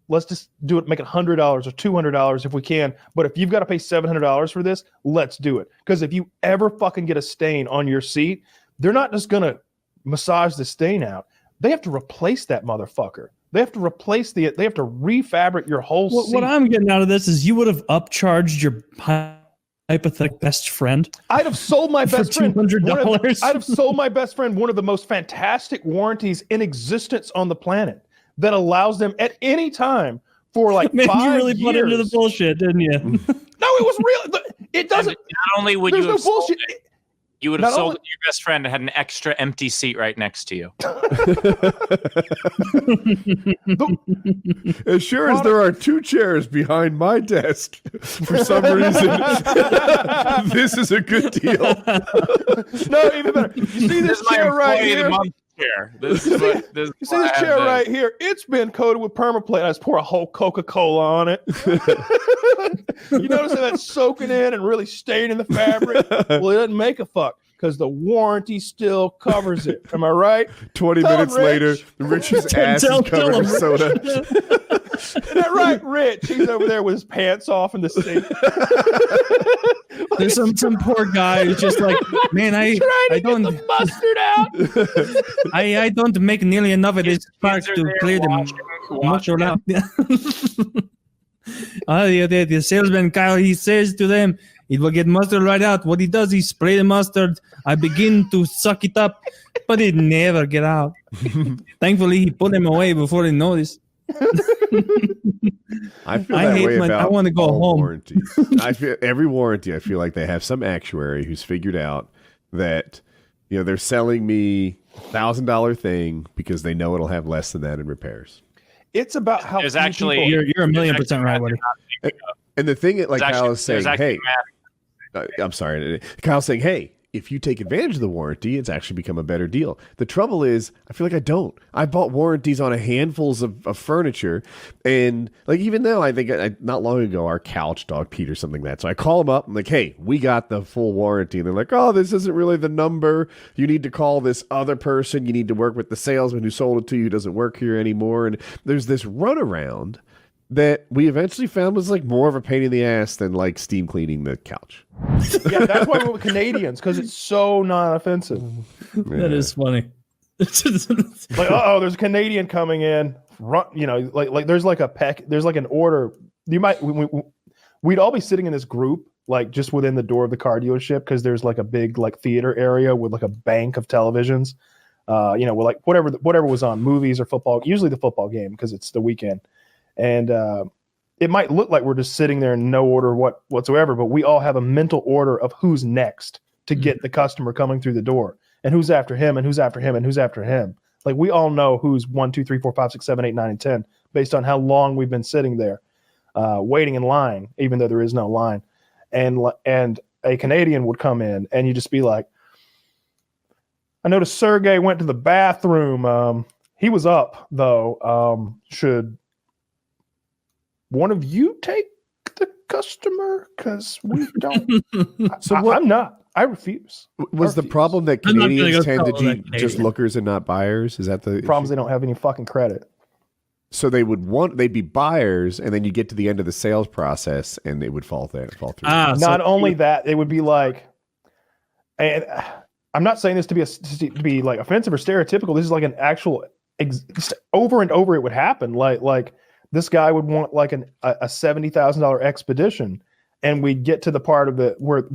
Let's just do it, make it $100 or $200 if we can. But if you've got to pay $700 for this, let's do it. Because if you ever fucking get a stain on your seat, they're not just going to massage the stain out. They have to replace that motherfucker. They have to they have to refabric your whole seat. What I'm getting out of this is you would have upcharged your hypothetical best friend. I'd have sold my best friend $200. I'd have sold my best friend one of the most fantastic warranties in existence on the planet that allows them at any time for like Man, 5 you really years. put into the bullshit, didn't you? No, it was real. It doesn't. And not only would there's you no have sold bullshit. it, you would have Not sold only- it to your best friend and had an extra empty seat right next to you. As sure as there are 2 chairs behind my desk, for some reason, this is a good deal. No, even better. You see this chair right here? Chair. This is what, this You see this chair right here? It's been coated with permaplate. I just pour a whole Coca-Cola on it. You notice how that's soaking in and really staining the fabric? Well, it doesn't make a fuck because the warranty still covers it. Am I right? 20 Tell minutes him, later, Rich. Rich's ass is covered in soda. Isn't that right, Rich? He's over there with his pants off in the seat. There's some poor guy who's just like, man, I don't get the mustard out. I don't make nearly enough of this spark to clear the mustard out. The salesman Kyle, he says to them, it will get mustard right out. What he does, he spray the mustard. I begin to suck it up, but it never get out. Thankfully, he put them away before they noticed. I feel that way about I want to go all home. warranties. I feel every warranty. I feel like they have some actuary who's figured out that they're selling me $1,000 thing because they know it'll have less than that in repairs. It's about how There's few actually people- You're a million percent right, buddy. And the thing that like There's Kyle actually- is saying, there's hey, actually I'm sorry, Kyle's saying, hey, if you take advantage of the warranty, it's actually become a better deal. The trouble is, I feel like I don't. I bought warranties on a handfuls of furniture, and like even though I think not long ago our couch dog Pete or something like that. So I call them up. I'm like, hey, we got the full warranty, and they're like, oh, this isn't really the number. You need to call this other person. You need to work with the salesman who sold it to you. Who doesn't work here anymore. And there's this runaround that we eventually found was like more of a pain in the ass than like steam cleaning the couch. Yeah, that's why we went with Canadians, because it's so non-offensive. That is funny. Like, there's a Canadian coming in. Like there's like there's like an order. We'd all be sitting in this group, like just within the door of the car dealership, because there's like a big like theater area with like a bank of televisions. With like whatever was on, movies or football. Usually the football game because it's the weekend. And it might look like we're just sitting there in no order whatsoever, but we all have a mental order of who's next to get the customer coming through the door, and who's after him, and who's after him, and who's after him. Like we all know who's 1, 2, 3, 4, 5, 6, 7, 8, 9, and 10 based on how long we've been sitting there, waiting in line, even though there is no line. And a Canadian would come in, and you just be like, I noticed Sergei went to the bathroom. He was up though. Should one of you take the customer? Because we don't. I'm not. I refuse. Was the problem that I'm not gonna Canadians go tend to tell be that just Canadian. lookers and not buyers? Is that the Problems they don't have any fucking credit. So they'd be buyers, and then you get to the end of the sales process, and it would fall through. Not only that, it would be like, and I'm not saying this to be like offensive or stereotypical. This is like an actual over and over it would happen. Like this guy would want like a $70,000 expedition, and we'd get to the part of it where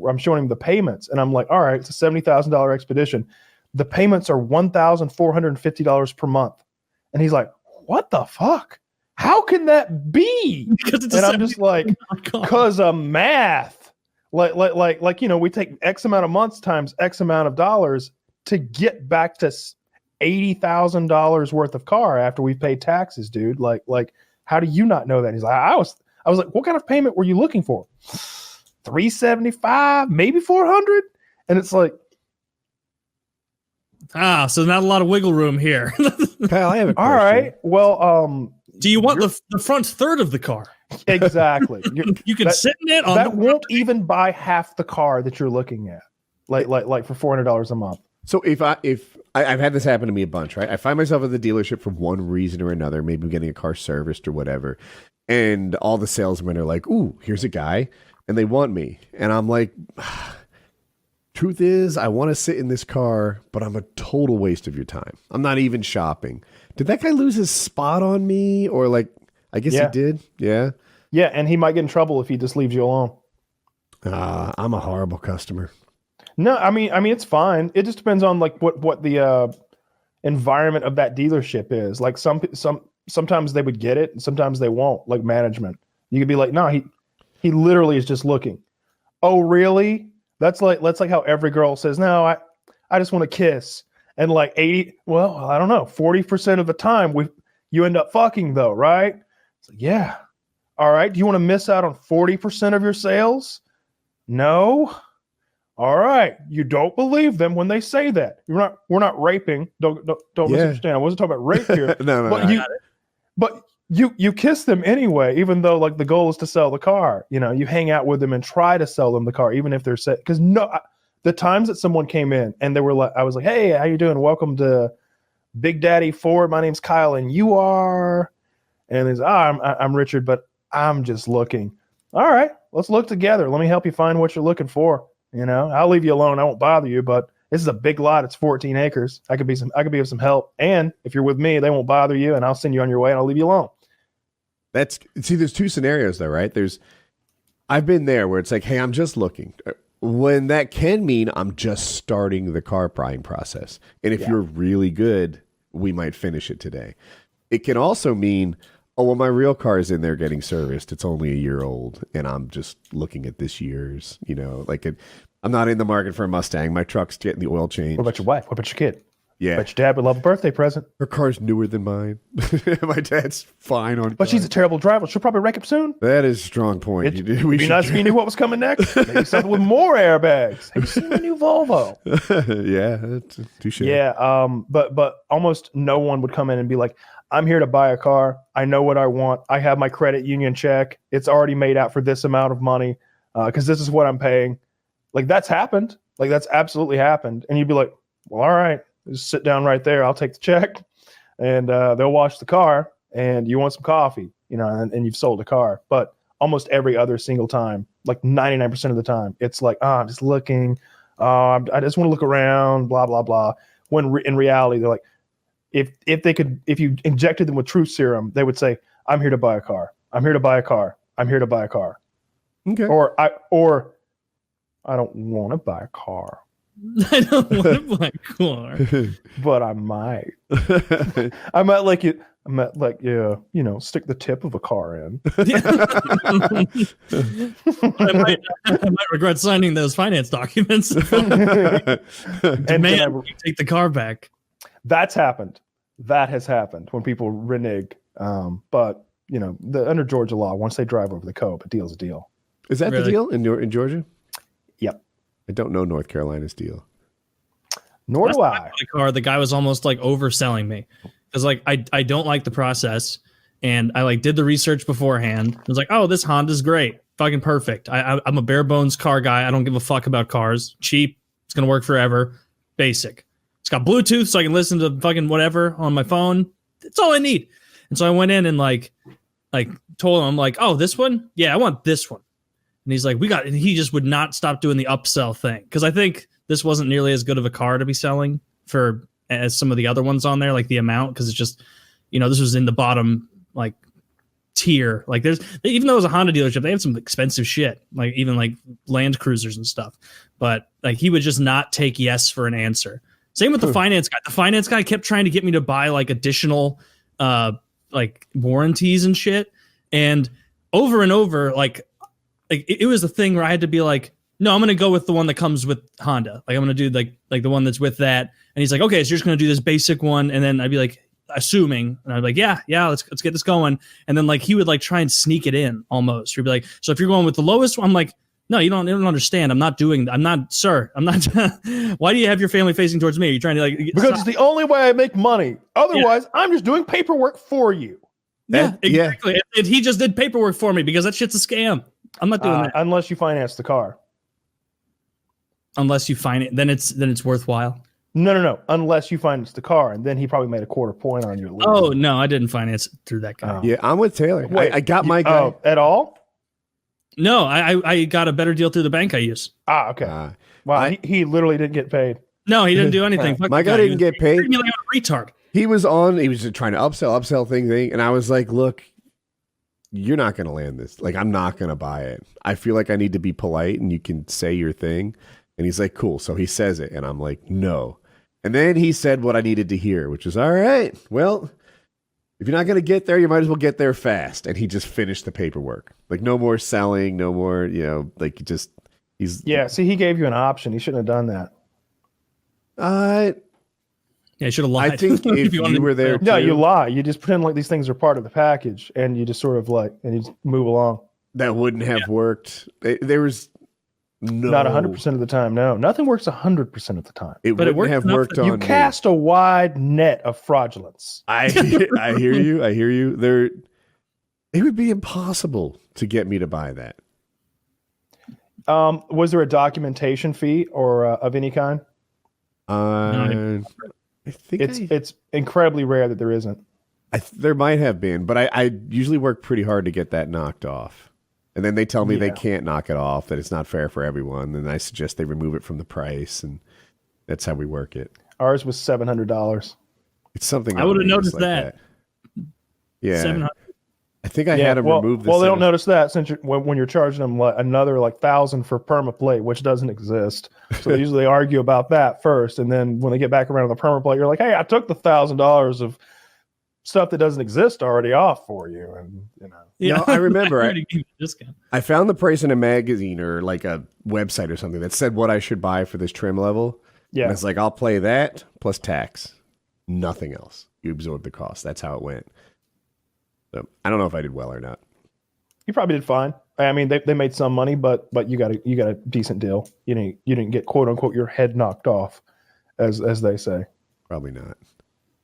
I'm showing him the payments, and I'm like, all right, it's a $70,000 expedition. The payments are $1,450 per month, and he's like, what the fuck? How can that be? And I'm just like, because of math. Like we take X amount of months times X amount of dollars to get back to $80,000 worth of car after we've paid taxes, dude. Like, how do you not know that? He's like, I was like, what kind of payment were you looking for? $375, maybe $400, and it's like, so not a lot of wiggle room here. Kyle, I have a question. All right, well, do you want the front third of the car? Exactly. You can sit in it. That won't even buy half the car that you're looking at, like for $400 a month. So if I've had this happen to me a bunch, right? I find myself at the dealership for one reason or another, maybe I'm getting a car serviced or whatever, and all the salesmen are like, "Ooh, here's a guy," and they want me, and I'm like, truth is, I want to sit in this car, but I'm a total waste of your time. I'm not even shopping. Did that guy lose his spot on me, or like? I guess he did. Yeah. Yeah, and he might get in trouble if he just leaves you alone. I'm a horrible customer. No, I mean it's fine. It just depends on like what the environment of that dealership is. Like sometimes they would get it, and sometimes they won't. Like management, you could be like, no, he literally is just looking. Oh, really? That's like how every girl says, no, I just want to kiss. And like 40% of the time you end up fucking though, right? It's like, yeah. All right. Do you want to miss out on 40% of your sales? No. All right. You don't believe them when they say that. We're not raping. Don't misunderstand. I wasn't talking about rape here. But you kiss them anyway, even though like the goal is to sell the car. You know, you hang out with them and try to sell them the car, even if they're set. Because the times that someone came in and they were like, I was like, hey, how you doing? Welcome to Big Daddy Ford. My name's Kyle, and you are. And he's, I'm Richard, but I'm just looking. All right, let's look together. Let me help you find what you're looking for. You know, I'll leave you alone. I won't bother you, but this is a big lot. It's 14 acres. I could be of some help. And if you're with me, they won't bother you, and I'll send you on your way, and I'll leave you alone. There's two scenarios though, right? I've been there where it's like, hey, I'm just looking. When that can mean I'm just starting the car buying process. And if you're really good, we might finish it today. It can also mean, oh, well, my real car is in there getting serviced. It's only a year old, and I'm just looking at this year's, I'm not in the market for a Mustang. My truck's getting the oil change. What about your wife? What about your kid? Yeah. But your dad would love a birthday present. Her car's newer than mine. My dad's fine on But she's a terrible driver. She'll probably wreck up soon. That is a strong point. It'd be nice if you knew what was coming next. Maybe something with more airbags. Have you seen my new Volvo? Yeah, that's touche. Yeah, but almost no one would come in and be like, I'm here to buy a car. I know what I want. I have my credit union check. It's already made out for this amount of money because this is what I'm paying. Like, that's happened. Like, that's absolutely happened. And you'd be like, well, all right. Just sit down right there. I'll take the check, and they'll wash the car. And you want some coffee, and you've sold a car. But almost every other single time, like 99% of the time, it's like, I'm just looking. I just want to look around. Blah blah blah. When in reality, they're like, if you injected them with truth serum, they would say, I'm here to buy a car. I'm here to buy a car. I'm here to buy a car. Okay. Or I don't want to buy a car. I don't want to buy a car, but I might. I might like it. I might like stick the tip of a car in. I might regret signing those finance documents. Demand you take the car back. That's happened. That has happened when people renege. But under Georgia law, once they drive over the code, a deal's a deal. Is that the deal in Georgia? Yep. I don't know North Carolina's deal. Nor do I. The guy was almost like overselling me because like I don't like the process, and I like did the research beforehand. I was like, oh, this Honda's great, fucking perfect. I'm a bare bones car guy. I don't give a fuck about cars. Cheap. It's gonna work forever. Basic. It's got Bluetooth, so I can listen to fucking whatever on my phone. That's all I need. And so I went in and like told him, I'm like, oh, this one? Yeah, I want this one. And he's like, and he just would not stop doing the upsell thing. Because I think this wasn't nearly as good of a car to be selling for as some of the other ones on there, like the amount, because it's just, this was in the bottom like tier. Like even though it was a Honda dealership, they had some expensive shit, like even like Land Cruisers and stuff. But like he would just not take yes for an answer. Same with the finance guy. The finance guy kept trying to get me to buy like additional like warranties and shit. And over, like it was the thing where I had to be like, no, I'm going to go with the one that comes with Honda. Like I'm going to do like the one that's with that. And he's like, okay, so you're just going to do this basic one. And then I'd be like, assuming, and I'd be like, yeah, let's get this going. And then like he would like try and sneak it in almost. He'd be like, so if you're going with the lowest one, I'm like, no, you don't understand. I'm not. Why do you have your family facing towards me? Are you trying to like? Because it's the only way I make money. Otherwise, I'm just doing paperwork for you. Yeah, exactly. Yeah. And he just did paperwork for me because that shit's a scam. I'm not doing that. Unless you finance the car. Unless you finance, then it's worthwhile. No. Unless you finance the car, and then he probably made a quarter point on you. Oh no, I didn't finance through that guy. Yeah, I'm with Taylor. Wait, I got my guy. At all? No, I got a better deal through the bank I use. Okay. Wow, he literally didn't get paid. No, he didn't do anything. My guy didn't get paid. He was like a retard. He was just trying to upsell thing, and I was like, look, you're not going to land this. Like, I'm not going to buy it. I feel like I need to be polite, and you can say your thing. And he's like, cool. So he says it, and I'm like, no. And then he said what I needed to hear, which was, all right, well, if you're not going to get there, you might as well get there fast. And he just finished the paperwork. Like, no more selling, no more, like, see, he gave you an option. He shouldn't have done that. Yeah, he should have lied. I think if you were there, no, you lie. You just pretend like these things are part of the package, and you just sort of like, and you just move along. That wouldn't have worked. There was not 100% of the time. No, nothing works 100% of the time. But it wouldn't have worked on you cast a wide net of fraudulence. I hear you. It would be impossible to get me to buy that. Was there a documentation fee or of any kind? I think it's incredibly rare that there isn't. There might have been, but I usually work pretty hard to get that knocked off. And then they tell me they can't knock it off, that it's not fair for everyone. And I suggest they remove it from the price, and that's how we work it. Ours was $700. It's something I would have noticed like that. Yeah. 700. I think I had them remove this. Well, they don't notice that since when you're charging them another like $1,000 for permaplate, which doesn't exist. So they usually argue about that first, and then when they get back around to the permaplate, you're like, "Hey, I took the $1,000 of stuff that doesn't exist already off for you," and Yeah, no, I remember. I found the price in a magazine or like a website or something that said what I should buy for this trim level. Yeah, and it's like I'll play that plus tax, nothing else. You absorb the cost. That's how it went. So I don't know if I did well or not. You probably did fine. I mean, they made some money, but you got a decent deal. You didn't get quote unquote your head knocked off, as they say. Probably not.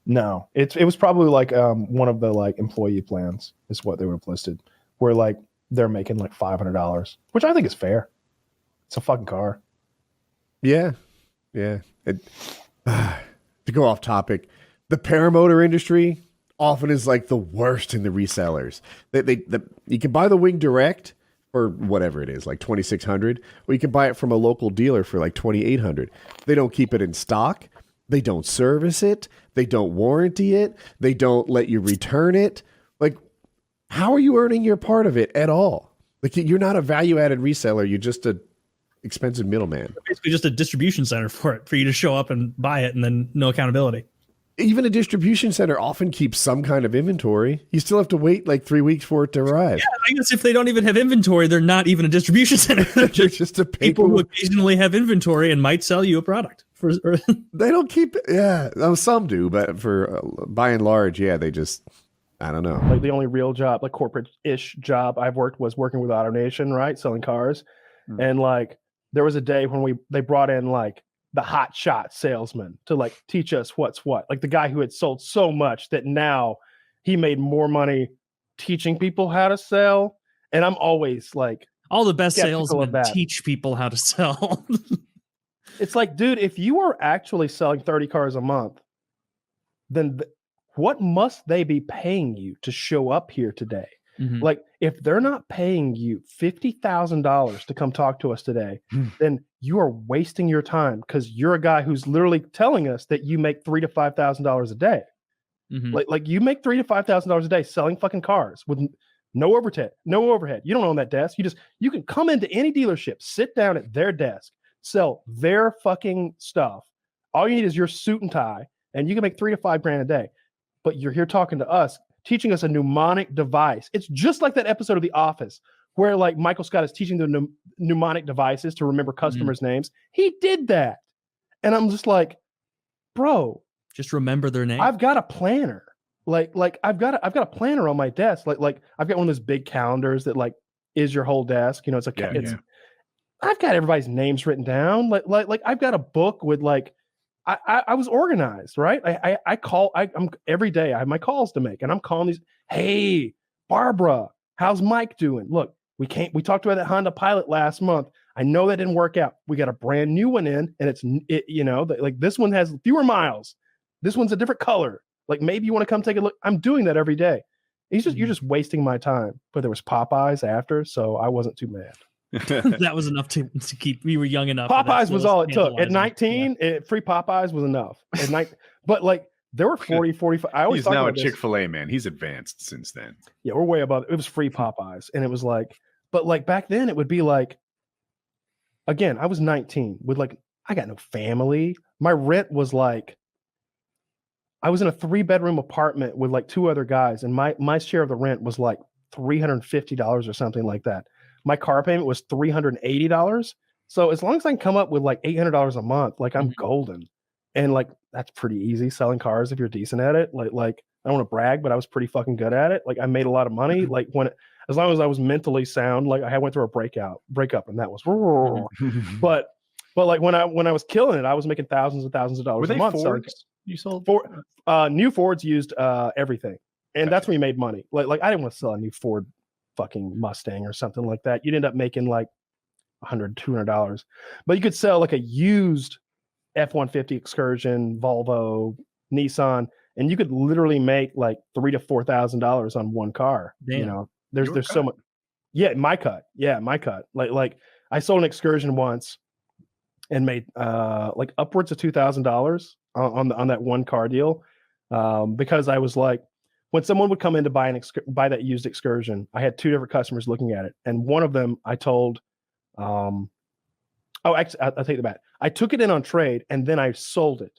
No, it was probably like one of the like employee plans is what they would have listed, where like they're making like $500, which I think is fair. It's a fucking car. Yeah. To go off topic, the paramotor industry often is like the worst in the resellers. You can buy the wing direct for whatever it is, like $2,600, or you can buy it from a local dealer for like $2,800. They don't keep it in stock. They don't service it. They don't warranty it. They don't let you return it. Like, how are you earning your part of it at all? Like, you're not a value-added reseller. You're just a expensive middleman. Basically just a distribution center for you to show up and buy it, and then no accountability. Even a distribution center often keeps some kind of inventory. You still have to wait like 3 weeks for it to arrive. Yeah, I guess if they don't even have inventory, they're not even a distribution center. They're just a people who occasionally have inventory and might sell you a product. They don't keep it. Yeah, some do, but for by and large, yeah, they just, I don't know. Like the only real job, like corporate-ish job I've worked was working with Autonation, right? Selling cars. And like there was a day when they brought in like the hot shot salesman to like teach us what's what. Like the guy who had sold so much that now he made more money teaching people how to sell. And I'm always like, all the best salesmen teach people how to sell. It's like, dude, if you are actually selling 30 cars a month, then what must they be paying you to show up here today? Like, if they're not paying you $50,000 to come talk to us today, then you are wasting your time because you're a guy who's literally telling us that you make $3,000 to $5,000 a day. Like you make $3,000 to $5,000 a day selling fucking cars with no overhead. You don't own that desk. You can come into any dealership, sit down at their desk, sell their fucking stuff. All you need is your suit and tie, and you can make $3,000 to $5,000 a day. But you're here talking to us, teaching us a mnemonic device. It's just like that episode of The Office where like Michael Scott is teaching the mnemonic devices to remember customers' names. He did that. And I'm just like, bro, just remember their name. I've got a planner. Like I've got a planner on my desk. Like I've got one of those big calendars that like is your whole desk. You know, I've got everybody's names written down. Like I've got a book with like I was organized, right? I'm every day I have my calls to make, and I'm calling these. Hey, Barbara, how's Mike doing? Look, we talked about that Honda Pilot last month. I know that didn't work out. We got a brand new one in, and like this one has fewer miles. This one's a different color. Like maybe you want to come take a look. I'm doing that every day. You're just wasting my time. But there was Popeyes after, so I wasn't too mad. That was enough to keep. We were young enough. Popeyes was all it took. At 19, free Popeyes was enough. At night, but like there were 40, 45. I always He's now a Chick-fil-A man. He's advanced since then. Yeah, we're way above it. It was free Popeyes, and it was like, but like back then, it would be like, again, I was 19 with like I got no family. My rent was like, I was in a 3-bedroom apartment with like 2 other guys, and my share of the rent was like $350 or something like that. My car payment was $380. So as long as I can come up with like $800 a month, like I'm golden. And like that's pretty easy selling cars if you're decent at it. Like I don't want to brag, but I was pretty fucking good at it. Like I made a lot of money. Like as long as I was mentally sound, like I went through a breakup, and that was but like when I was killing it, I was making thousands and thousands of dollars a month. Fords you sold? New Fords used everything. And that's when you made money. Like I didn't want to sell a new Ford fucking Mustang or something like that. You'd end up making like $100, $200, but you could sell like a used F-150 Excursion, Volvo, Nissan, and you could literally make like $3,000 to $4,000 on one car. Damn. You know, there's so much. Yeah, my cut. Like I sold an Excursion once and made like upwards of $2,000 on that one car deal, because I was like, when someone would come in to buy that used Excursion, I had 2 different customers looking at it, and one of them I told, actually, I'll take that back. I took it in on trade, and then I sold it.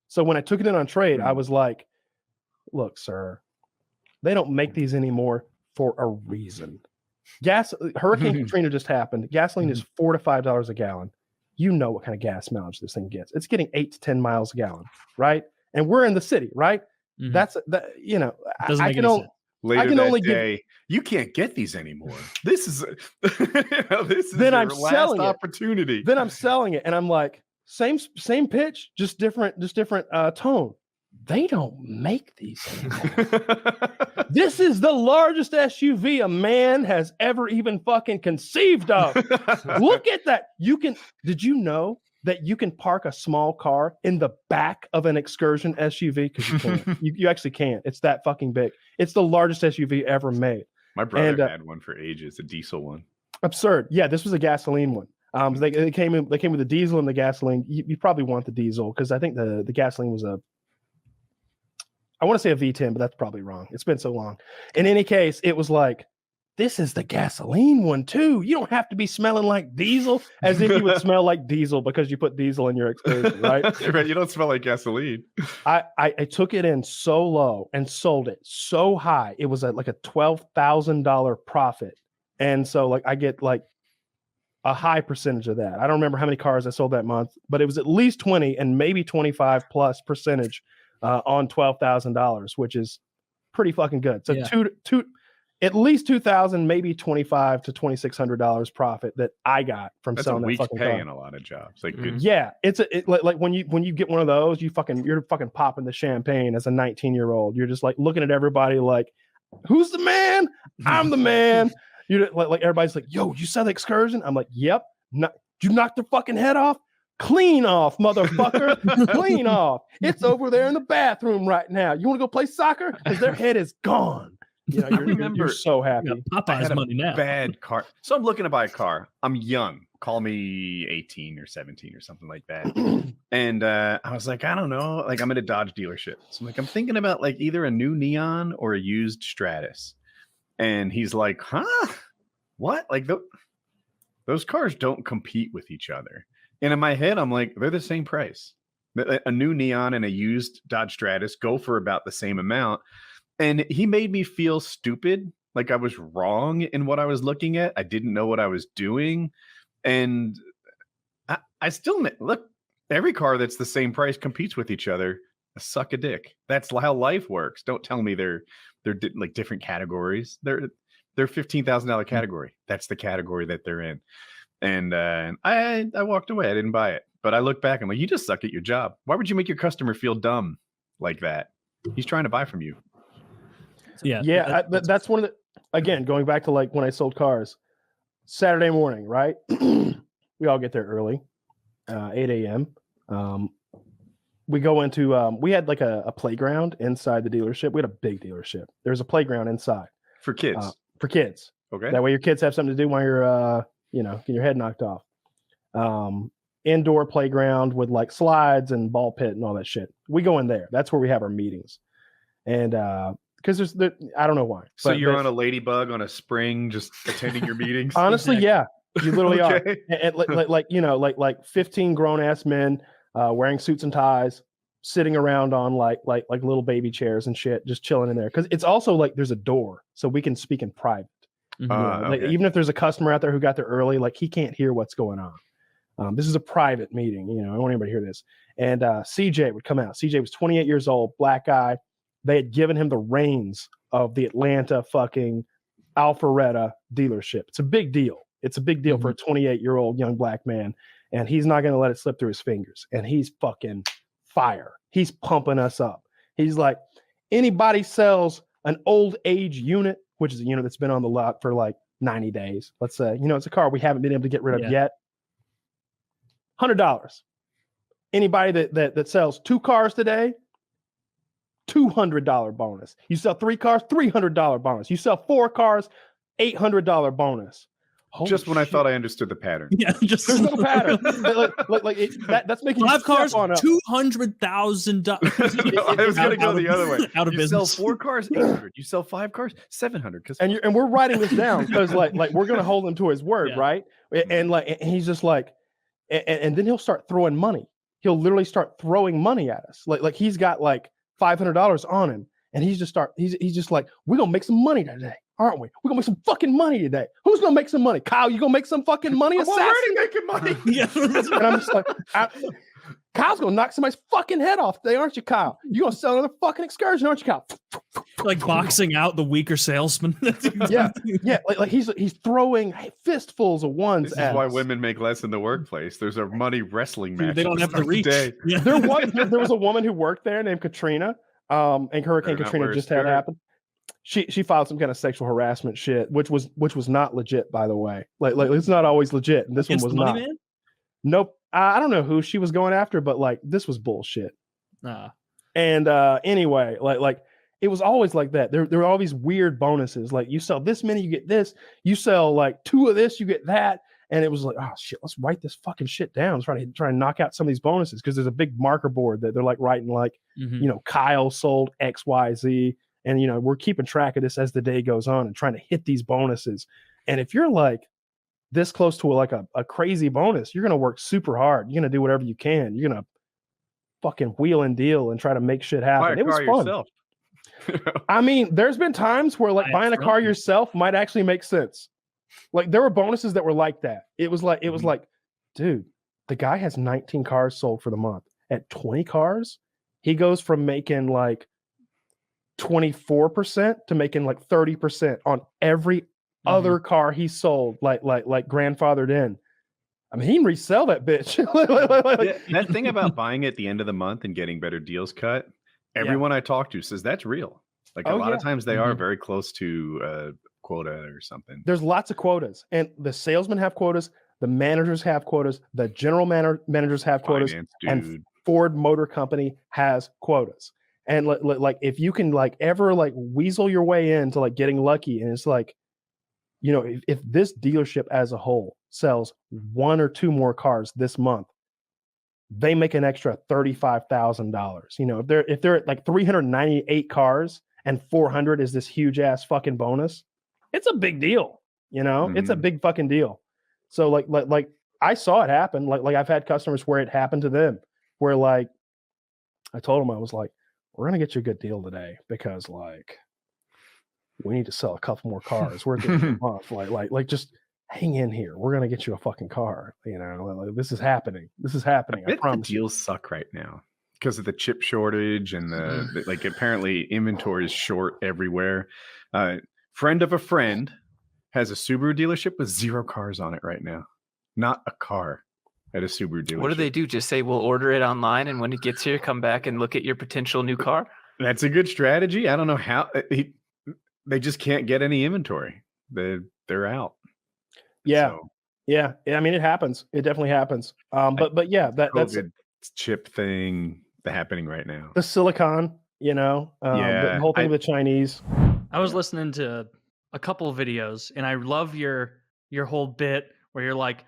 So when I took it in on trade, I was like, "Look, sir, they don't make these anymore for a reason. Hurricane Katrina just happened. Gasoline is $4 to $5 a gallon. You know what kind of gas mileage this thing gets. It's getting 8 to 10 miles a gallon, right? And we're in the city, right? That's that. You know, I can only. Later I can that only day, you can't get these anymore. This is then your I'm last selling opportunity. Then I'm selling it, and I'm like, same pitch, just different tone. They don't make these anymore. This is the largest SUV a man has ever even fucking conceived of. Look at that. Did you know that you can park a small car in the back of an Excursion SUV? Because you can't. You actually can't. It's that fucking big. It's the largest SUV ever made. My brother had one for ages, a diesel one. Absurd. Yeah, this was a gasoline one. They came with the diesel and the gasoline. You probably want the diesel because I think the gasoline was I want to say a V10, but that's probably wrong. It's been so long. In any case, it was like, this is the gasoline one too. You don't have to be smelling like diesel, as if you would smell like diesel because you put diesel in your Excursion, right? You don't smell like gasoline. I took it in so low and sold it so high. It was like a $12,000 profit. And so like I get like a high percentage of that. I don't remember how many cars I sold that month, but it was at least 20 and maybe 25+% on $12,000, which is pretty fucking good. So at least $2,000, maybe $2,500 to $2,600 profit that I got from selling that fucking car. That's a week's pay in a lot of jobs. Like good. Yeah, like when you get one of those, you're fucking popping the champagne as a 19-year-old. You're just like looking at everybody like, who's the man? I'm the man. You like everybody's like, yo, you sell the Excursion? I'm like, yep. You knocked their fucking head off? Clean off, motherfucker. Clean off. It's over there in the bathroom right now. You want to go play soccer? Because their head is gone. You know, you're so happy. I had a money now. bad car. So I'm looking to buy a car. I'm young. Call me 18 or 17 or something like that. And I was like, I don't know. Like, I'm at a Dodge dealership. So I'm like, I'm thinking about like either a new Neon or a used Stratus. And he's like, huh? What? Like, those cars don't compete with each other. And in my head, I'm like, they're the same price. A new Neon and a used Dodge Stratus go for about the same amount. And he made me feel stupid, like I was wrong in what I was looking at. I didn't know what I was doing. And I still look, every car that's the same price competes with each other. Suck a dick. That's how life works. Don't tell me they're like different categories. They're $15,000 category. That's the category that they're in. And I walked away. I didn't buy it. But I look back, I'm like, you just suck at your job. Why would you make your customer feel dumb like that? He's trying to buy from you. Yeah. That's one of the, again, going back to like when I sold cars, Saturday morning, right? We all get there early, 8 a.m. We go into, we had like a playground inside the dealership. We had a big dealership. There's a playground inside. For kids. Okay. That way your kids have something to do while you're, getting your head knocked off. Indoor playground with like slides and ball pit and all that shit. We go in there. That's where we have our meetings. And because I don't know why. So you're on a ladybug on a spring, just attending your meetings. Honestly, yeah, you literally Okay. are. And like 15 grown ass men wearing suits and ties, sitting around on like little baby chairs and shit, just chilling in there. Because it's also like there's a door, so we can speak in private. Like, even if there's a customer out there who got there early, like he can't hear what's going on. This is a private meeting. I don't want anybody to hear this. And CJ would come out. CJ was 28 years old, black guy. They had given him the reins of the Atlanta fucking Alpharetta dealership. It's a big deal. It's a big deal for a 28-year-old young black man. And he's not going to let it slip through his fingers. And he's fucking fire. He's pumping us up. He's like, anybody sells an old age unit, which is a unit that's been on the lot for like 90 days. Let's say, it's a car we haven't been able to get rid of yet. $100. Anybody that sells 2 cars today, $200 bonus. You sell 3 cars, $300 bonus. You sell 4 cars, $800 bonus. Holy just when shit. I thought I understood the pattern. Yeah, just there's no pattern. That's making 5 cars, on up. $200,000. I was going to go the other way. Out of you business. sell 4 cars, 800. You sell 5 cars, 700. And we're writing this down because like we're going to hold him to his word, right? And he's just like, and then he'll start throwing money. He'll literally start throwing money at us. Like he's got like $500 on him, and he's just like, we're gonna make some money today, aren't we? We're gonna make some fucking money today. Who's gonna make some money? Kyle, you gonna make some fucking money? I'm already making money. And I'm just like, Kyle's gonna knock somebody's fucking head off today, aren't you, Kyle? You gonna sell another fucking excursion, aren't you, Kyle? Like boxing out the weaker salesman. yeah. Like he's throwing fistfuls of ones. This is why women make less in the workplace. There's a money wrestling match. They don't have the reach. Yeah. There was a woman who worked there named Katrina. And Hurricane Katrina just had happened. She filed some kind of sexual harassment shit, which was not legit, by the way. Like it's not always legit, and this one was not. Man? Nope. I don't know who she was going after, but like this was bullshit. Nah. And anyway, like it was always like that. There were all these weird bonuses. Like you sell this many, you get this. You sell like 2 of this, you get that. And it was like, oh shit, let's write this fucking shit down. Let's try to knock out some of these bonuses because there's a big marker board that they're like writing like, Kyle sold XYZ. And we're keeping track of this as the day goes on and trying to hit these bonuses. And if you're like this close to a crazy bonus, you're gonna work super hard. You're gonna do whatever you can. You're gonna fucking wheel and deal and try to make shit happen. It was fun. Yourself. I mean, there's been times where like buying a car yourself might actually make sense. Like there were bonuses that were like that. It was like, dude, the guy has 19 cars sold for the month. At 20 cars, he goes from making like 24% to making like 30% on every other car he sold, like grandfathered in. I mean, he can resell that bitch. That thing about buying at the end of the month and getting better deals cut, everyone I talk to says that's real. Like a lot of times they are very close to quota or something. There's lots of quotas, and the salesmen have quotas, the managers have quotas, the general managers have quotas, and Ford Motor Company has quotas. And like if you can like ever like weasel your way into like getting lucky, and it's like, you know, if this dealership as a whole sells 1 or 2 more cars this month, they make an extra $35,000. You know, if they're at like 398 cars and 400 is this huge ass fucking bonus, it's a big deal. You know, it's a big fucking deal. So like I saw it happen. Like I've had customers where it happened to them, where like I told them, I was like, we're gonna get you a good deal today because like we need to sell a couple more cars. We're at the end of the month. Like just hang in here. We're gonna get you a fucking car. You know, like, this is happening. This is happening. I promise. The deals suck right now because of the chip shortage and the like. Apparently, inventory is short everywhere. Friend of a friend has a Subaru dealership with 0 cars on it right now. Not a car at a Subaru dealership. What do they do? Just say we'll order it online, and when it gets here, come back and look at your potential new car. That's a good strategy. I don't know how they just can't get any inventory. They're out. Yeah. So, yeah. I mean, it happens. It definitely happens. But yeah, that's COVID chip thing happening right now. The silicon, you know, the whole thing with the Chinese. I was listening to a couple of videos, and I love your whole bit where you're like,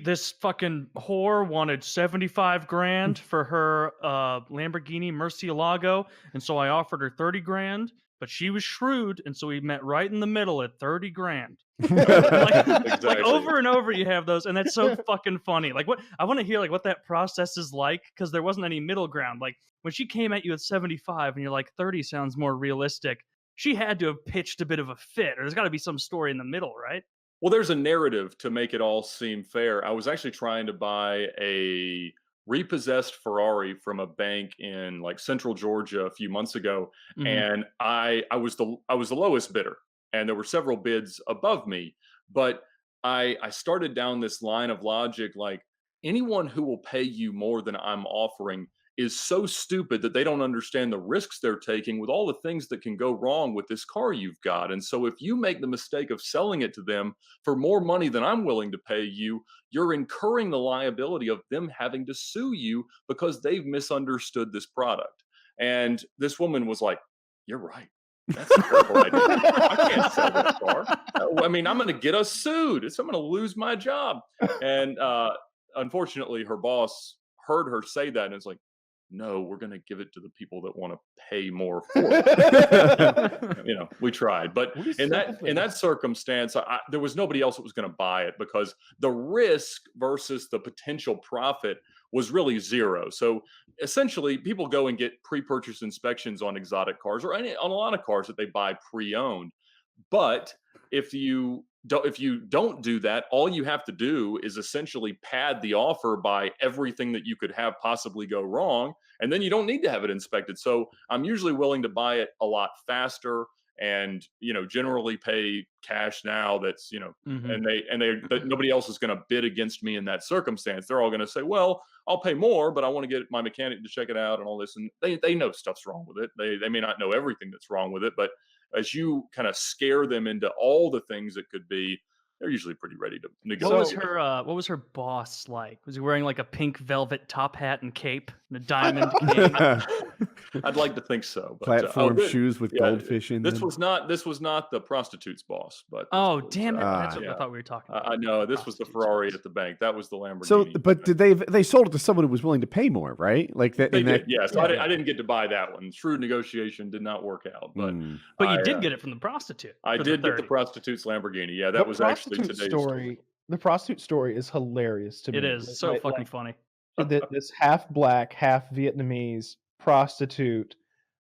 this fucking whore wanted 75 grand for her Lamborghini Murcielago, and so I offered her 30 grand, but she was shrewd, and so we met right in the middle at 30 grand. Like over and over you have those, and that's so fucking funny. Like what I want to hear, like what that process is like, because there wasn't any middle ground. Like when she came at you at 75 and you're like 30 sounds more realistic, she had to have pitched a bit of a fit, or there's got to be some story in the middle, right? Well, there's a narrative to make it all seem fair. I was actually trying to buy a repossessed Ferrari from a bank in like central Georgia a few months ago, and I was the lowest bidder, and there were several bids above me, but I started down this line of logic, like anyone who will pay you more than I'm offering is so stupid that they don't understand the risks they're taking with all the things that can go wrong with this car you've got. And so if you make the mistake of selling it to them for more money than I'm willing to pay you, you're incurring the liability of them having to sue you because they've misunderstood this product. And this woman was like, you're right. That's a terrible idea. I can't sell that car. I mean, I'm going to get us sued. I'm going to lose my job. And unfortunately, her boss heard her say that and it's like, no, we're going to give it to the people that want to pay more for it. You know, we tried, but in that circumstance, there was nobody else that was going to buy it because the risk versus the potential profit was really zero. So essentially, people go and get pre-purchase inspections on exotic cars or on a lot of cars that they buy pre-owned. But if you don't do that, all you have to do is essentially pad the offer by everything that you could have possibly go wrong, and then you don't need to have it inspected. So I'm usually willing to buy it a lot faster and, you know, generally pay cash now. That's, you know, and nobody else is going to bid against me in that circumstance. They're all going to say, well, I'll pay more, but I want to get my mechanic to check it out and all this. And they know stuff's wrong with it. They may not know everything that's wrong with it, but as you kind of scare them into all the things it could be, they're usually pretty ready to negotiate. What was her boss like? Was he wearing like a pink velvet top hat and cape and a diamond cane? I'd like to think so. But, platform shoes with goldfish in them. This was not the prostitute's boss, but damn it! That's what I thought we were talking about. I know this was the Ferrari at the bank. That was the Lamborghini. So, but did they sold it to someone who was willing to pay more, right? Like that. They did, yes. I didn't get to buy that one. Shrewd negotiation did not work out, but you did get it from the prostitute. I did get the prostitute's Lamborghini. Yeah, that was actually today's story. The prostitute story is hilarious to me. It is so fucking funny. This half black, half Vietnamese prostitute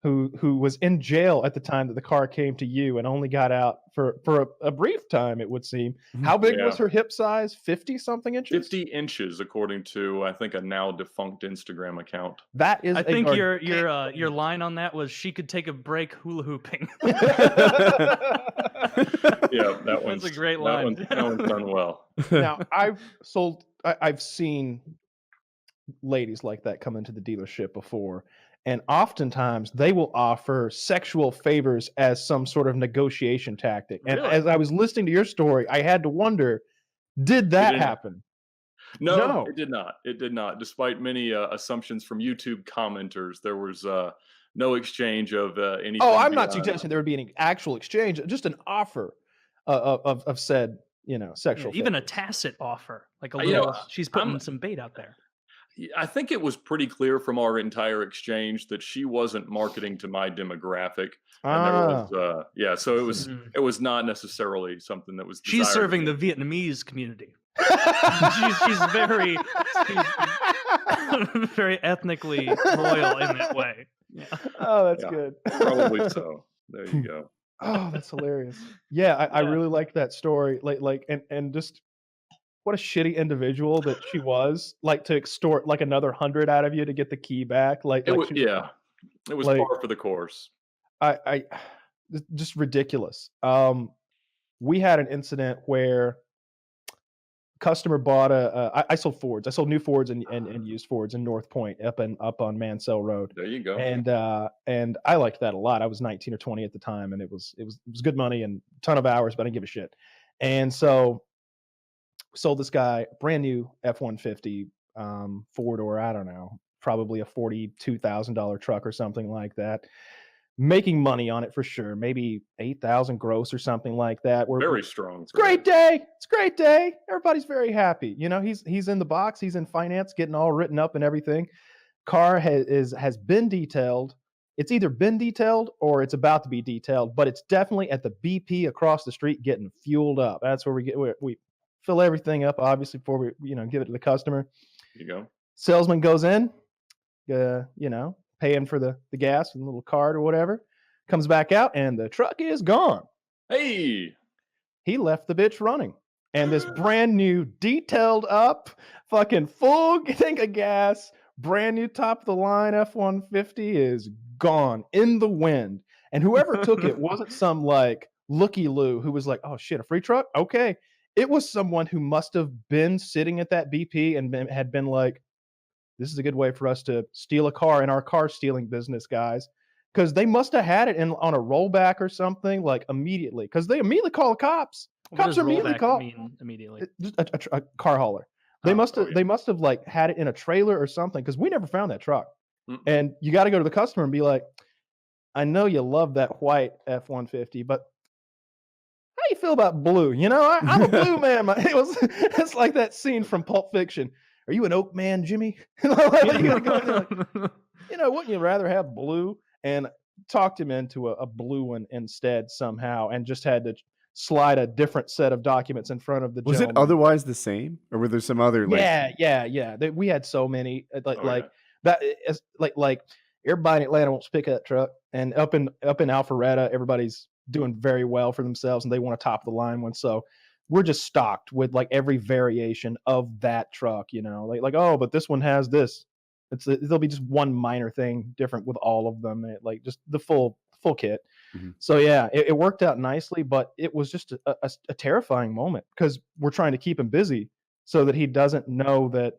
who was in jail at the time that the car came to you and only got out for a brief time, it would seem. How big was her hip size? 50 something inches? 50 inches, according to I think a now defunct Instagram account. That is. I think your line on that was she could take a break hula hooping. Yeah, that's a great line. That one's done well. Now I've seen ladies like that come into the dealership before, and oftentimes they will offer sexual favors as some sort of negotiation tactic. And as I was listening to your story, I had to wonder, did that happen? No, it did not. It did not. Despite many assumptions from YouTube commenters, there was no exchange of anything. Oh, I'm not beyond- suggesting there would be any actual exchange, just an offer of said, sexual. Even a favors. tacit offer, like a You know, little. She's putting I'm- some bait out there. I think it was pretty clear from our entire exchange that she wasn't marketing to my demographic. And there was, so it was not necessarily something that was. She's desired. serving the Vietnamese community. she's very, very ethnically loyal in that way. Yeah. Oh, that's Yeah, good. Probably so. There you go. Oh, that's hilarious. Yeah, I really like that story. And just what a shitty individual that she was. Like to extort like another 100 out of you to get the key back. It was par for the course. I just ridiculous. We had an incident where customer bought I sold Fords. I sold new Fords and used Fords in North Point up on Mansell Road. There you go. And I liked that a lot. I was 19 or 20 at the time, and it was good money and a ton of hours, but I didn't give a shit. And so sold this guy a brand new F-150 4-door, I don't know, probably a $42,000 truck or something like that. Making money on it for sure, maybe 8,000 gross or something like that. Very strong. It's a great day. It's a great day. Everybody's very happy. He's in the box. He's in finance, getting all written up and everything. Car has been detailed. It's either been detailed or it's about to be detailed, but it's definitely at the BP across the street getting fueled up. That's where we fill everything up, obviously, before we give it to the customer. There you go. Salesman goes in, paying for the gas and a little card or whatever, comes back out and the truck is gone. Hey, he left the bitch running, and this brand new detailed up fucking full tank of gas, brand new top of the line F-150 is gone in the wind. And whoever took it wasn't some like looky-loo who was like, oh shit, a free truck, okay. It was someone who must have been sitting at that BP and had been like, this is a good way for us to steal a car in our car stealing business, guys. Because they must have had it on a rollback or something, like immediately. Because they immediately call the cops. What Cops does immediately rollback call mean immediately? just a car hauler. They must have like had it in a trailer or something. Because we never found that truck. And you got to go to the customer and be like, I know you love that white F-150, but how you feel about blue? I'm a blue man. It's like that scene from Pulp Fiction. Are you an oak man, Jimmy? Wouldn't you rather have blue? And talked him into a blue one instead somehow, and just had to slide a different set of documents in front of the Was gentleman. it otherwise the same, or were there some other? Yeah. We had so many that. It's like everybody in Atlanta wants to pick up that truck, and up in Alpharetta, everybody's doing very well for themselves, and they want to top the line one. So we're just stocked with like every variation of that truck, oh, but this one has this. There'll be just one minor thing different with all of them, like just the full kit. Mm-hmm. So yeah, it worked out nicely, but it was just a terrifying moment because we're trying to keep him busy so that he doesn't know that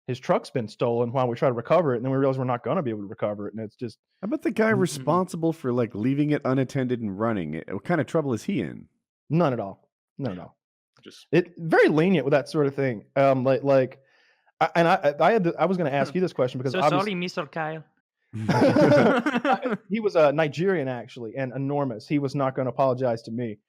his truck's been stolen while we try to recover it, and then we realize we're not going to be able to recover it, and it's just. How about the guy responsible for like leaving it unattended and running it? What kind of trouble is he in? None at all. No. Just very lenient with that sort of thing. I was going to ask you this question because So sorry, Mr. Kyle. he was Nigerian actually and enormous. He was not going to apologize to me.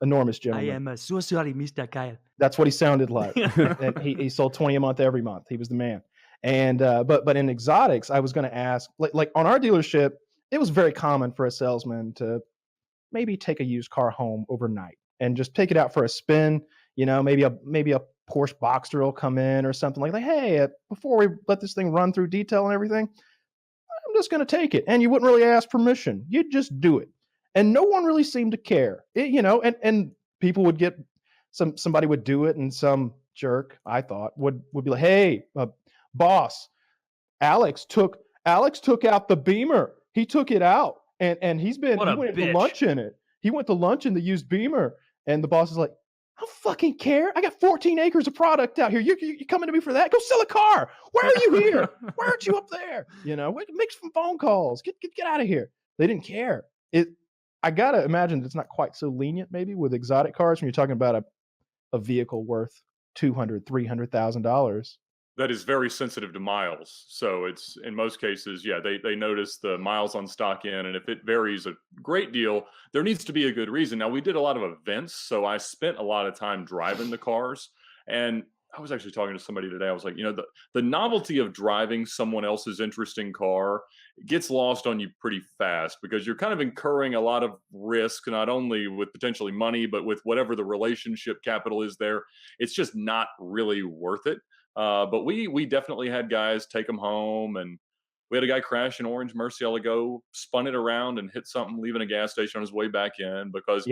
Enormous gentleman. I am so sorry, Mr. Kyle. That's what he sounded like. And he sold 20 a month every month. He was the man. And but in exotics, I was going to ask, like on our dealership, it was very common for a salesman to maybe take a used car home overnight and just take it out for a spin. Maybe a Porsche Boxster will come in or something like that. Hey, before we let this thing run through detail and everything, I'm just going to take it. And you wouldn't really ask permission. You'd just do it. And no one really seemed to care, and people would get somebody would do it, and some jerk, I thought, would be like, hey, boss, Alex took out the Beamer. He took it out. And he went to lunch in it. He went to lunch in the used Beamer. And the boss is like, I don't fucking care. I got 14 acres of product out here. You coming to me for that? Go sell a car. Why are you here? Why aren't you up there? Make some phone calls. Get out of here. They didn't care. I gotta imagine it's not quite so lenient maybe with exotic cars when you're talking about a vehicle worth $200,000, $300,000. That is very sensitive to miles. So it's in most cases, yeah, they notice the miles on stock in, and if it varies a great deal, there needs to be a good reason. Now we did a lot of events, so I spent a lot of time driving the cars, and I was actually talking to somebody today. I was like, the novelty of driving someone else's interesting car gets lost on you pretty fast because you're kind of incurring a lot of risk, not only with potentially money, but with whatever the relationship capital is there. It's just not really worth it. But we definitely had guys take them home, and we had a guy crash in Orange Murcielago, spun it around and hit something, leaving a gas station on his way back in because,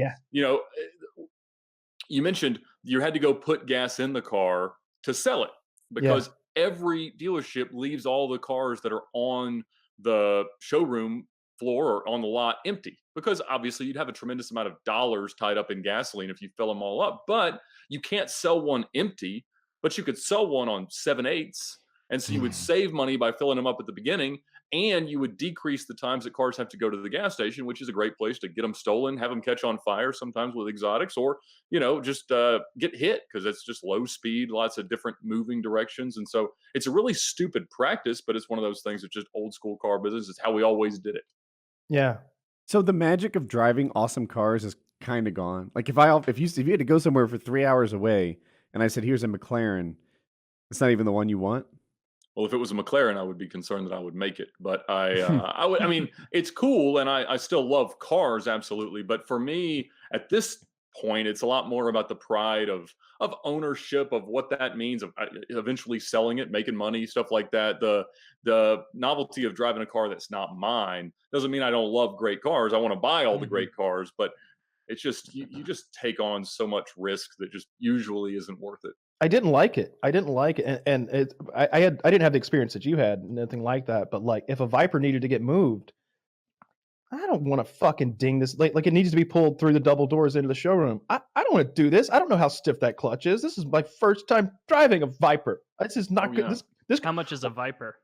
you mentioned you had to go put gas in the car to sell it because every dealership leaves all the cars that are on the showroom floor or on the lot empty because obviously you'd have a tremendous amount of dollars tied up in gasoline if you fill them all up, but you can't sell one empty. But you could sell one on 7/8, and so you would save money by filling them up at the beginning, and you would decrease the times that cars have to go to the gas station, which is a great place to get them stolen, have them catch on fire, sometimes with exotics, or just get hit because it's just low speed, lots of different moving directions, and so it's a really stupid practice, but it's one of those things that's just old school car business. It's how we always did it. Yeah. So the magic of driving awesome cars is kind of gone. Like if you had to go somewhere for 3 hours away. And I said, here's a McLaren. It's not even the one you want. Well, if it was a McLaren, I would be concerned that I would make it. But I would. I mean, it's cool, and I still love cars, absolutely. But for me, at this point, it's a lot more about the pride of ownership, of what that means, of eventually selling it, making money, stuff like that. The novelty of driving a car that's not mine doesn't mean I don't love great cars. I want to buy all the great cars, but it's just you just take on so much risk that just usually isn't worth it. I didn't like it. I didn't have the experience that you had, nothing like that. But like, if a Viper needed to get moved, I don't want to fucking ding this. Like it needs to be pulled through the double doors into the showroom. I don't want to do this. I don't know how stiff that clutch is. This is my first time driving a Viper. This is not good. This How much is a Viper?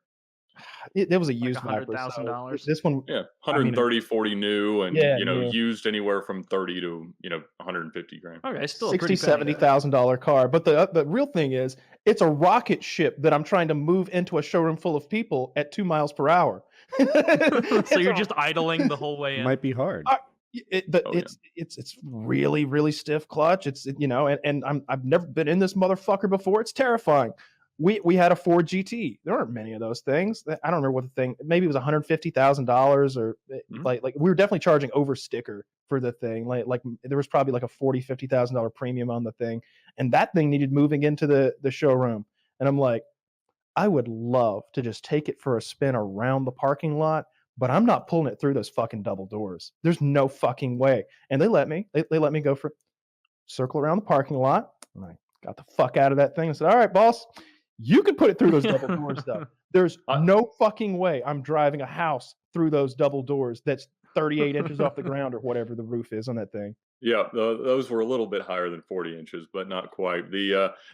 It was a used like Viper. $100,000. This one, 130, 40 new, and new. used anywhere from 30 to 150 grand. Okay, still $60,000-$70,000 car. But the real thing is, it's a rocket ship that I'm trying to move into a showroom full of people at 2 miles per hour. So you're just idling the whole way in. Might be hard. It's really, really stiff clutch. And I've never been in this motherfucker before. It's terrifying. We had a Ford GT. There aren't many of those things. I don't remember what the thing. Maybe it was $150,000 or like we were definitely charging over sticker for the thing. Like there was probably like a $40,000-$50,000 premium on the thing, and that thing needed moving into the showroom. And I'm like, I would love to just take it for a spin around the parking lot, but I'm not pulling it through those fucking double doors. There's no fucking way. And they let me. They let me go for circle around the parking lot. And I got the fuck out of that thing and said, all right, boss, you can put it through those double doors, though. There's no fucking way I'm driving a house through those double doors that's 38 inches off the ground or whatever the roof is on that thing. Yeah, those were a little bit higher than 40 inches, but not quite.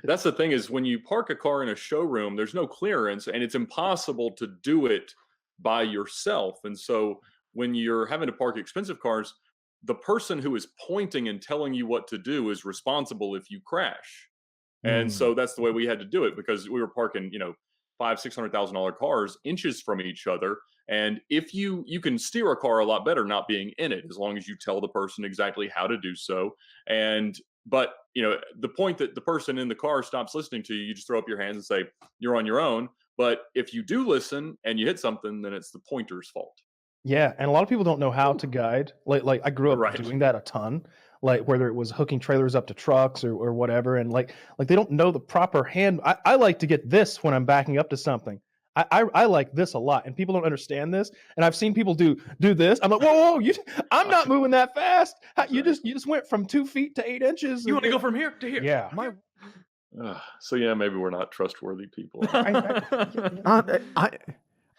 That's the thing is when you park a car in a showroom, there's no clearance, and it's impossible to do it by yourself. And so when you're having to park expensive cars, the person who is pointing and telling you what to do is responsible if you crash. And so that's the way we had to do it because we were parking, $500,000-$600,000 cars inches from each other. And if you can steer a car a lot better not being in it, as long as you tell the person exactly how to do so. But the point that the person in the car stops listening to you, you just throw up your hands and say, you're on your own. But if you do listen and you hit something, then it's the pointer's fault. Yeah, and a lot of people don't know how to guide. Like I grew up doing that a ton. Like whether it was hooking trailers up to trucks or whatever, and like they don't know the proper hand. I like to get this when I'm backing up to something. I like this a lot, and people don't understand this. And I've seen people do this. I'm like, whoa, I'm not moving that fast. You just went from 2 feet to 8 inches. You want to go from here to here? Yeah. So yeah, maybe we're not trustworthy people.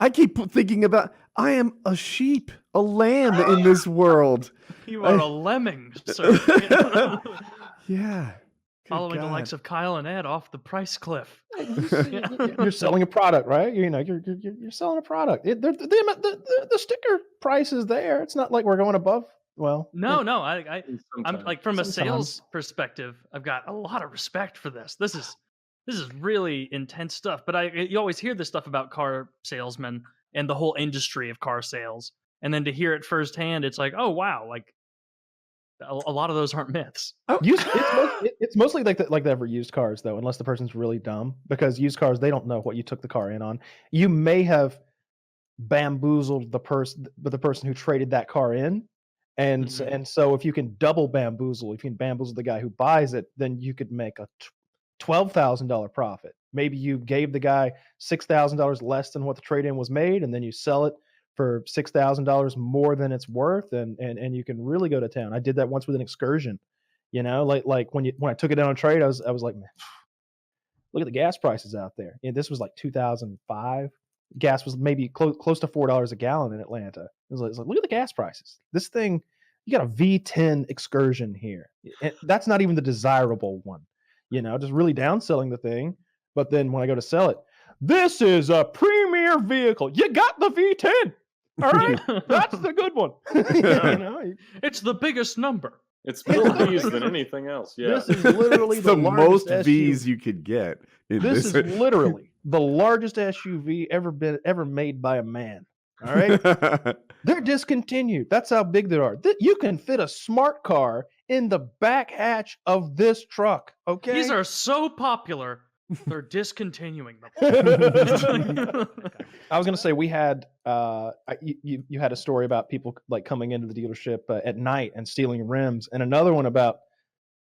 I keep thinking about I am a sheep, a lamb in this world. You are a lemming, sir. Yeah. Following the likes of Kyle and Ed off the price cliff. You're selling a product, right? You're selling a product. The sticker price is there. It's not like we're going above Well, No, I'm Sometimes. like from a sales Sometimes. perspective, I've got a lot of respect for this. This is really intense stuff. But you always hear this stuff about car salesmen and the whole industry of car sales, and then to hear it firsthand, it's like, oh wow, like a lot of those aren't myths. It's mostly like the ever used cars though, unless the person's really dumb. Because used cars, they don't know what you took the car in on. You may have bamboozled the person who traded that car in, and so if you can double bamboozle, if you can bamboozle the guy who buys it, then you could make a $12,000 profit. Maybe you gave the guy $6,000 less than what the trade in was made, and then you sell it for $6,000 more than it's worth, and you can really go to town. I did that once with an excursion. You know, like when I took it down on trade, I was like, man, look at the gas prices out there. And this was like 2005. Gas was maybe close to $4 a gallon in Atlanta. It was like, look at the gas prices. This thing, you got a V10 excursion here. And that's not even the desirable one. You know, just really downselling the thing. But then when I go to sell it, this is a premier vehicle. You got the V10. All right, that's the good one. You know? It's the biggest number. It's more V's than anything else. Yeah. This is literally It's the the largest most V's you could get. This is literally the largest SUV ever made by a man. All right, they're discontinued. That's how big they are. You can fit a smart car in the back hatch of this truck. Okay, These are so popular, they're discontinuing them. I was gonna say we had you had a story about people like coming into the dealership at night and stealing rims, and another one about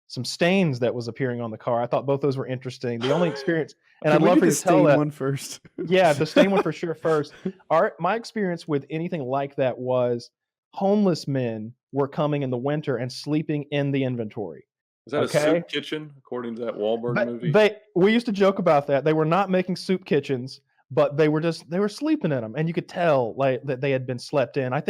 some stains that was appearing on the car. I thought both those were interesting. The only experience, and I'd love for you to tell that one first. Yeah, the stain one for sure first. My experience with anything like that was homeless men were coming in the winter and sleeping in the inventory. Is that a soup kitchen, according to that Wahlberg movie? We used to joke about that. They were not making soup kitchens, but they were sleeping in them, and you could tell like that they had been slept in. I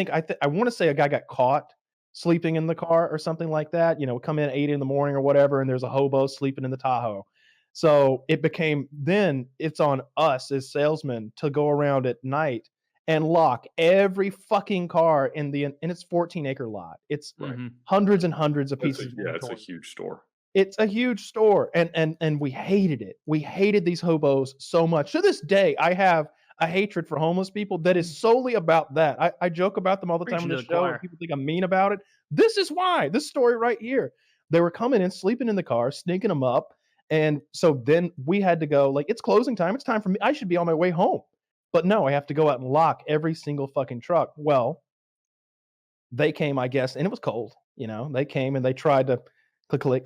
want to say a guy got caught sleeping in the car or something like that. You know, come in at 8 in the morning or whatever, and there's a hobo sleeping in the Tahoe. So it became, then it's on us as salesmen to go around at night and lock every fucking car in its 14-acre lot. It's hundreds and hundreds of pieces. It's a huge store. It's a huge store, and we hated it. We hated these hobos so much. To this day, I have a hatred for homeless people that is solely about that. I joke about them all the time on the show, and people think I'm mean about it. This is why. This story right here. They were coming in, sleeping in the car, sneaking them up, and so then we had to go, like, it's closing time. It's time for me. I should be on my way home. But no, I have to go out and lock every single fucking truck. Well, they came, I guess, and it was cold. You know, they came and they tried to click.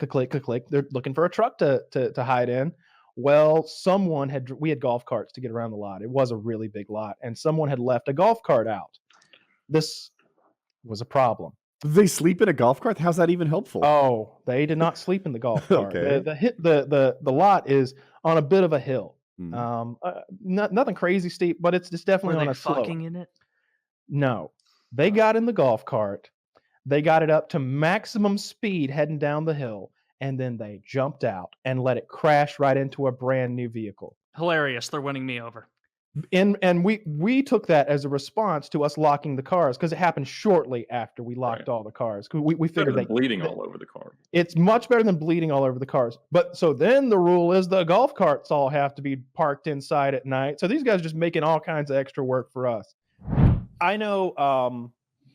They're looking for a truck to hide in. Well, we had golf carts to get around the lot. It was a really big lot, and someone had left a golf cart out. This was a problem. Did they sleep in a golf cart? How's that even helpful? Oh, they did not sleep in the golf cart. Okay. The lot is on a bit of a hill. Nothing crazy steep, but it's just definitely on a slope. Were they fucking in it? No, they got in the golf cart. They got it up to maximum speed heading down the hill, and then they jumped out and let it crash right into a brand new vehicle. Hilarious. They're winning me over. And we took that as a response to us locking the cars, because it happened shortly after we locked all the cars. We figured that bleeding all over the car. It's much better than bleeding all over the cars. But so then the rule is the golf carts all have to be parked inside at night. So these guys are just making all kinds of extra work for us. I know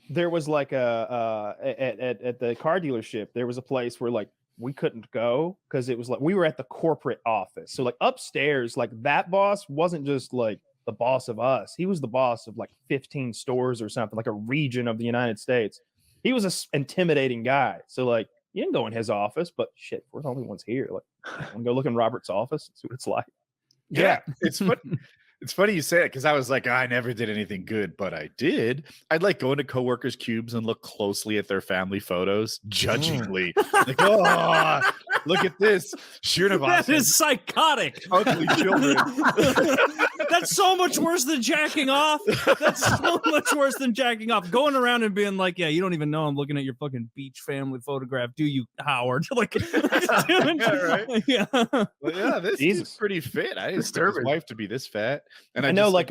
there was like at the car dealership, there was a place where like we couldn't go because it was like we were at the corporate office. So like upstairs, like that boss wasn't just like the boss of us. He was the boss of like 15 stores or something, like a region of the United States. He was an intimidating guy. So like you didn't go in his office, but shit, we're the only ones here. Like I'm gonna go look in Robert's office and see what it's like. Yeah, it's funny. It's funny you say it because I was like, I never did anything good, but I did. I'd like go into coworkers' cubes and look closely at their family photos, judgingly. Like, oh, look at this. That is psychotic. Ugly children. That's so much worse than jacking off. That's so much worse than jacking off. Going around and being like, yeah, you don't even know I'm looking at your fucking beach family photograph, do you, Howard? Like, yeah, right? Yeah. Well, yeah, this is pretty fit. I didn't expect his wife to be this fat. And I know, just, like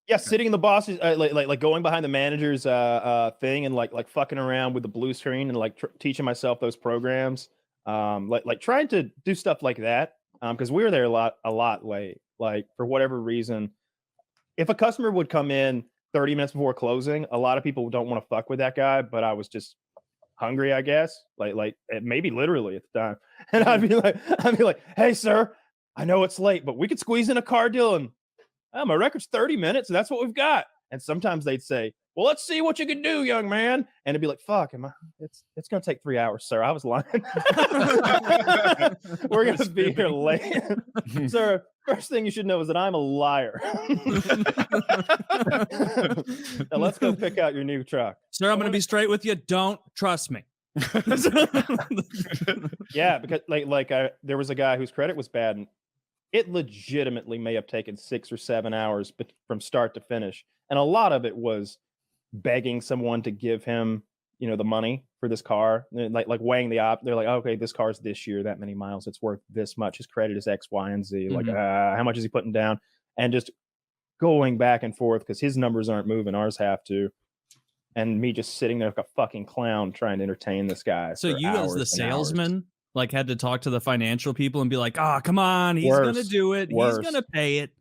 Yeah, sitting in the boss's like going behind the manager's thing and like fucking around with the blue screen and like teaching myself those programs. Like trying to do stuff like that. Because we were there a lot late. Like for whatever reason, if a customer would come in 30 minutes before closing, a lot of people don't want to fuck with that guy. But I was just hungry, I guess. Like maybe literally at the time, and I'd be like, hey, sir, I know it's late, but we could squeeze in a car deal and. Oh, my record's 30 minutes, and that's what we've got. And sometimes they'd say, well, let's see what you can do, young man. And it'd be like, fuck, it's going to take 3 hours, sir. I was lying. We're going to be here late. Sir, first thing you should know is that I'm a liar. Now let's go pick out your new truck. Sir, I'm going to be straight with you. Don't trust me. Yeah, because there was a guy whose credit was bad, and it legitimately may have taken 6 or 7 hours from start to finish. And a lot of it was begging someone to give him, the money for this car. Like weighing the op. They're like, okay, this car's this year, that many miles. It's worth this much. His credit is X, Y, and Z. Like, how much is he putting down? And just going back and forth because his numbers aren't moving. Ours have to. And me just sitting there like a fucking clown trying to entertain this guy. So you as the salesman had to talk to the financial people and be like, come on, he's Worse. gonna do it. Worse. He's gonna pay it.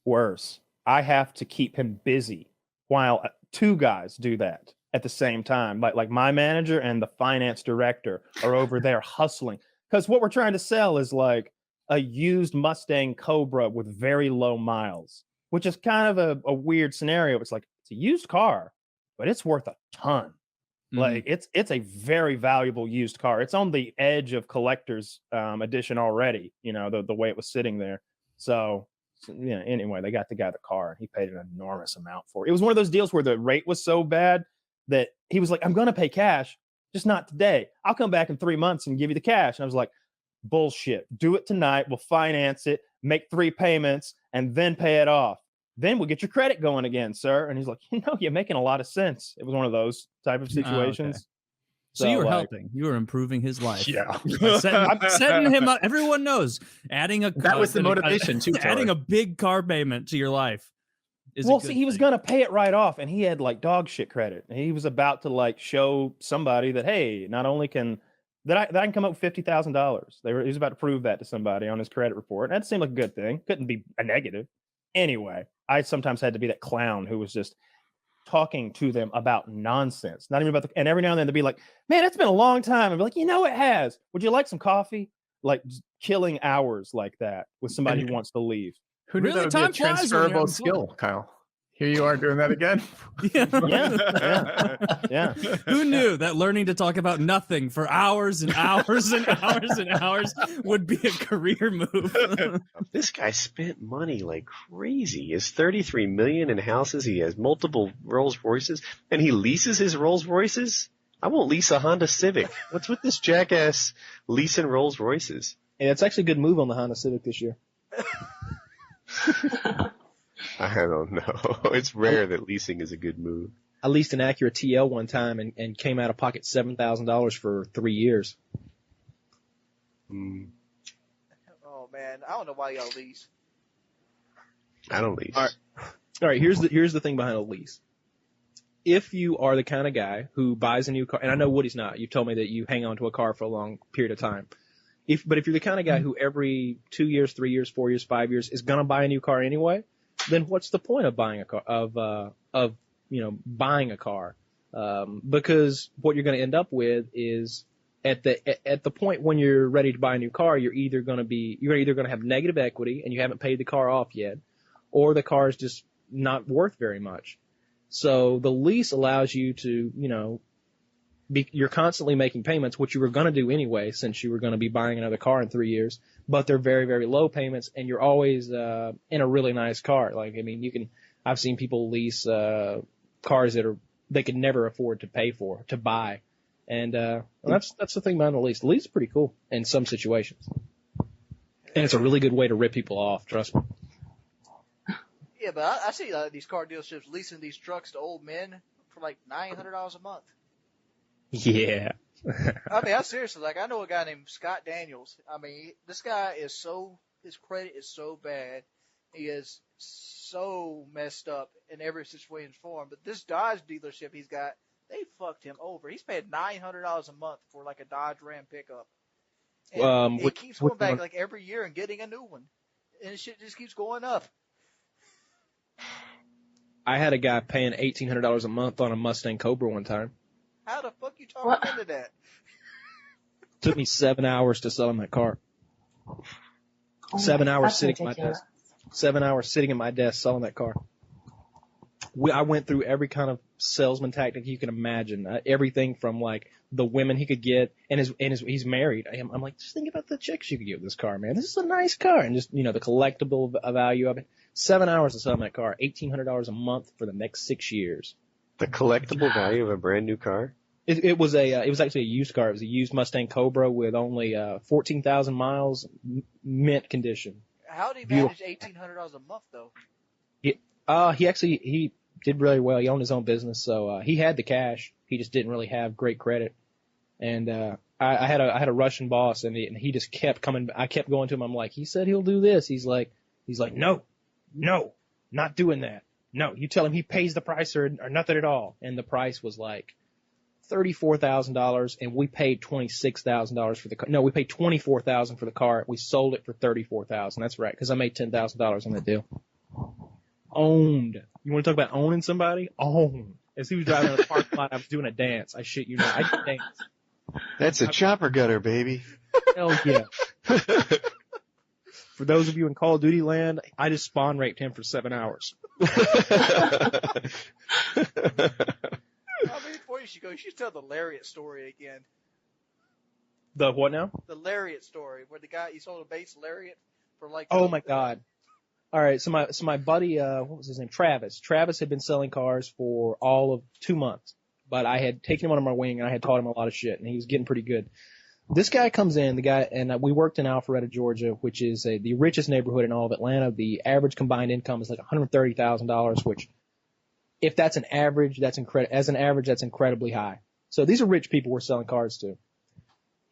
Worse. I have to keep him busy while two guys do that at the same time. Like my manager and the finance director are over there hustling. Because what we're trying to sell is like a used Mustang Cobra with very low miles, which is kind of a weird scenario. It's like it's a used car, but it's worth a ton. Like it's a very valuable used car. It's on the edge of collector's edition already, the way it was sitting there. So anyway, they got the guy the car and he paid an enormous amount for it. It was one of those deals where the rate was so bad that he was like, I'm going to pay cash, just not today. I'll come back in 3 months and give you the cash. And I was like, bullshit. Do it tonight. We'll finance it, make 3 payments, and then pay it off. Then we'll get your credit going again, sir. And he's like, you're making a lot of sense. It was one of those type of situations. Okay. So you were helping. You were improving his life. Yeah. I'm setting him up. Everyone knows. That was the motivation too. Adding a big car payment to your life. He was going to pay it right off, and he had like dog shit credit. And he was about to like show somebody that, hey, not only can that I can come up with $50,000. He was about to prove that to somebody on his credit report. And that seemed like a good thing. Couldn't be a negative. Anyway, I sometimes had to be that clown who was just talking to them about nonsense, not even about and every now and then they'd be like, man, it's been a long time. I'd be like, it has. Would you like some coffee? Like killing hours like that with somebody who wants to leave. Who knew that would be a transferable skill, Kyle? Here you are doing that again. Yeah. Who knew that learning to talk about nothing for hours and hours and hours and hours would be a career move? This guy spent money like crazy. He has $33 million in houses. He has multiple Rolls Royces, and he leases his Rolls Royces. I won't lease a Honda Civic. What's with this jackass leasing Rolls Royces? And it's actually a good move on the Honda Civic this year. I don't know. It's rare that leasing is a good move. I leased an Acura TL one time and came out of pocket $7,000 for 3 years. Oh man, I don't know why y'all lease. I don't lease. All right. Here's the thing behind a lease. If you are the kind of guy who buys a new car, and I know Woody's not. You told me that you hang on to a car for a long period of time. But if you're the kind of guy who every 2 years, 3 years, 4 years, 5 years is gonna buy a new car anyway, then what's the point of buying a car? Buying a car? Because what you're going to end up with is at the point when you're ready to buy a new car, you're either going to have negative equity and you haven't paid the car off yet, or the car is just not worth very much. So the lease allows you to, you're constantly making payments, which you were going to do anyway, since you were going to be buying another car in 3 years, but they're very, very low payments, and you're always in a really nice car. I've seen people lease cars that they could never afford to buy. And that's the thing about the lease. The lease is pretty cool in some situations. And it's a really good way to rip people off, trust me. Yeah, but I see these car dealerships leasing these trucks to old men for like $900 a month. Yeah. I'm seriously, I know a guy named Scott Daniels. This guy his credit is so bad. He has so messed up in every situation form. But this Dodge dealership he's got, they fucked him over. He's paying $900 a month for like a Dodge Ram pickup. And it keeps going back like every year and getting a new one. And the shit just keeps going up. I had a guy paying $1,800 a month on a Mustang Cobra one time. How the fuck you talking into that? Took me 7 hours to sell him that car. 7 hours sitting at my desk. 7 hours sitting at my desk selling that car. I went through every kind of salesman tactic you can imagine. Everything from like the women he could get, and he's married. I'm like, just think about the chicks you could get with this car, man. This is a nice car, and just the collectible value of it. 7 hours to sell that car, $1,800 a month for the next 6 years. The collectible value of a brand new car? It was actually a used car. It was a used Mustang Cobra with only 14,000 miles, mint condition. How did he manage $1,800 a month though? He did really well. He owned his own business, so he had the cash. He just didn't really have great credit. And I had a Russian boss, and he just kept coming. I kept going to him. I'm like, he said he'll do this. He's like, no, not doing that. No, you tell him he pays the price or nothing at all. And the price was like $34,000, and we paid $26,000 for the car. No, we paid $24,000 for the car. We sold it for $34,000. That's right, because I made $10,000 on that deal. Owned. You want to talk about owning somebody? Owned. As he was driving in the parking lot, I was doing a dance. I shit you not. I did dance. That's a chopper gutter, baby. Hell yeah. For those of you in Call of Duty land, I just spawn raped him for 7 hours. Before you should go, you should tell the lariat story again. The what now? The lariat story, where the guy, he sold a base lariat for like... Oh my God. All right, so my buddy, what was his name? Travis. Travis had been selling cars for all of 2 months, but I had taken him under my wing and I had taught him a lot of shit, and he was getting pretty good. This guy comes in, and we worked in Alpharetta, Georgia, which is the richest neighborhood in all of Atlanta. The average combined income is like $130,000, which, if that's an average, that's incredibly high. So these are rich people we're selling cars to.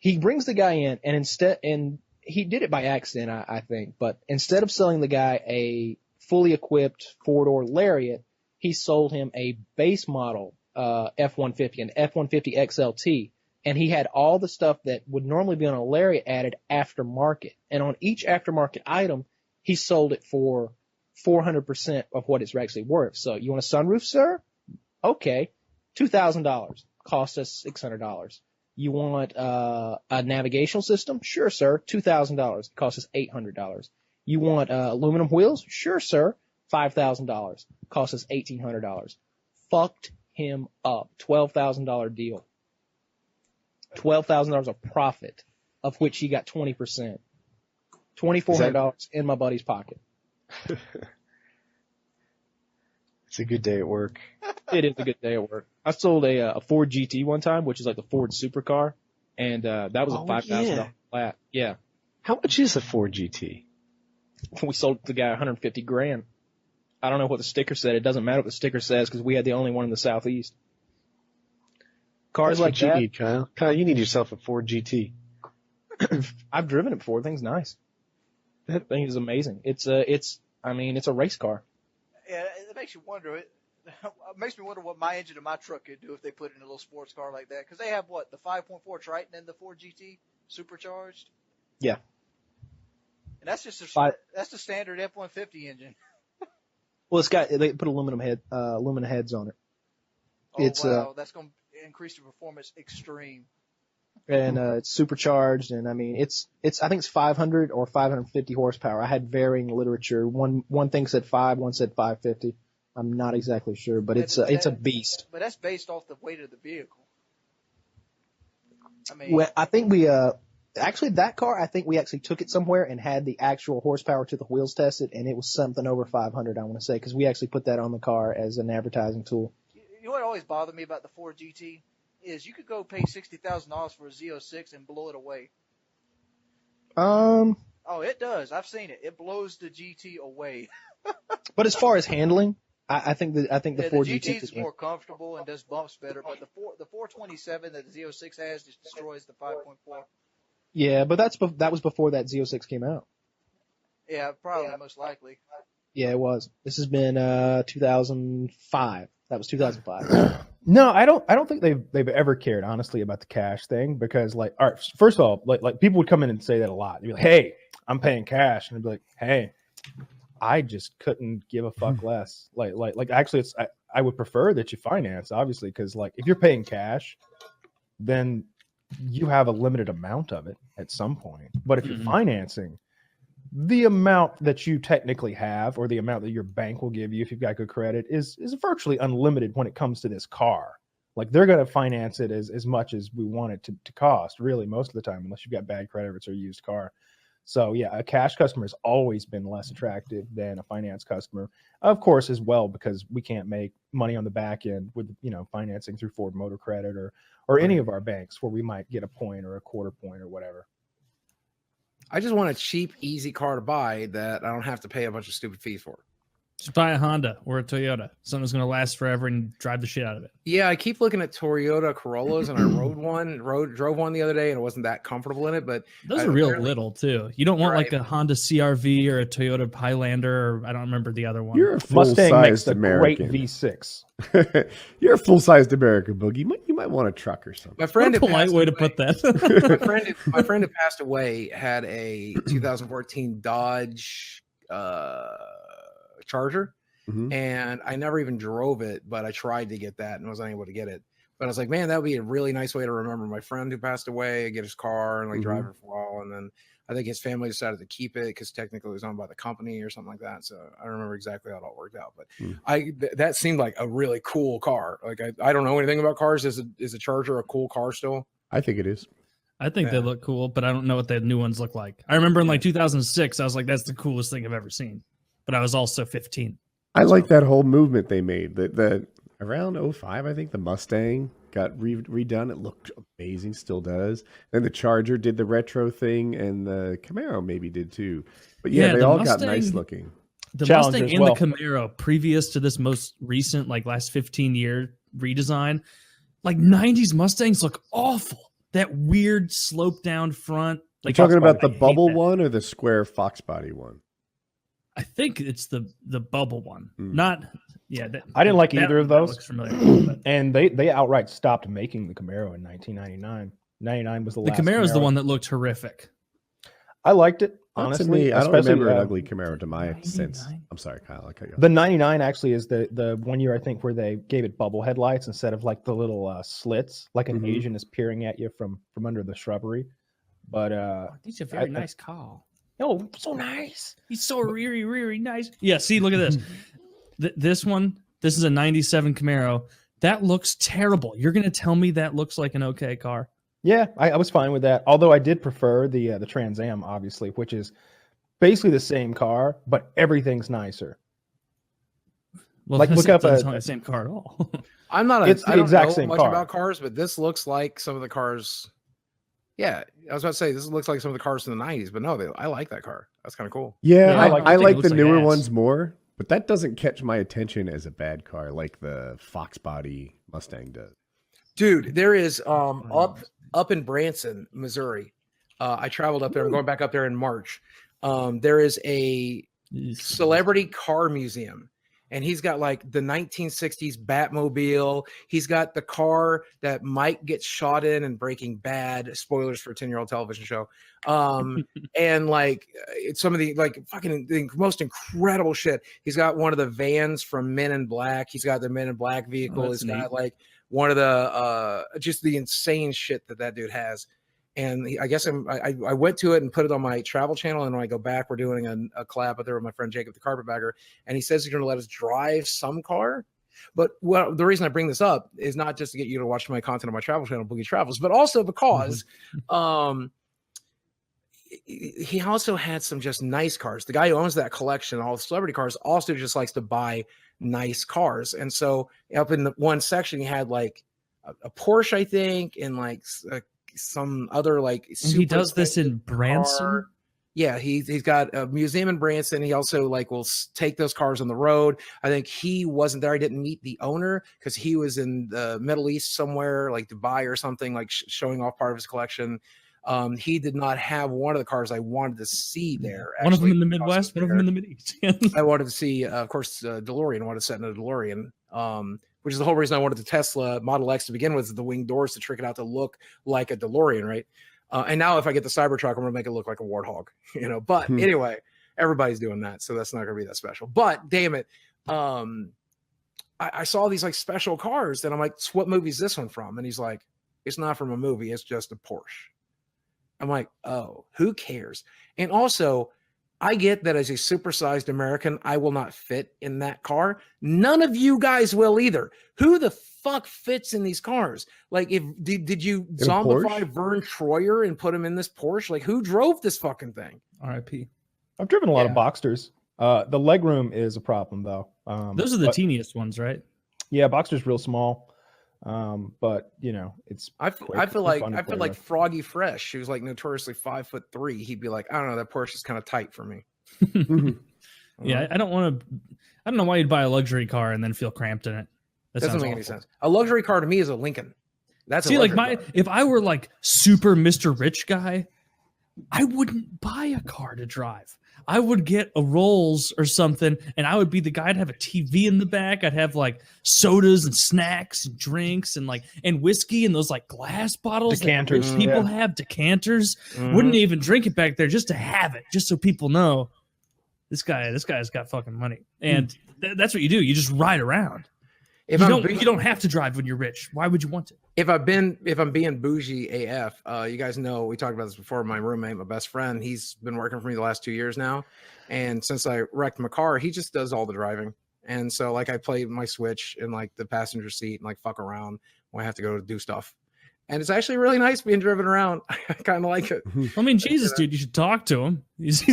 He brings the guy in, and he did it by accident, I think, but instead of selling the guy a fully equipped 4-door Lariat, he sold him a base model F-150, an F-150 XLT, and he had all the stuff that would normally be on a Lariat added aftermarket. And on each aftermarket item, he sold it for 400% of what it's actually worth. So you want a sunroof, sir? Okay, $2,000. Cost us $600. You want a navigational system? Sure, sir. $2,000. Cost us $800. You want aluminum wheels? Sure, sir. $5,000. Cost us $1,800. Fucked him up. $12,000 deal. $12,000 of profit, of which he got 20%. $2,400 in my buddy's pocket. It's a good day at work. It is a good day at work. I sold a Ford GT one time, which is like the Ford supercar, and that was a $5,000 flat. Yeah. How much is a Ford GT? We sold the guy $150,000. I don't know what the sticker said. It doesn't matter what the sticker says because we had the only one in the Southeast. Cars That's like what that. You need, Kyle. Kyle, you need yourself a Ford GT. I've driven it before. The thing's nice. That thing is amazing. It's a race car. Yeah, it makes you wonder. It makes me wonder what my engine of my truck could do if they put it in a little sports car like that. Because they have what, the 5.4 Triton and the Ford GT supercharged. Yeah. And that's just that's the standard F-150 engine. Well, they put aluminum heads on it. Oh wow, that's going to increase the performance extreme. And it's supercharged, and I mean I think it's 500 or 550 horsepower. I had varying literature. One thing said 5, one said 550. I'm not exactly sure, but it's a beast. But that's based off the weight of the vehicle. I mean, well, I think we actually that car. I think we actually took it somewhere and had the actual horsepower to the wheels tested, and it was something over 500. I want to say because we actually put that on the car as an advertising tool. You know what always bothered me about the Ford GT is you could go pay $60,000 for a Z06 and blow it away. Oh, it does. I've seen it. It blows the GT away. But as far as handling, I think the Ford GT is more comfortable and does bumps better. But the 427 that the Z06 has just destroys the 5.4. Yeah, but that was before that Z06 came out. Yeah, probably most likely. Yeah, it was. This has been 2005. That was 2005. No, I don't think they've ever cared honestly about the cash thing because like, all right, first of all, like people would come in and say that a lot. They'd be like, "Hey, I'm paying cash," and I'd be like, "Hey, I just couldn't give a fuck less." Like actually, I would prefer that you finance, obviously, because like if you're paying cash, then you have a limited amount of it at some point. But if you're financing, the amount that you technically have or the amount that your bank will give you if you've got good credit is virtually unlimited when it comes to this car. Like they're going to finance it as much as we want it to cost, really, most of the time, unless you've got bad credit or it's a used car. So yeah, a cash customer has always been less attractive than a finance customer, of course, as well, because we can't make money on the back end with financing through Ford Motor Credit or any of our banks where we might get a point or a quarter point or whatever. I just want a cheap, easy car to buy that I don't have to pay a bunch of stupid fees for. Just buy a Honda or a Toyota. Something that's going to last forever and drive the shit out of it. Yeah, I keep looking at Toyota Corollas, and I drove one the other day, and it wasn't that comfortable in it. But those are real little too. You don't want like a Honda CRV or a Toyota Highlander, or I don't remember the other one. You're a Mustang makes full-sized the great American. V6. You're a full-sized American, Boogie. You might want a truck or something. My friend, what a polite way to put that. my friend who passed away had a 2014 Dodge Charger. And I never even drove it, but I tried to get that and was unable to get it. But I was like, man, that would be a really nice way to remember my friend who passed away, get his car and like drive it for a while. And then I think his family decided to keep it because technically it was owned by the company or something like that. So I don't remember exactly how it all worked out, but that seemed like a really cool car. Like I don't know anything about cars. Is a Charger a cool car still? I think it is. I think they look cool, but I don't know what the new ones look like. I remember in like 2006, I was like, that's the coolest thing I've ever seen. But I was also 15. I like that whole movement they made. That around 05, I think the Mustang got redone. It looked amazing, still does. Then the Charger did the retro thing, and the Camaro maybe did too. But yeah, they all got nice looking. The Mustang and the Camaro, previous to this most recent, like last 15-year redesign, like 90s Mustangs look awful. That weird slope down front. Like You're talking about the bubble one or the square Fox body one? I think it's the bubble one. Not I didn't like either of those. Looks familiar, and they outright stopped making the Camaro in 1999. 99 was the last. The Camaro is the one that looked horrific. I liked it, Not to honestly. me. I don't especially, remember an ugly Camaro to my sense. I'm sorry, Kyle. I cut you off. The 99 actually is the 1 year I think where they gave it bubble headlights instead of like the little slits, like an Asian is peering at you from under the shrubbery. But these are very nice car. Oh, so nice. He's so really nice. Yeah, see, look at this. This one, this is a 97 Camaro. That looks terrible. You're going to tell me that looks like an okay car? Yeah, I was fine with that. Although I did prefer the Trans Am, obviously, which is basically the same car, but everything's nicer. Well, like look up the same car at all. I'm not. It's the I don't exact know same much car. about cars, but this looks like some of the cars. Yeah, I was about to say this looks like some of the cars in the 90s, but no, I like that car. That's kind of cool. Yeah, I like the like newer ass. ones more, but that doesn't catch my attention as a bad car like the Fox body Mustang does. Dude, there is up in Branson, Missouri. I traveled up there. I'm going back up there in March. There is a celebrity car museum. And he's got like the 1960s Batmobile. He's got the car that Mike gets shot in Breaking Bad. Spoilers for a 10-year-old television show. And like it's some of the like fucking the most incredible shit. He's got one of the vans from Men in Black. He's got the Men in Black vehicle. He's got like one of the just the insane shit that dude has. And I guess I went to it and put it on my travel channel. And when I go back, we're doing a collab out there with my friend Jacob, the carpetbagger. And he says he's going to let us drive some car. But the reason I bring this up is not just to get you to watch my content on my travel channel, Boogie Travels, but also because he also had some just nice cars. The guy who owns that collection, all the celebrity cars, also just likes to buy nice cars. And so up in the one section, he had like a Porsche, I think, and like some other like super he does this in Branson car. Yeah, he's got a museum in Branson. He also like will take those cars on the road. I think he wasn't there. I didn't meet the owner because he was in the Middle East somewhere, like Dubai or something, like showing off part of his collection. He did not have one of the cars I wanted to see there. One of them in the actually, Midwest, one of them in the Mideast. I wanted to see, of course, DeLorean. I wanted to set in a DeLorean, which is the whole reason I wanted the Tesla Model X to begin with, the wing doors to trick it out to look like a DeLorean, right? And now if I get the Cybertruck, I'm going to make it look like a Warthog, you know. But anyway, everybody's doing that, so that's not going to be that special. But damn it, I saw these like special cars, and I'm like, "What movie is this one from?" And he's like, "It's not from a movie. It's just a Porsche." I'm like, "Oh, who cares?" And also, I get that as a supersized American, I will not fit in that car. None of you guys will either. Who the fuck fits in these cars? Like, if did you zombify Vern Troyer and put him in this Porsche? Like, who drove this fucking thing? R.I.P. I've driven a lot of Boxsters. The legroom is a problem though. Those are the teeniest ones, right? Yeah, Boxster's real small. But you know, it's I feel like Froggy Fresh, who's like notoriously 5'3". He'd be like, I don't know, that Porsche is kind of tight for me. Yeah, I don't know why you'd buy a luxury car and then feel cramped in it. That doesn't make any sense. A luxury car to me is a Lincoln. That's see, like if I were like super Mr. Rich guy, I wouldn't buy a car to drive. I would get a Rolls or something, and I would be the guy. I'd have a TV in the back. I'd have like sodas and snacks and drinks and whiskey and those like glass bottles. Decanters. That people have decanters. Wouldn't even drink it back there just to have it, just so people know this guy's got fucking money. And that's what you do. You just ride around. You don't have to drive when you're rich. Why would you want to? If I'm being bougie AF, you guys know we talked about this before. My roommate, my best friend, he's been working for me the last 2 years now, and since I wrecked my car, he just does all the driving. And so like I play my Switch in like the passenger seat and like fuck around when I have to go do stuff. And it's actually really nice being driven around. I kind of like it. I mean, Jesus, dude, you should talk to him. It's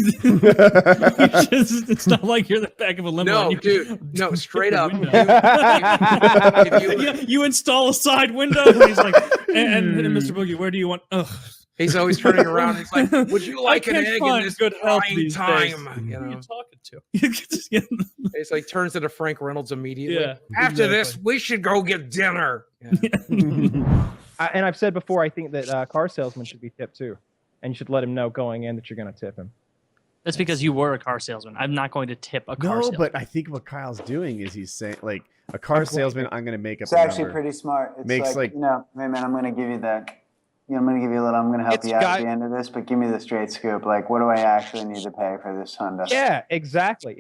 not like you're the back of a limo. No, dude, no, straight up. You install a side window, and he's like, and Mr. Boogie, where do you want? Ugh. He's always turning around. He's like, "Would you like an egg in this good health trying these time?" days? You Who are know, you talking to? it's like turns into Frank Reynolds immediately. Yeah, After this, we should go get dinner. And I've said before, I think that car salesmen should be tipped too, and you should let him know going in that you're going to tip him. That's because you were a car salesman. I'm not going to tip a car salesman. But I think what Kyle's doing is he's saying, like, a car salesman, I'm going to make up It's a actually number. pretty smart. It's Makes like, you know, hey man, I'm going to give you that. You know, I'm going to give you a little. I'm going to help you out at the end of this, but give me the straight scoop. Like, what do I actually need to pay for this Honda? Yeah, exactly.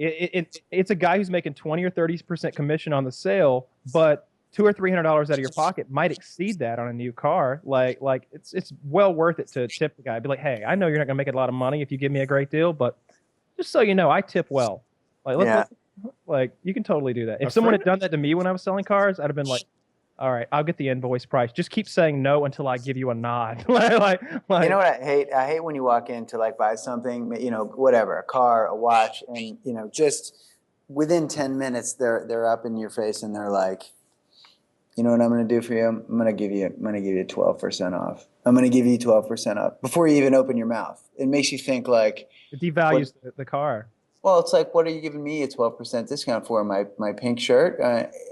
It's a guy who's making 20 or 30% commission on the sale, but $200 or $300 out of your pocket might exceed that on a new car. Like it's well worth it to tip the guy. Be like, hey, I know you're not going to make a lot of money if you give me a great deal, but just so you know, I tip well. Like you can totally do that. If someone had done that to me when I was selling cars, I'd have been like, all right, I'll get the invoice price. Just keep saying no until I give you a nod. like, you know what I hate? I hate when you walk in to like buy something, you know, whatever, a car, a watch, and you know, just within 10 minutes they're up in your face and they're like, you know what I'm going to do for you? I'm going to give you 12% off. I'm going to give you 12% off before you even open your mouth. It makes you think like it devalues the car. Well, it's like, what are you giving me a 12% discount for? My pink shirt,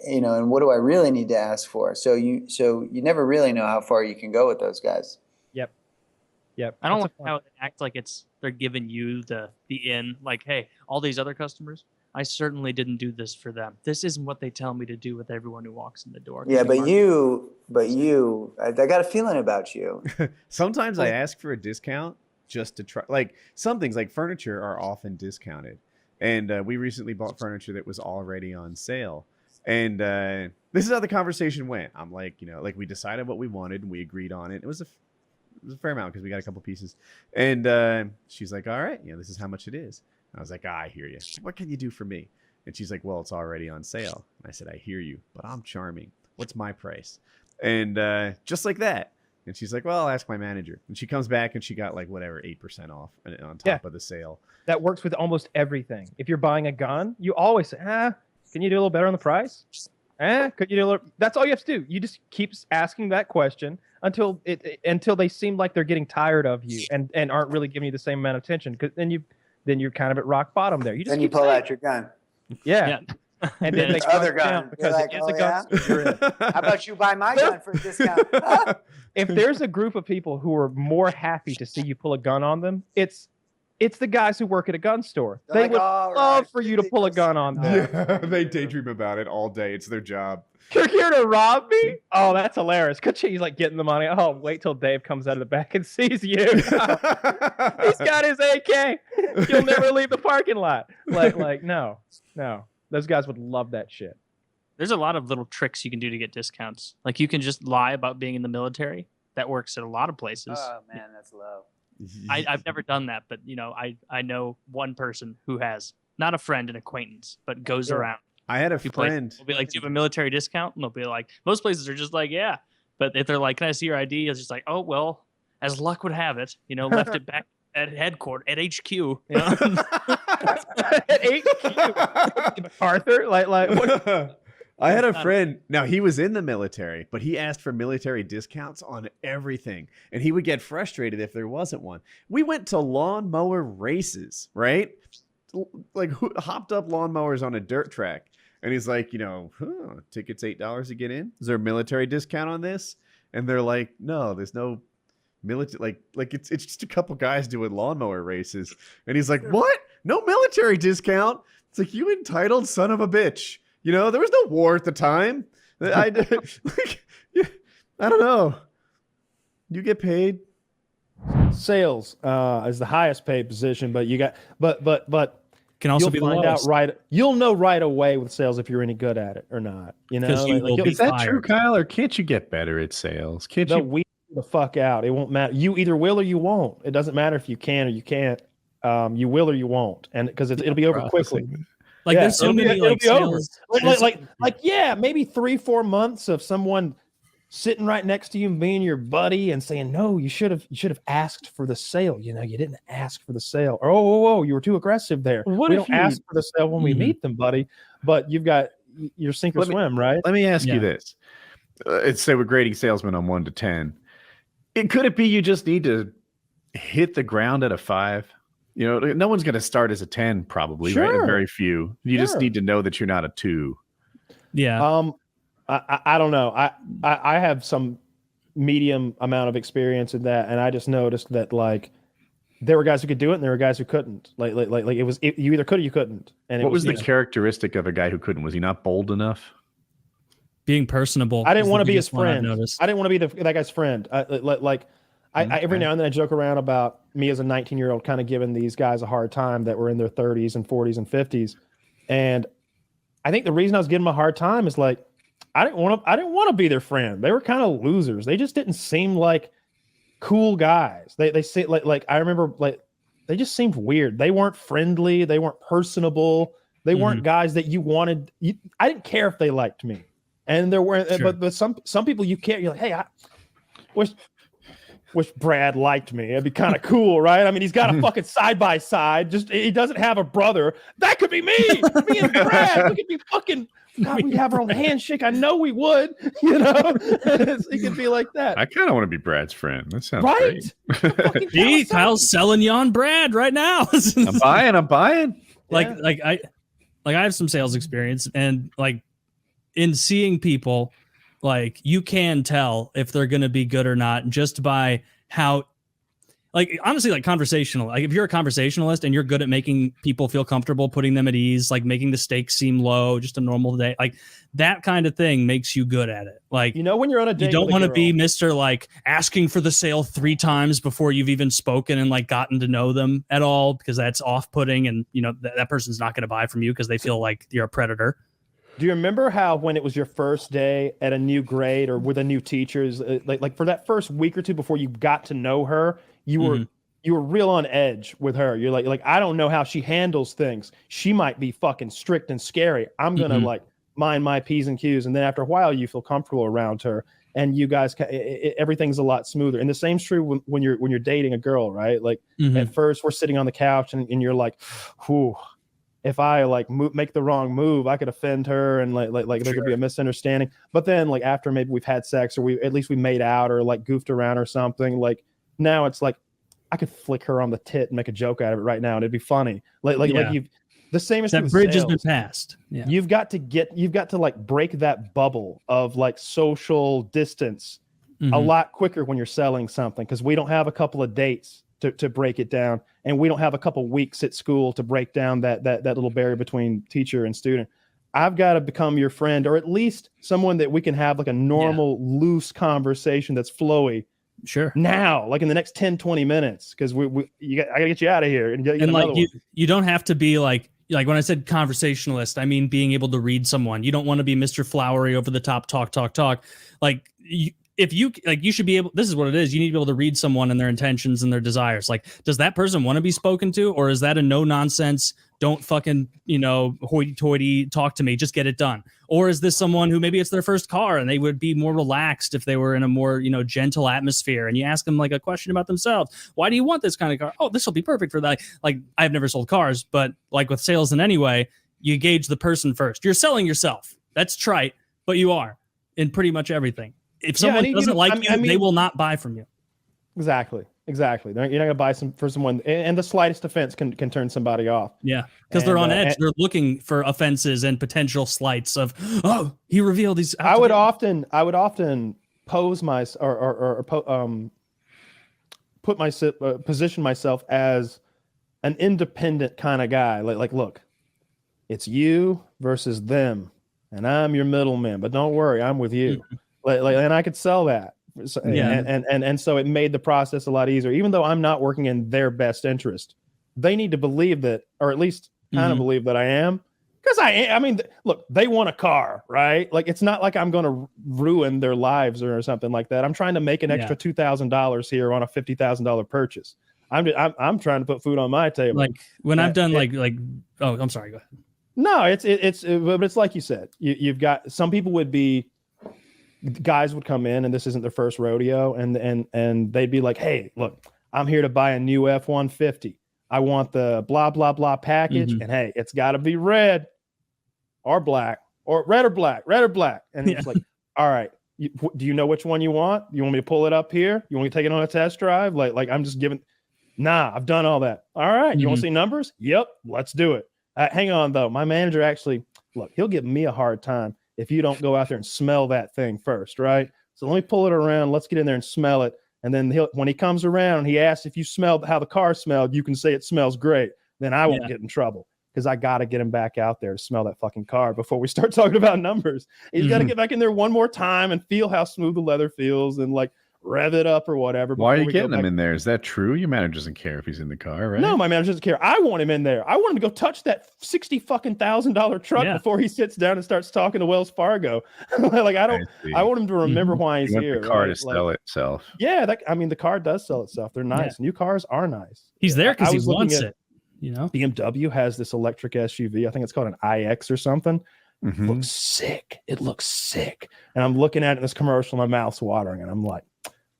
you know, and what do I really need to ask for? So you never really know how far you can go with those guys. Yep. I don't like how they act like they're giving you the in. Like, hey, all these other customers, I certainly didn't do this for them. This isn't what they tell me to do with everyone who walks in the door. Yeah, but you, I got a feeling about you. Sometimes I ask for a discount just to try. Like some things, like furniture, are often discounted. And we recently bought furniture that was already on sale. And this is how the conversation went. I'm like, you know, like we decided what we wanted and we agreed on it. It was a fair amount because we got a couple pieces. And she's like, all right, you know, this is how much it is. I was like, I hear you. What can you do for me? And she's like, well, it's already on sale. And I said, I hear you, but I'm charming. What's my price? And just like that. And she's like, well, I'll ask my manager. And she comes back and she got like whatever, 8% off on top of the sale. That works with almost everything. If you're buying a gun, you always say, can you do a little better on the price? Could you do a little? That's all you have to do. You just keep asking that question until they seem like they're getting tired of you and aren't really giving you the same amount of attention. Because then you're kind of at rock bottom there. You just then you pull out your gun. Yeah. And then This they other gun down gun. because You're it like, is oh, a gun. yeah? You're in. How about you buy my gun for a discount? If there's a group of people who are more happy to see you pull a gun on them, it's the guys who work at a gun store. They're They like, would "All love right, for you to pull a gun on them. Yeah, they daydream about it all day. It's their job. You're here to rob me? Oh, that's hilarious. He's like getting the money. Oh, wait till Dave comes out of the back and sees you. He's got his AK. You'll never leave the parking lot. Like, no. Those guys would love that shit. There's a lot of little tricks you can do to get discounts. Like you can just lie about being in the military. That works at a lot of places. Oh man, that's low. I've never done that, but I know one person who has, not a friend, an acquaintance, but goes around. I had a Few friend. places will be like, "Do you have a military discount?" And they'll be like, most places are just like, "Yeah," but if they're like, "Can I see your ID?" It's just like, "Oh well, as luck would have it, left it back at headquarters at HQ." At HQ, MacArthur, like what? I had a friend. Now he was in the military, but he asked for military discounts on everything, and he would get frustrated if there wasn't one. We went to lawnmower races, right? Like hopped up lawnmowers on a dirt track. And he's like, tickets $8 to get in. Is there a military discount on this? And they're like, no, there's no military. Like it's just a couple guys doing lawnmower races. And he's like, what? No military discount? It's like, you entitled son of a bitch. There was no war at the time. I don't know. You get paid. Sales is the highest paid position, but you got but can also you'll be the find out lowest. right. You'll know right away with sales if you're any good at it or not. Is that true, Kyle? Or can't you get better at sales? Can't you? Weed the fuck out. It won't matter. You either will or you won't. It doesn't matter if you can or you can't. You will or you won't, and because it'll be over quickly. Like there's so many like sales. Yeah, maybe 3-4 months of someone sitting right next to you and being your buddy and saying, no, you should have asked for the sale. You didn't ask for the sale. Or, oh, you were too aggressive there. We don't ask for the sale when we meet them, buddy. But you've got your sink or swim, right? Let me ask you this. Let's say we're grading salesmen on 1 to 10. Could it be you just need to hit the ground at a 5? No one's going to start as a 10 probably, right? And very few. You just need to know that you're not a 2. Yeah. I don't know. I have some medium amount of experience in that, and I just noticed that like there were guys who could do it, and there were guys who couldn't. Like you either could or you couldn't. And what was the characteristic of a guy who couldn't? Was he not bold enough? Being personable. I didn't want to be his friend. I didn't want to be that guy's friend. I every now and then I joke around about me as a 19-year-old kind of giving these guys a hard time that were in their 30s and 40s and 50s, and I think the reason I was giving them a hard time is like, I didn't want to be their friend. They were kind of losers. They just didn't seem like cool guys. They say like I remember like they just seemed weird. They weren't friendly. They weren't personable. They weren't guys that you wanted. I didn't care if they liked me, and there were. Sure. But some people you can't. You're like, hey, I wish Brad liked me. It'd be kind of cool, right? I mean, he's got a fucking side by side. Just he doesn't have a brother. That could be me. Me and Brad. We could be fucking. God, we'd have our own handshake. I know we would. It could be like that. I kind of want to be Brad's friend. That sounds right. Gee, Kyle's selling you on Brad right now. I'm buying. Like I have some sales experience, and like in seeing people, like you can tell if they're going to be good or not just by how, like honestly, like conversational. Like if you're a conversationalist and you're good at making people feel comfortable, putting them at ease, like making the stakes seem low, just a normal day, like that kind of thing makes you good at it. Like when you're on a date, you don't want to be Mr. like asking for the sale 3 times before you've even spoken and like gotten to know them at all, because that's off-putting, and that person's not going to buy from you because they feel like you're a predator. Do you remember how when it was your first day at a new grade or with a new teachers, like for that first week or two before you got to know her, you were real on edge with her. You're like I don't know how she handles things. She might be fucking strict and scary. I'm gonna like mind my P's and Q's, and then after a while you feel comfortable around her, and you guys everything's a lot smoother. And the same's true when you're dating a girl, right? Like at first we're sitting on the couch and you're like, whew. If I like make the wrong move, I could offend her, and like there could be a misunderstanding. But then like after maybe we've had sex, or we made out or like goofed around or something, like now it's like I could flick her on the tit and make a joke out of it right now, and it'd be funny. Like The same is true That with bridge has been sales. passed. Yeah. You've got to like break that bubble of like social distance a Mhm. lot quicker when you're selling something, because we don't have a couple of dates to break it down, and we don't have a couple weeks at school to break down that little barrier between teacher and student. I've got to become your friend, or at least someone that we can have like a normal, loose conversation that's flowy. Sure. Now, like in the next 10, 20 minutes, because I gotta get you out of here and get And another like one. you don't have to be like when I said conversationalist, I mean being able to read someone. You don't want to be Mr. Flowery, over the top, talk. Like you should be able. This is what it is. You need to be able to read someone and their intentions and their desires. Like, does that person want to be spoken to, or is that a no nonsense? Don't fucking hoity-toity talk to me. Just get it done. Or is this someone who maybe it's their first car and they would be more relaxed if they were in a more gentle atmosphere? And you ask them like a question about themselves. Why do you want this kind of car? Oh, this will be perfect for that. Like, I've never sold cars, but like with sales in any way, you gauge the person first. You're selling yourself. That's trite, but you are in pretty much everything. If someone doesn't like you, they will not buy from you. Exactly. You're not going to buy for someone, and the slightest offense can turn somebody off. Yeah, because they're on edge. They're looking for offenses and potential slights of, oh, he revealed these. I would often pose position myself as an independent kind of guy. Like, look, it's you versus them, and I'm your middleman. But don't worry, I'm with you. And I could sell that. So, and so it made the process a lot easier, even though I'm not working in their best interest. They need to believe that, or at least kind of believe that I am, because I mean, look, they want a car, right? Like, it's not like I'm going to ruin their lives or something like that. I'm trying to make an extra $2,000 here on a $50,000 purchase. I'm trying to put food on my table. Like when I've done oh, I'm sorry, go ahead. No, but it's like you said, you've got some people would be. Guys would come in, and this isn't their first rodeo, and they'd be like, hey, look, I'm here to buy a new F-150. I want the blah blah blah package, and hey, it's got to be red or black, or red or black. And it's like, all right, do you know which one you want? You want me to pull it up here? You want me to take it on a test drive? Like I'm just giving. Nah, I've done all that. All right, you want to see numbers? Yep, let's do it. Hang on though, my manager actually, look, he'll give me a hard time if you don't go out there and smell that thing first, right? So let me pull it around. Let's get in there and smell it. And then when he comes around and he asks if you smelled how the car smelled, you can say it smells great. Then I won't get in trouble, because I got to get him back out there to smell that fucking car before we start talking about numbers. He's got to get back in there one more time and feel how smooth the leather feels and like rev it up or whatever. Why are you getting him in there? Is that true? Your manager doesn't care if he's in the car, right? No, my manager doesn't care. I want him in there. I want him to go touch that $60,000 truck before he sits down and starts talking to Wells Fargo. Like, I want him to remember why he's here. The car to sell itself. Yeah, the car does sell itself. They're nice. New cars are nice. He's there because he wants it. BMW has this electric SUV. I think it's called an iX or something. Looks sick. It looks sick. And I'm looking at it in this commercial, my mouth's watering, and I'm like,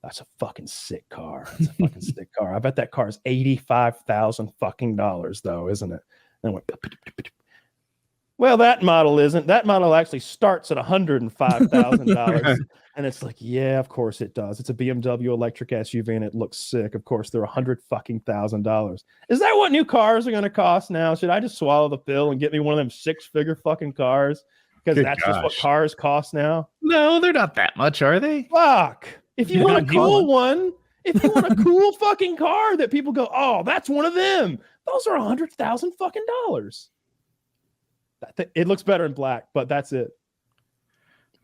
that's a fucking sick car. That's a fucking sick car. I bet that car is $85,000 fucking dollars, though, isn't it? And I went, well, that model isn't. That model actually starts at $105,000. And it's like, yeah, of course it does. It's a BMW electric SUV, and it looks sick. Of course, they're $100,000. Is that what new cars are going to cost now? Should I just swallow the pill and get me one of them six-figure fucking cars? Because that's just what cars cost now. No, they're not that much, are they? Fuck. If you want a cool one, if you want a cool fucking car that people go, oh, that's one of them, those are $100,000 fucking dollars. It looks better in black, but that's it.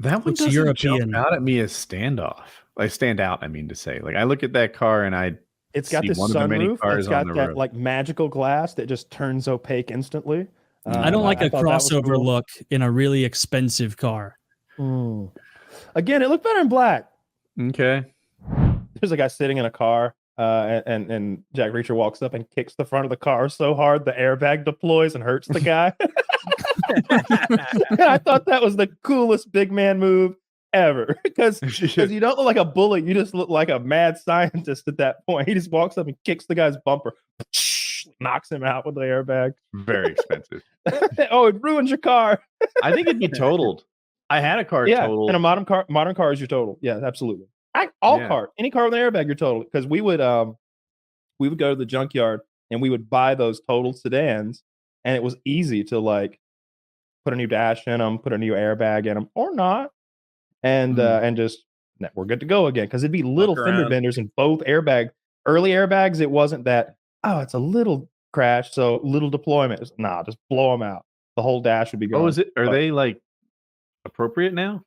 That one doesn't jump out at me as stand out. I mean to say, like, I look at that car and it's got this sunroof. It's got that like magical glass that just turns opaque instantly. I don't like a crossover look in a really expensive car. Again, it looked better in black. Okay. There's a guy sitting in a car, and Jack Reacher walks up and kicks the front of the car so hard the airbag deploys and hurts the guy. I thought that was the coolest big man move ever, because you don't look like a bully, you just look like a mad scientist at that point. He just walks up and kicks the guy's bumper, knocks him out with the airbag. Very expensive. Oh, it ruins your car. I think it'd be totaled. I had a car totaled. And a modern car is your total. Yeah, absolutely. Car, any car with an airbag, you're total. Because we would go to the junkyard and we would buy those total sedans, and it was easy to like put a new dash in them, put a new airbag in them, or not, and just we're good to go again. Because it'd be little fender around. benders in both early airbags. It wasn't that it's a little crash, so little deployment. Just blow them out. The whole dash would be gone. Oh, is it? Are they like appropriate now,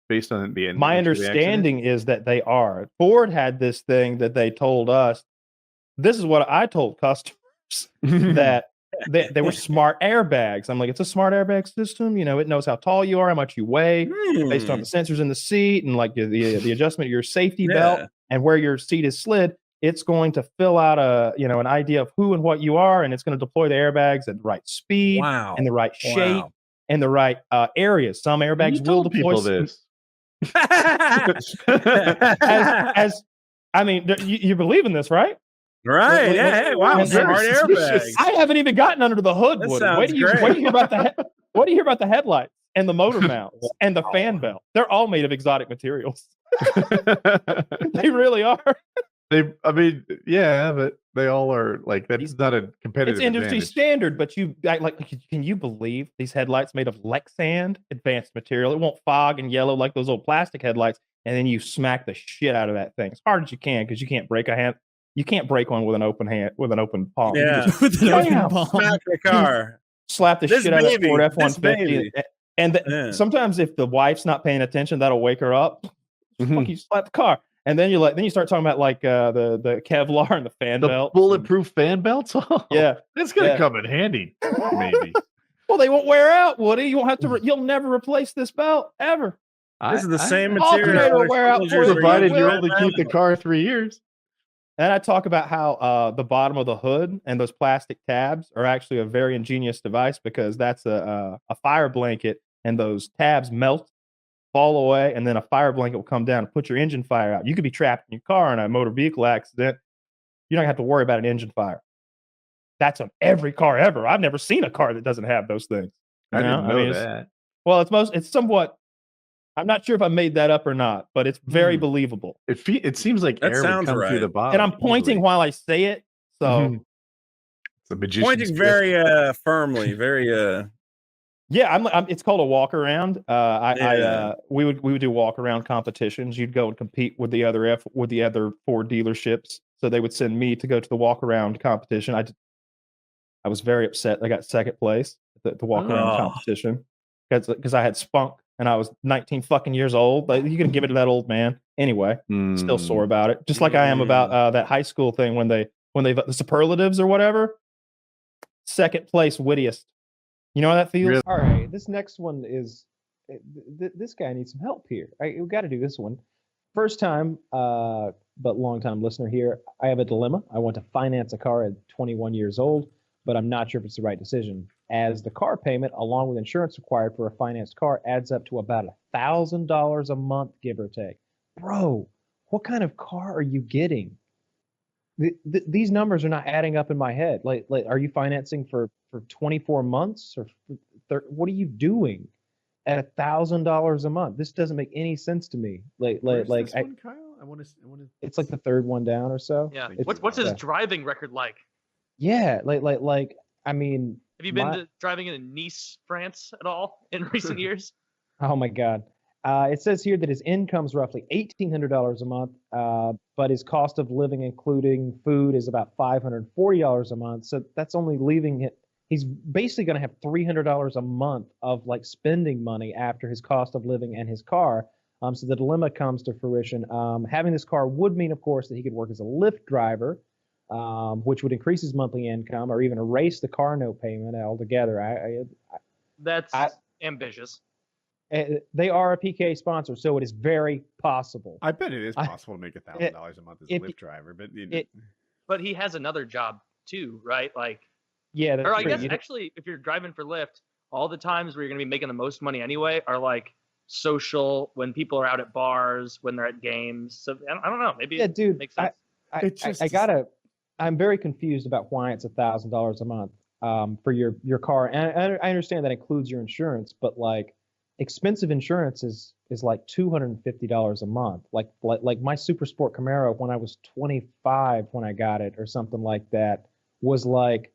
based on the My understanding is that they are. Ford had this thing that they told us. This is what I told customers that they were smart airbags. I'm like, it's a smart airbag system. You know, it knows how tall you are, how much you weigh, based on the sensors in the seat and like the adjustment of your safety belt and where your seat is slid. It's going to fill out an idea of who and what you are, and it's going to deploy the airbags at the right speed and the right shape and the right areas. Some airbags will deploy this. as I mean, you believe in this, right? Right? Yeah. Hey, wow. Smart airbags. I haven't even gotten under the hood. Wait till you hear about what do you hear about the headlights and the motor mounts and the fan belt? They're all made of exotic materials. They really are. But they all are like that's not a competitive. It's industry standard, but can you believe these headlights made of Lexand advanced material? It won't fog and yellow like those old plastic headlights, and then you smack the shit out of that thing as hard as you can because you can't break a hand. You can't break one with an open palm. Yeah, with an open palm. Smack the car. Slap the shit out of Ford F-150. And sometimes if the wife's not paying attention, that'll wake her up. Fuck, you slap the car. And then you start talking about like the Kevlar and the fan belt. Bulletproof fan belts? Oh, yeah. It's gonna come in handy, maybe. Well, they won't wear out, Woody. You won't have to you'll never replace this belt ever. This is the same material. Will wear out provided you only keep the car 3 years. And I talk about how the bottom of the hood and those plastic tabs are actually a very ingenious device because that's a fire blanket, and those tabs melt, fall away, and then a fire blanket will come down and put your engine fire out. You could be trapped in your car in a motor vehicle accident. You don't have to worry about an engine fire. That's on every car ever. I've never seen a car that doesn't have those things. I didn't know that. Well, it's somewhat. I'm not sure if I made that up or not, but it's very believable. It seems like that air would come through the bottom. And I'm pointing while I say it, so it's a magician's pointing very firmly, very. Yeah, it's called a walk around. We would do walk around competitions. You'd go and compete with the other Ford dealerships. So they would send me to go to the walk around competition. I was very upset. I got second place at the walk around competition because I had spunk. And I was 19 fucking years old. Like, you can give it to that old man. Anyway, still sore about it. Just like I am about that high school thing when they the superlatives or whatever. Second place wittiest. You know how that feels? Really? All right. This next one is this guy needs some help here. We got to do this one. First time, but long time listener here. I have a dilemma. I want to finance a car at 21 years old, but I'm not sure if it's the right decision, as the car payment, along with insurance required for a financed car, adds up to about $1,000 a month, give or take. Bro, what kind of car are you getting? These numbers are not adding up in my head. Like, are you financing for 24 months or what are you doing at $1,000 a month? This doesn't make any sense to me. Kyle? I want to. It's like the third one down or so. Yeah. What's his driving record like? Yeah, I mean. Have you been driving in Nice, France at all in recent years? Oh my God. It says here that his income's roughly $1,800 a month, but his cost of living, including food, is about $540 a month. So that's only leaving it. He's basically going to have $300 a month of like spending money after his cost of living and his car. So the dilemma comes to fruition. Having this car would mean, of course, that he could work as a Lyft driver, which would increase his monthly income or even erase the car note payment altogether. That's ambitious. They are a PK sponsor, so it is very possible. I bet it is possible to make $1,000 a month as a Lyft driver, but he has another job too, right? Like, yeah, that's or I true. guess actually, if you're driving for Lyft, all the times where you're going to be making the most money anyway are like social, when people are out at bars, when they're at games. So I don't know. Maybe it makes sense. I'm very confused about why it's $1,000 a month for your car, and I understand that includes your insurance, but like expensive insurance is like $250 a month. Like my Super Sport Camaro when I was 25 when I got it or something like that was like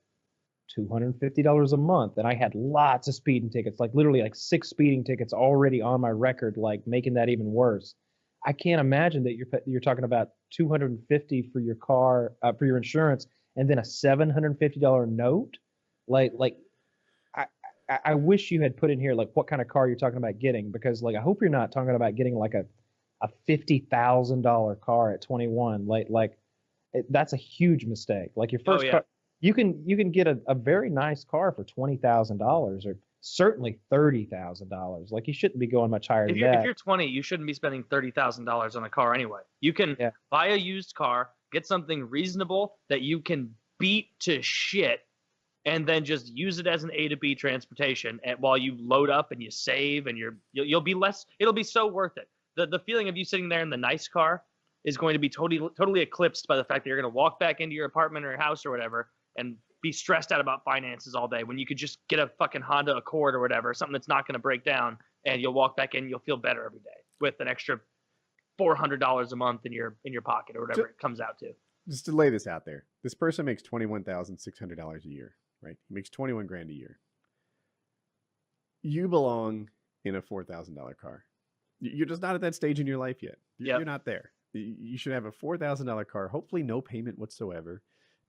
$250 a month, and I had lots of speeding tickets, like literally like 6 speeding tickets already on my record, like making that even worse. I can't imagine that you're talking about $250 for your car, for your insurance, and then a $750 note. Like I wish you had put in here like what kind of car you're talking about getting, because like I hope you're not talking about getting like a $50,000 car at 21. That's a huge mistake. Like your first car, you can get a very nice car for $20,000 or certainly $30,000. Like you shouldn't be going much higher than that. If you're 20, you shouldn't be spending $30,000 on a car anyway. You can buy a used car, get something reasonable that you can beat to shit, and then just use it as an A to B transportation while you load up and you save, and you'll be less. It'll be so worth it. The feeling of you sitting there in the nice car is going to be totally eclipsed by the fact that you're going to walk back into your apartment or your house or whatever and be stressed out about finances all day, when you could just get a fucking Honda Accord or whatever, something that's not going to break down, and you'll walk back in and you'll feel better every day with an extra $400 a month in your pocket or whatever it comes out to. Just to lay this out there, this person makes $21,600 a year, right? He makes 21 grand a year. You belong in a $4,000 car. You're just not at that stage in your life yet. You're not there. You should have a $4,000 car, hopefully no payment whatsoever,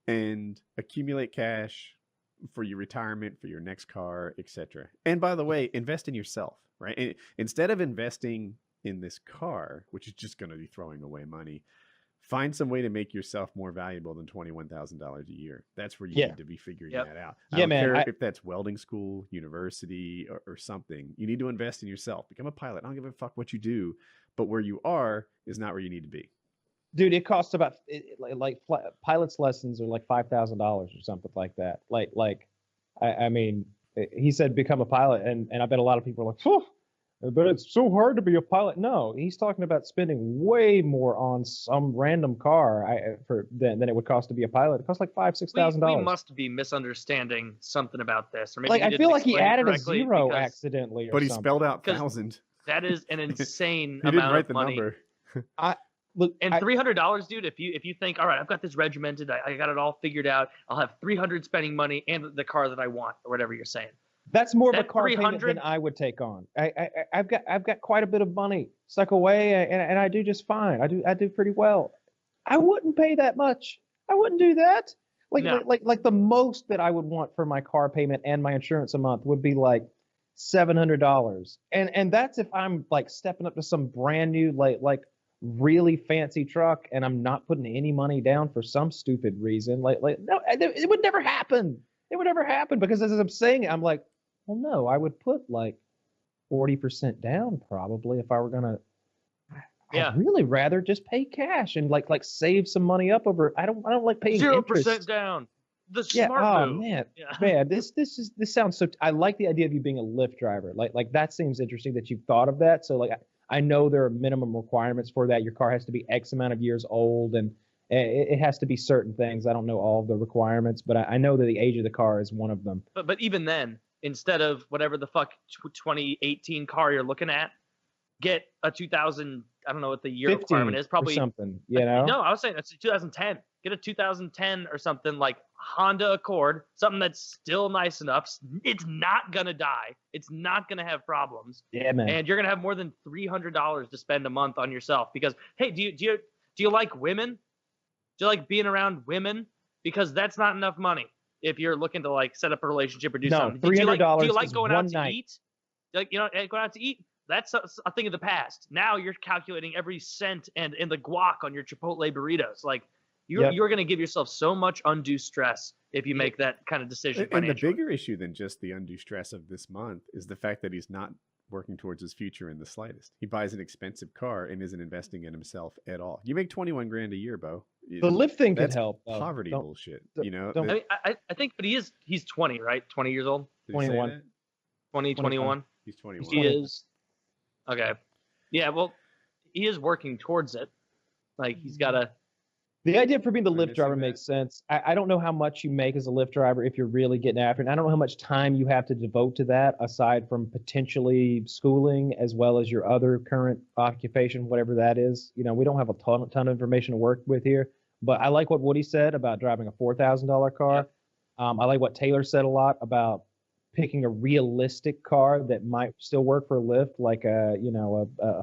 and accumulate cash for your retirement, for your next car, etc. And by the way, invest in yourself, right? And instead of investing in this car, which is just going to be throwing away money, find some way to make yourself more valuable than $21,000 a year. That's where you need to be figuring that out. I don't care if that's welding school, university, or something. You need to invest in yourself. Become a pilot. I don't give a fuck what you do, but where you are is not where you need to be. Dude, it costs about like pilot's lessons are like $5,000 or something like that. I mean, he said become a pilot, and I bet a lot of people are like, oh, but it's so hard to be a pilot. No, he's talking about spending way more on some random car than it would cost to be a pilot. It costs like $5,000-$6,000. We must be misunderstanding something about this, or maybe like I feel like he added a zero accidentally, but he spelled out 1,000. That is an insane he amount didn't write of the money. number. And $300, dude. If you think, all right, I've got this regimented, I got it all figured out. I'll have $300 spending money and the car that I want, or whatever you're saying. That's more of a car payment than I would take on. I've got quite a bit of money stuck away, and I do just fine. I do pretty well. I wouldn't pay that much. I wouldn't do that. Like the most that I would want for my car payment and my insurance a month would be like $700, and that's if I'm like stepping up to some brand new like really fancy truck, and I'm not putting any money down for some stupid reason. No, it would never happen. It would never happen, because as I'm saying it, I'm like, well, no, I would put like 40% down probably if I were gonna. I'd really rather just pay cash and like save some money up over. I don't like paying 0% down. The smart move. Man, this sounds so. I like the idea of you being a Lyft driver. Like that seems interesting that you've thought of that. So like I know there are minimum requirements for that. Your car has to be X amount of years old, and it has to be certain things. I don't know all of the requirements, but I know that the age of the car is one of them. But even then, instead of whatever the fuck 2018 car you're looking at, get a 2000. I don't know what the year requirement is. Probably something. You know? No, I was saying that's 2010. Get a 2010 or something, like Honda Accord, something that's still nice enough. It's not gonna die. It's not gonna have problems. Yeah, man. And you're gonna have more than $300 to spend a month on yourself. Because hey, do you like women? Do you like being around women? Because that's not enough money if you're looking to like set up a relationship or do something. $300. Do you like going out to night. eat? Like going out to eat. That's a thing of the past. Now you're calculating every cent and the guac on your Chipotle burritos. Like you're going to give yourself so much undue stress if you make that kind of decision. And the bigger issue than just the undue stress of this month is the fact that he's not working towards his future in the slightest. He buys an expensive car and isn't investing in himself at all. You make 21 grand a year, Bo. The Lyft thing could help. Poverty bullshit. You know. I think, but he's 20, right? 20 years old. 21. 21. He's 21. He is. Okay. Yeah. Well, he is working towards it. Like he's got to. The idea for being the Lyft driver makes sense. I don't know how much you make as a Lyft driver if you're really getting after it. I don't know how much time you have to devote to that aside from potentially schooling as well as your other current occupation, whatever that is. You know, we don't have a ton of information to work with here, but I like what Woody said about driving a $4,000 car. I like what Taylor said a lot about picking a realistic car that might still work for a lift, like a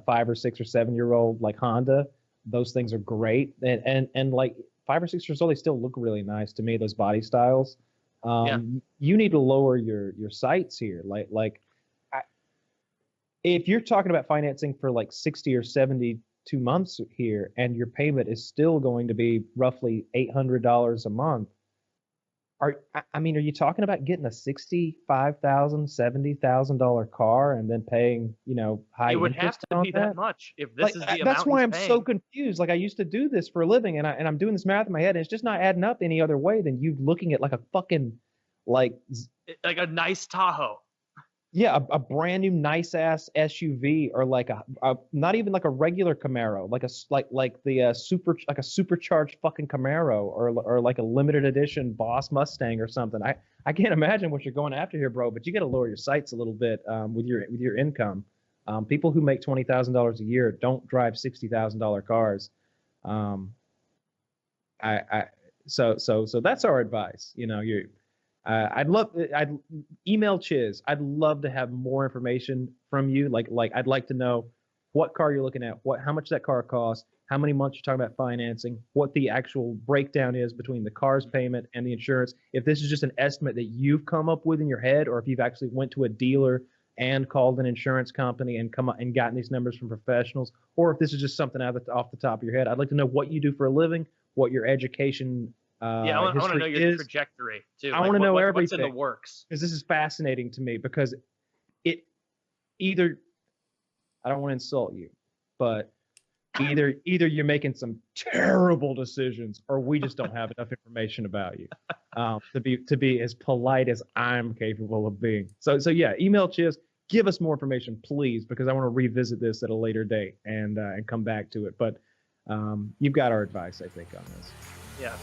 5 or 6 or 7 year old like Honda. Those things are great, and like 5 or 6 years old, they still look really nice to me. Those body styles. You need to lower your sights here, if you're talking about financing for like 60 or 72 months here, and your payment is still going to be roughly $800 a month. Are you talking about getting a $65,000, $70,000 car and then paying, high It would interest have to on be that much if this is the amount. That's why he's I'm paying. so confused. Like, I used to do this for a living, and I'm doing this math in my head, and it's just not adding up any other way than you looking at like a fucking like a nice Tahoe. Yeah, a brand new nice ass SUV, or like a not even like a regular Camaro, like the supercharged fucking Camaro, or like a limited edition Boss Mustang or something. I can't imagine what you're going after here, bro. But you got to lower your sights a little bit with your income. People who make $20,000 a year don't drive $60,000 cars. So that's our advice. I'd email Chiz. I'd love to have more information from you. Like I'd like to know what car you're looking at, how much that car costs, how many months you're talking about financing, what the actual breakdown is between the car's payment and the insurance. If this is just an estimate that you've come up with in your head, or if you've actually went to a dealer and called an insurance company and come up and gotten these numbers from professionals, or if this is just something off the top of your head. I'd like to know what you do for a living, what your education I want to know your trajectory too. I want to know everything. What's in the works? Because this is fascinating to me, because it either, I don't want to insult you, but either you're making some terrible decisions, or we just don't have enough information about you to be as polite as I'm capable of being. So yeah, email Chiz, give us more information, please, because I want to revisit this at a later date and come back to it. But you've got our advice, I think, on this. Yeah.